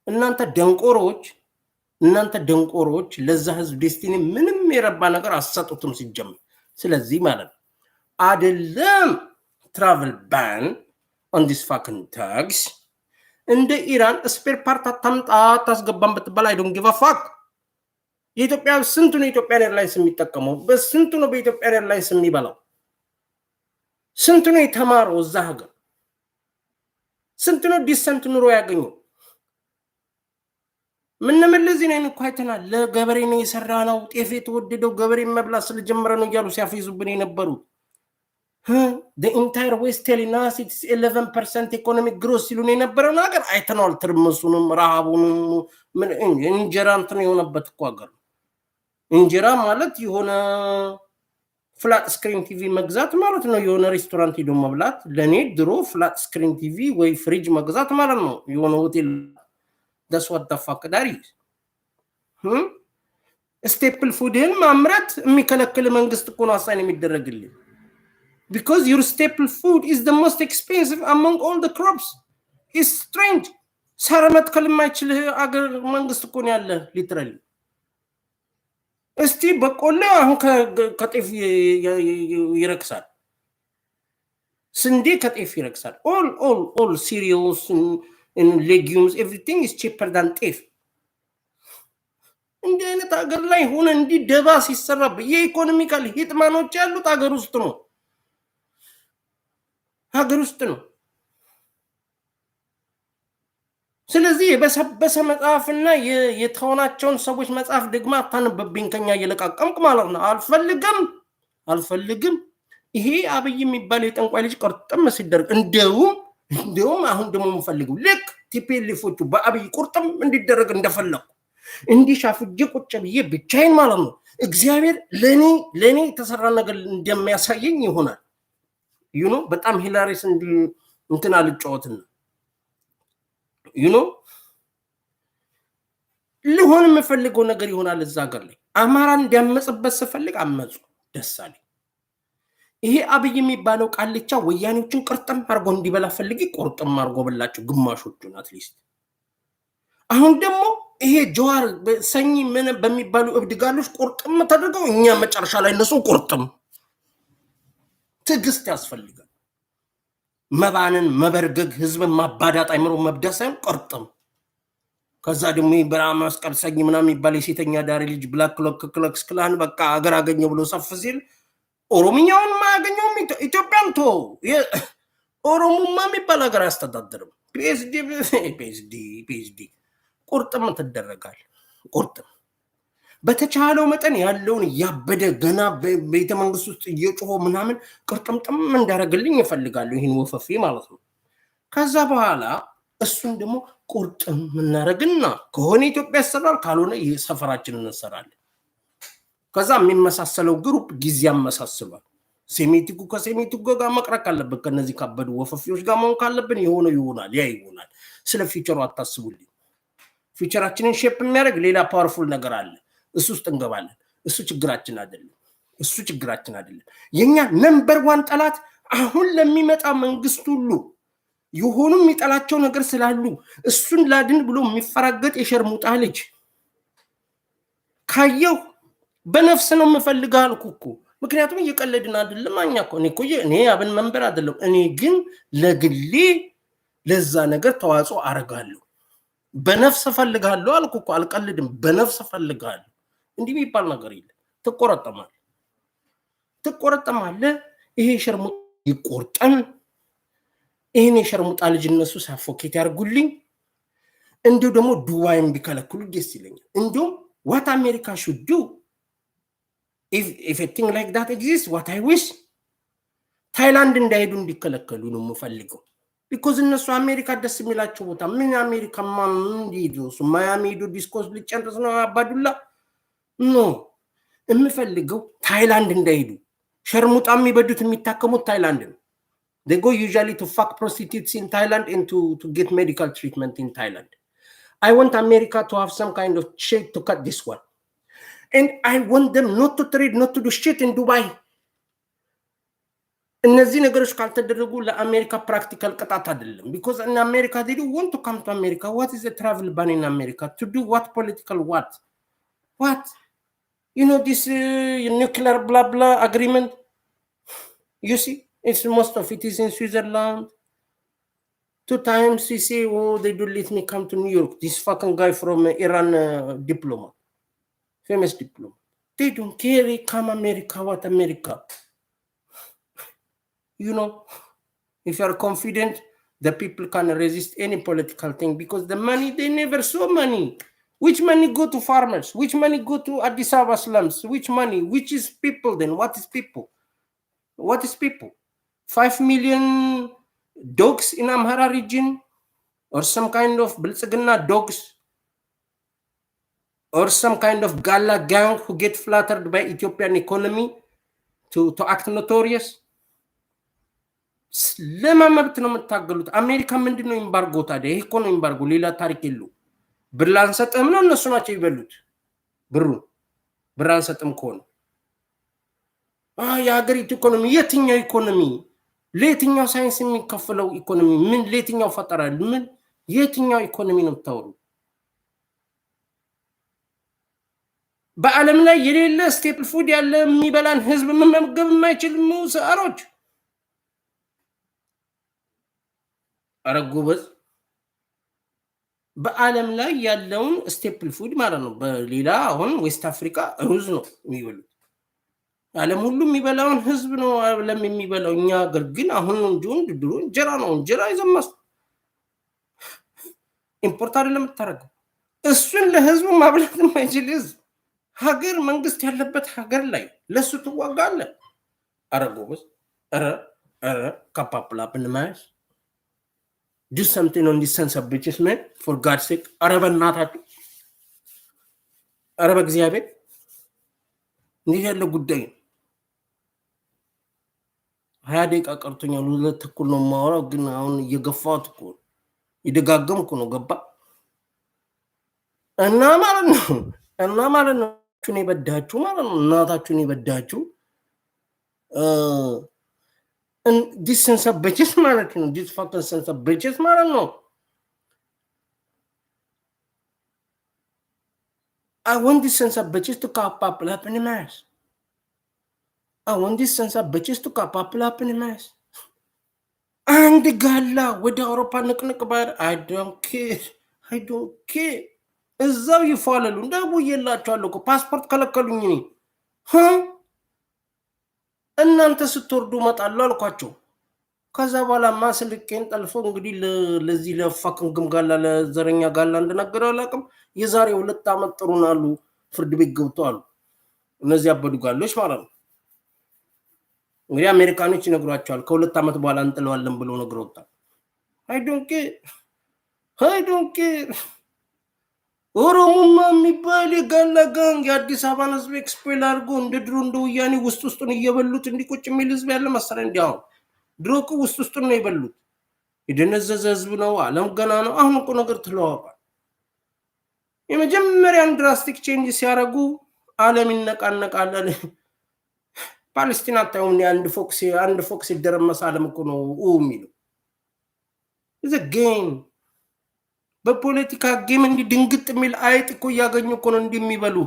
እናንተ ደንቆሮች ለዛ ህዝብ ዴስቲኒ ምንም የረባ ነገር አሰጡትም ሲጀምር። ስለዚህ ማለት ነው አይደለም ትራቨል ባን on this fucking tags እንደ ኢራን ስፔር ፓርት አታምጣ ታስገባን ብትባል I don't give a fuck። የኢትዮጵያ ስንቱ ነው የኢትዮጵያ ኤርላይንስ የሚጠቀመው? በስንቱ ነው በኢትዮጵያ ኤርላይንስ የሚበላው? ስንቱ ነው የተማረው እዛ ሀገር? ስንቱ ነው ዲሰንት ኑሮ ያገኘው? ምን ለዚህ ነው እኮ አይተናል። ለገበሬ ነው የሰራ ነው ጤፍ የተወደደው ገበሬ መብላት ስለጀመረ ነው እያሉ ሲያፈይዙብን የነበሩት። the entire west telling us it's 11% economic growth ሲሉን የነበረው ነገር አይተናል። ትርምሱንም ረሃቡንም እንጀራ እንትን የሆነበት እኮ ሀገር። እንጀራ ማለት የሆነ ፍላት ስክሪን ቲቪ መግዛት ማለት ነው። የሆነ ሬስቶራንት ሄዶ መብላት ለኔ ድሮ ፍላት ስክሪን ቲቪ ወይ ፍሪጅ መግዛት ማለት ነው። የሆነ ሆቴል that's what the fuck that is. ስቴፕል ፉድን ማምረት የሚከለክል መንግስት እኮ ነው አሳይን የሚደረግልኝ። because your staple food is the most expensive among all the crops. It's strange. ሰረመት ከልማይችል አገር መንግስት እኮ ነው ያለ ሊትራሊ። እስቲ በቆሎ አሁን ከጤፍ ይረክሳል፣ ስንዴ ከጤፍ ይረክሳል። all cereals and legumes everything is cheaper than ጤፍ። እንዲህ አይነት ሀገር ላይ ሆነ እንዲህ ደባ ሲሰራ የኢኮኖሚካል ሂትማኖች ያሉት ሀገር ውስጥ ነው። ስለዚህ የበሰበሰ መጽሐፍና የተሆናቸውን ሰዎች መጽሐፍ ደግማ አታንበብኝ ከኛ እየለቃቀምክ ማለት ነው። አልፈልግም። ይሄ አብይ የሚባል የጠንቋይ ልጅ ቆርጥም ሲደረግ እንደውም አሁን ደግሞ የምፈልገው ልክ ቲፒኤልኤፎቹ በአብይ ቁርጥም እንዲደረግ እንደፈለኩ እንዲሻፍጅ ቁጭ ብዬ ብቻዬን ማለት ነው። እግዚአብሔር ለኔ የተሰራ ነገር እንደሚያሳየኝ ይሆናል። በጣም ሂላሪስ እንትን አልጫወትና ልሆን የምፈልገው ነገር ይሆናል። እዛ ሀገር ላይ አማራን እንዲያመጽበት ስፈልግ አመጹ፣ ደስ አለኝ። ይሄ አብይ የሚባለው ቃልቻ ወያኔዎችን ቅርጥም አርጎ እንዲበላ ፈልጊ፣ ቁርጥም አርጎ በላቸው ግማሾቹን አትሊስት። አሁን ደግሞ ይሄ ጀዋር ሰኝ ምን በሚባሉ እብድጋሎች ቁርጥም ተደርገው እኛ መጨረሻ ላይ እነሱ ቁርጥም። ትዕግስት ያስፈልጋል። መባንን መበርገግ ህዝብን ማባዳት አይምሮ መብዳት ሳይሆን ቁርጥም። ከዛ ደግሞ ብርሃን መስቀል ሰኝ ምናምን የሚባል የሴተኛ ዳሪ ልጅ ብላክ ክሎክስ ክላን በቃ አገር አገኘው ብሎ ሰፍ ሲል ኦሮምኛውን ማያገኘው ኢትዮጵያን ቶ ኦሮሞማ የሚባል ሀገር አያስተዳድርም። ፒኤችዲ ቁርጥም ትደረጋል። ቁርጥም በተቻለው መጠን ያለውን ያበደ ገና ቤተ መንግስት ውስጥ እየጮሆ ምናምን ቅርጥምጥም እንዳረግልኝ ይፈልጋሉ። ይህን ወፈፌ ማለት ነው። ከዛ በኋላ እሱን ደግሞ ቁርጥም እናረግና ከሆነ ኢትዮጵያ ያሰራል፣ ካልሆነ ሰፈራችንን እንሰራለን። ከዛ የሚመሳሰለው ግሩፕ ጊዜ ያመሳስሏል። ሴሜቲኩ ከሴሜቲኩ ጋር መቅረቅ አለበት። ከነዚህ ካበዱ ወፈፊዎች ጋር መሆን ካለብን የሆነ ይሆናል፣ ያ ይሆናል። ስለ ፊቸሩ አታስቡልኝ። ፊቸራችንን ሼፕ የሚያደርግ ሌላ ፓወርፉል ነገር አለ። እሱ ውስጥ እንገባለን። እሱ ችግራችን አይደለም። የኛ ነምበር ዋን ጠላት አሁን ለሚመጣ መንግስት ሁሉ የሆኑ የሚጠላቸው ነገር ስላሉ እሱን ላድን ብሎ የሚፈራገጥ የሸርሙጣ ልጅ ካየው በነፍስ ነው የምፈልገው አልኩ እኮ። ምክንያቱም እየቀለድን አይደለም። እኔ አብን መንበር አይደለም። እኔ ግን ለግሌ ለዛ ነገር ተዋጽኦ አረጋለሁ። በነፍስ ፈልጋለሁ አልኩ እኮ፣ አልቀልድም። በነፍስ ፈልጋለሁ። እንዲህ የሚባል ነገር የለም። ትቆረጠማለህ። ይሄ ሸርሙጣ ይቆርጠን። ይሄን የሸርሙጣ ልጅ እነሱ ሳፎኬት ያርጉልኝ። እንዲሁ ደግሞ ዱባይን ቢከለክሉ ደስ ይለኛል። እንዲሁም ዋት አሜሪካ ሹድ ዱ if a thing like that exists, what I wish ታይላንድ እንዳይሄዱ እንዲከለከሉ ነው የምፈልገው። ቢኮዝ እነሱ አሜሪካ ደስ የሚላቸው ቦታ ምን አሜሪካ ማን እንዲሄዱ ማያሚ ሄዱ ዲስኮስ ሊጨርስ ነው አባዱላ ኖ የምፈልገው ታይላንድ እንዳይሄዱ። ሸርሙጣ የሚበዱት የሚታከሙት ታይላንድ ነው። they go usually to fuck prostitutes in Thailand and to get medical treatment in Thailand. I want America to have some kind of shit to cut this one, and I want them not to trade, not to do shit in Dubai. እነዚህ ነገሮች ካልተደረጉ ለአሜሪካ ፕራክቲካል ቅጣት አይደለም። because in America they do want to come to America. What is the travel ban in America? To do what? Political what? You know this nuclear blah blah agreement? You see, it's most of it is in Switzerland. 2 times we say, oh, they do let me come to New York. This fucking guy from Iran, diplomat, famous diplomat. They don't care. They come America. What America? You know, if you are confident, the people can resist any political thing because the money, they never saw money. Which money go to farmers? Which money go to Addis Ababa slums? Which money? Which is people then? What is people? What is people? 5 million dogs in Amhara region, or some kind of Bilsagana dogs, or some kind of Gala gang who get flattered by Ethiopian economy to act notorious. ለማ መብት ነው የምታገሉት። አሜሪካ ምንድነው ኤምባርጎ ታዲያ? ይሄ እኮ ነው ኤምባርጎ፣ ሌላ ታሪክ የለው። ብር አንሰጥም ነው እነሱ ናቸው ይበሉት። ብር አንሰጥም ከሆነ የሀገሪቱ ኢኮኖሚ የትኛው ኢኮኖሚ? ለየትኛው ሳይንስ የሚከፈለው ኢኮኖሚ? ምን ለየትኛው ፈጠራ? ምን የትኛው ኢኮኖሚ ነው የምታወሩ? በዓለም ላይ የሌለ ስቴፕል ፉድ ያለ የሚበላን ህዝብ መመገብ የማይችል ሙሳሮች አረጉበዝ በዓለም ላይ ያለውን ስቴፕል ፉድ ማለት ነው። በሌላ አሁን ዌስት አፍሪካ ሩዝ ነው የሚበሉት። ዓለም ሁሉ የሚበላውን ህዝብ ነው ዓለም የሚበላው። እኛ ሀገር ግን አሁን ነው እንጂ ድሮ እንጀራ ነው። እንጀራ ይዘማስ ኢምፖርት አይደለም የምታደርገው። እሱን ለህዝቡ ማብላት የማይችል ህዝብ ሀገር መንግስት ያለበት ሀገር ላይ ለሱ ትዋጋለህ። አረጉበዝ ኧረ ካፓፕላ ብንማስ do something on this sense of bitches, man, for God's sake. Araban not happy. Arab እግዚአብሔር እንዲህ ያለው ጉዳይ 20 ደቂቃ ቀርቶኛል። ሁለት ተኩል ነው የማወራው፣ ግን አሁን እየገፋሁት እኮ ይደጋገምኩ ነው። ገባ እና ማለት ነው እኔ በዳችሁ ማለት ነው። እናታችሁን ይበዳችሁ and this sense of bitches ማለት ነው። this fucking sense of bitches ማለት ነው። I want this sense of bitches to couple up in the mass. I want this sense of bitches to couple up in the mass. አንድ ጋላ ወደ አውሮፓ ንቅንቅ ባር I don't care. እዛው ይፋለሉ እንደውየላችኋለሁ እኮ ፓስፖርት ከለከሉኝ እኔ እናንተ ስትወርዱ መጣሉ አልኳቸው። ከዛ በኋላ ማስልኬን ጠልፎ እንግዲህ ለዚህ ለፋክን ግምጋላ ለዘረኛ ጋላ እንደነገረው አላቅም። የዛሬ 2 ዓመት ጥሩናሉ ፍርድ ቤት ገብተዋል። እነዚህ አበዱ ጋሎች ማለት ነው። እንግዲህ አሜሪካኖች ይነግሯቸዋል ከ2 ዓመት በኋላ እንጥለዋለን ብለው ነግረውታል። I don't care. ኦሮሞማ የሚባል የጋላ ጋንግ የአዲስ አበባን ህዝብ ኤክስፔል አድርጎ እንደ ድሮ እንደ ወያኔ ውስጡን እየበሉት እንዲቆጭ የሚል ህዝብ ያለ መሰለኝ። እንዲያው ድሮ እኮ ውስጡን ነው የበሉት። የደነዘዘ ህዝብ ነው። ዓለም ገና ነው። አሁን እኮ ነገር ተለዋውጧል። የመጀመሪያን ድራስቲክ ቼንጅ ሲያደርጉ ዓለም ይነቃነቃል። ፓለስቲና ታውም አንድ ፎክስ ይደረመስ ዓለም እኮ ነው የሚለው is a game። በፖለቲካ ጌም እንዲ ድንግጥ የሚል አይጥ እኮ ያገኙ እኮ ነው እንደሚበሉ።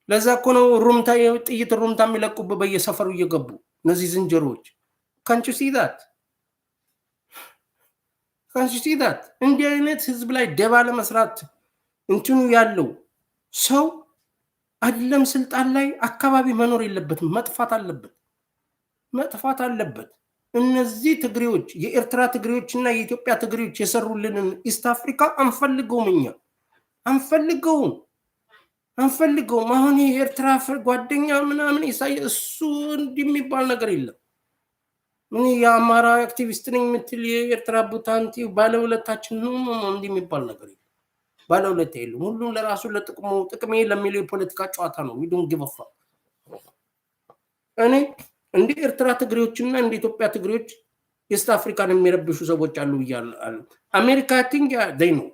ለዛ እኮ ነው ሩምታ ጥይት ሩምታ የሚለቁብ በየሰፈሩ እየገቡ እነዚህ ዝንጀሮች። can't you see that? እንዲህ አይነት ህዝብ ላይ ደባ ለመስራት እንትኑ ያለው ሰው አይደለም ስልጣን ላይ አካባቢ መኖር የለበትም። መጥፋት አለበት። እነዚህ ትግሬዎች የኤርትራ ትግሬዎችና የኢትዮጵያ ትግሬዎች የሰሩልን ኢስት አፍሪካ አንፈልገውም። አንፈልገውም። አሁን የኤርትራ ጓደኛ ምናምን ኢሳያስ እሱ እንዲህ የሚባል ነገር የለም። ምን የአማራ አክቲቪስት ነኝ የምትል የኤርትራ ቡታንቲ ባለውለታችን ነው እንዲህ የሚባል ነገር የለም። ባለውለታ የለም። ሁሉም ለራሱ ለጥቅሙ ጥቅሜ ለሚለው የፖለቲካ ጨዋታ ነው። ዊዶን ጊቭ አ እኔ እንደ ኤርትራ ትግሬዎችና እንደ ኢትዮጵያ ትግሬዎች ኢስት አፍሪካን የሚረብሹ ሰዎች አሉ ብያለሁ። አሜሪካ ቲንክ they know.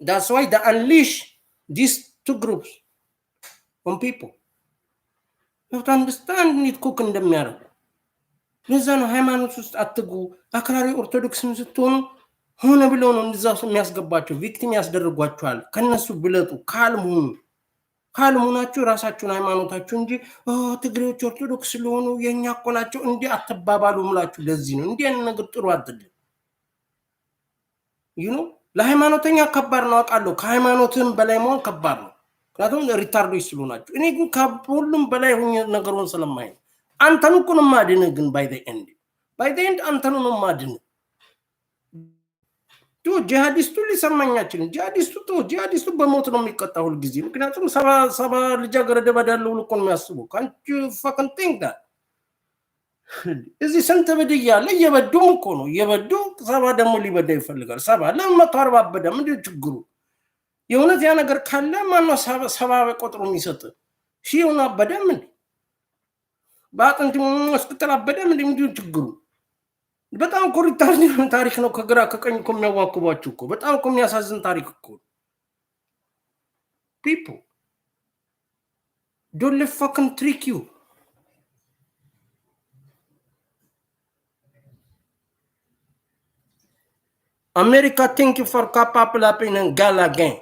That's why they unleash these two groups on people. You have to understand እንዴት ኮክ እንደሚያደርጉ። ለዛ ነው ሃይማኖት ውስጥ አትግቡ። አክራሪ ኦርቶዶክስን ስትሆኑ ሆነ ብለው ነው እንደዛ የሚያስገባቸው፣ ቪክቲም ያስደርጓቸዋል። ከነሱ ብለጡ ካልሙናችሁ ራሳችሁን ሃይማኖታችሁ እንጂ ትግሬዎች ኦርቶዶክስ ስለሆኑ የኛ እኮ ናቸው እንዲህ አትባባሉ ምላችሁ። ለዚህ ነው እንዲህ አይነት ነገር ጥሩ አይደለም። ለሃይማኖተኛ ከባድ ነው አውቃለሁ። ከሃይማኖትም በላይ መሆን ከባድ ነው፣ ምክንያቱም ሪታርዶች ስለሆናችሁ። እኔ ግን ከሁሉም በላይ ሆኜ ነገሩን ስለማይ ነው። አንተን እኮ ነው የማድንህ፣ ግን ባይ ዘ ኤንድ አንተን ነው የማድንህ። ጂሃዲስቱ ሊሰማኝ አይችልም። ጂሃዲስቱ በሞት ነው የሚቀጣው ሁልጊዜ። ምክንያቱም ሰባ ልጃገረድ ባዳለው እኮ ነው የሚያስበው። ካንቺ ፈከን ቲንክ ዳት እዚህ ስንት በድያለ እየበዱም እኮ ነው እየበዱ ሰባ ደግሞ ሊበዳ ይፈልጋል። ሰባ ለምን 140 አበዳ? ምንድን ችግሩ? የእውነት ያ ነገር ካለ ማነው ሰባ ቆጥሮ የሚሰጥ? ሺውን አበዳ ምን በአጥንት መስክተል አበዳ ምንድን ችግሩ? በጣም እኮ ሪታርድ ታሪክ ነው። ከግራ ከቀኝ እኮ የሚያዋክቧችሁ እኮ በጣም እኮ የሚያሳዝን ታሪክ እኮ። people don't let fucking trick you. America, thank you for capapulapping and gala again.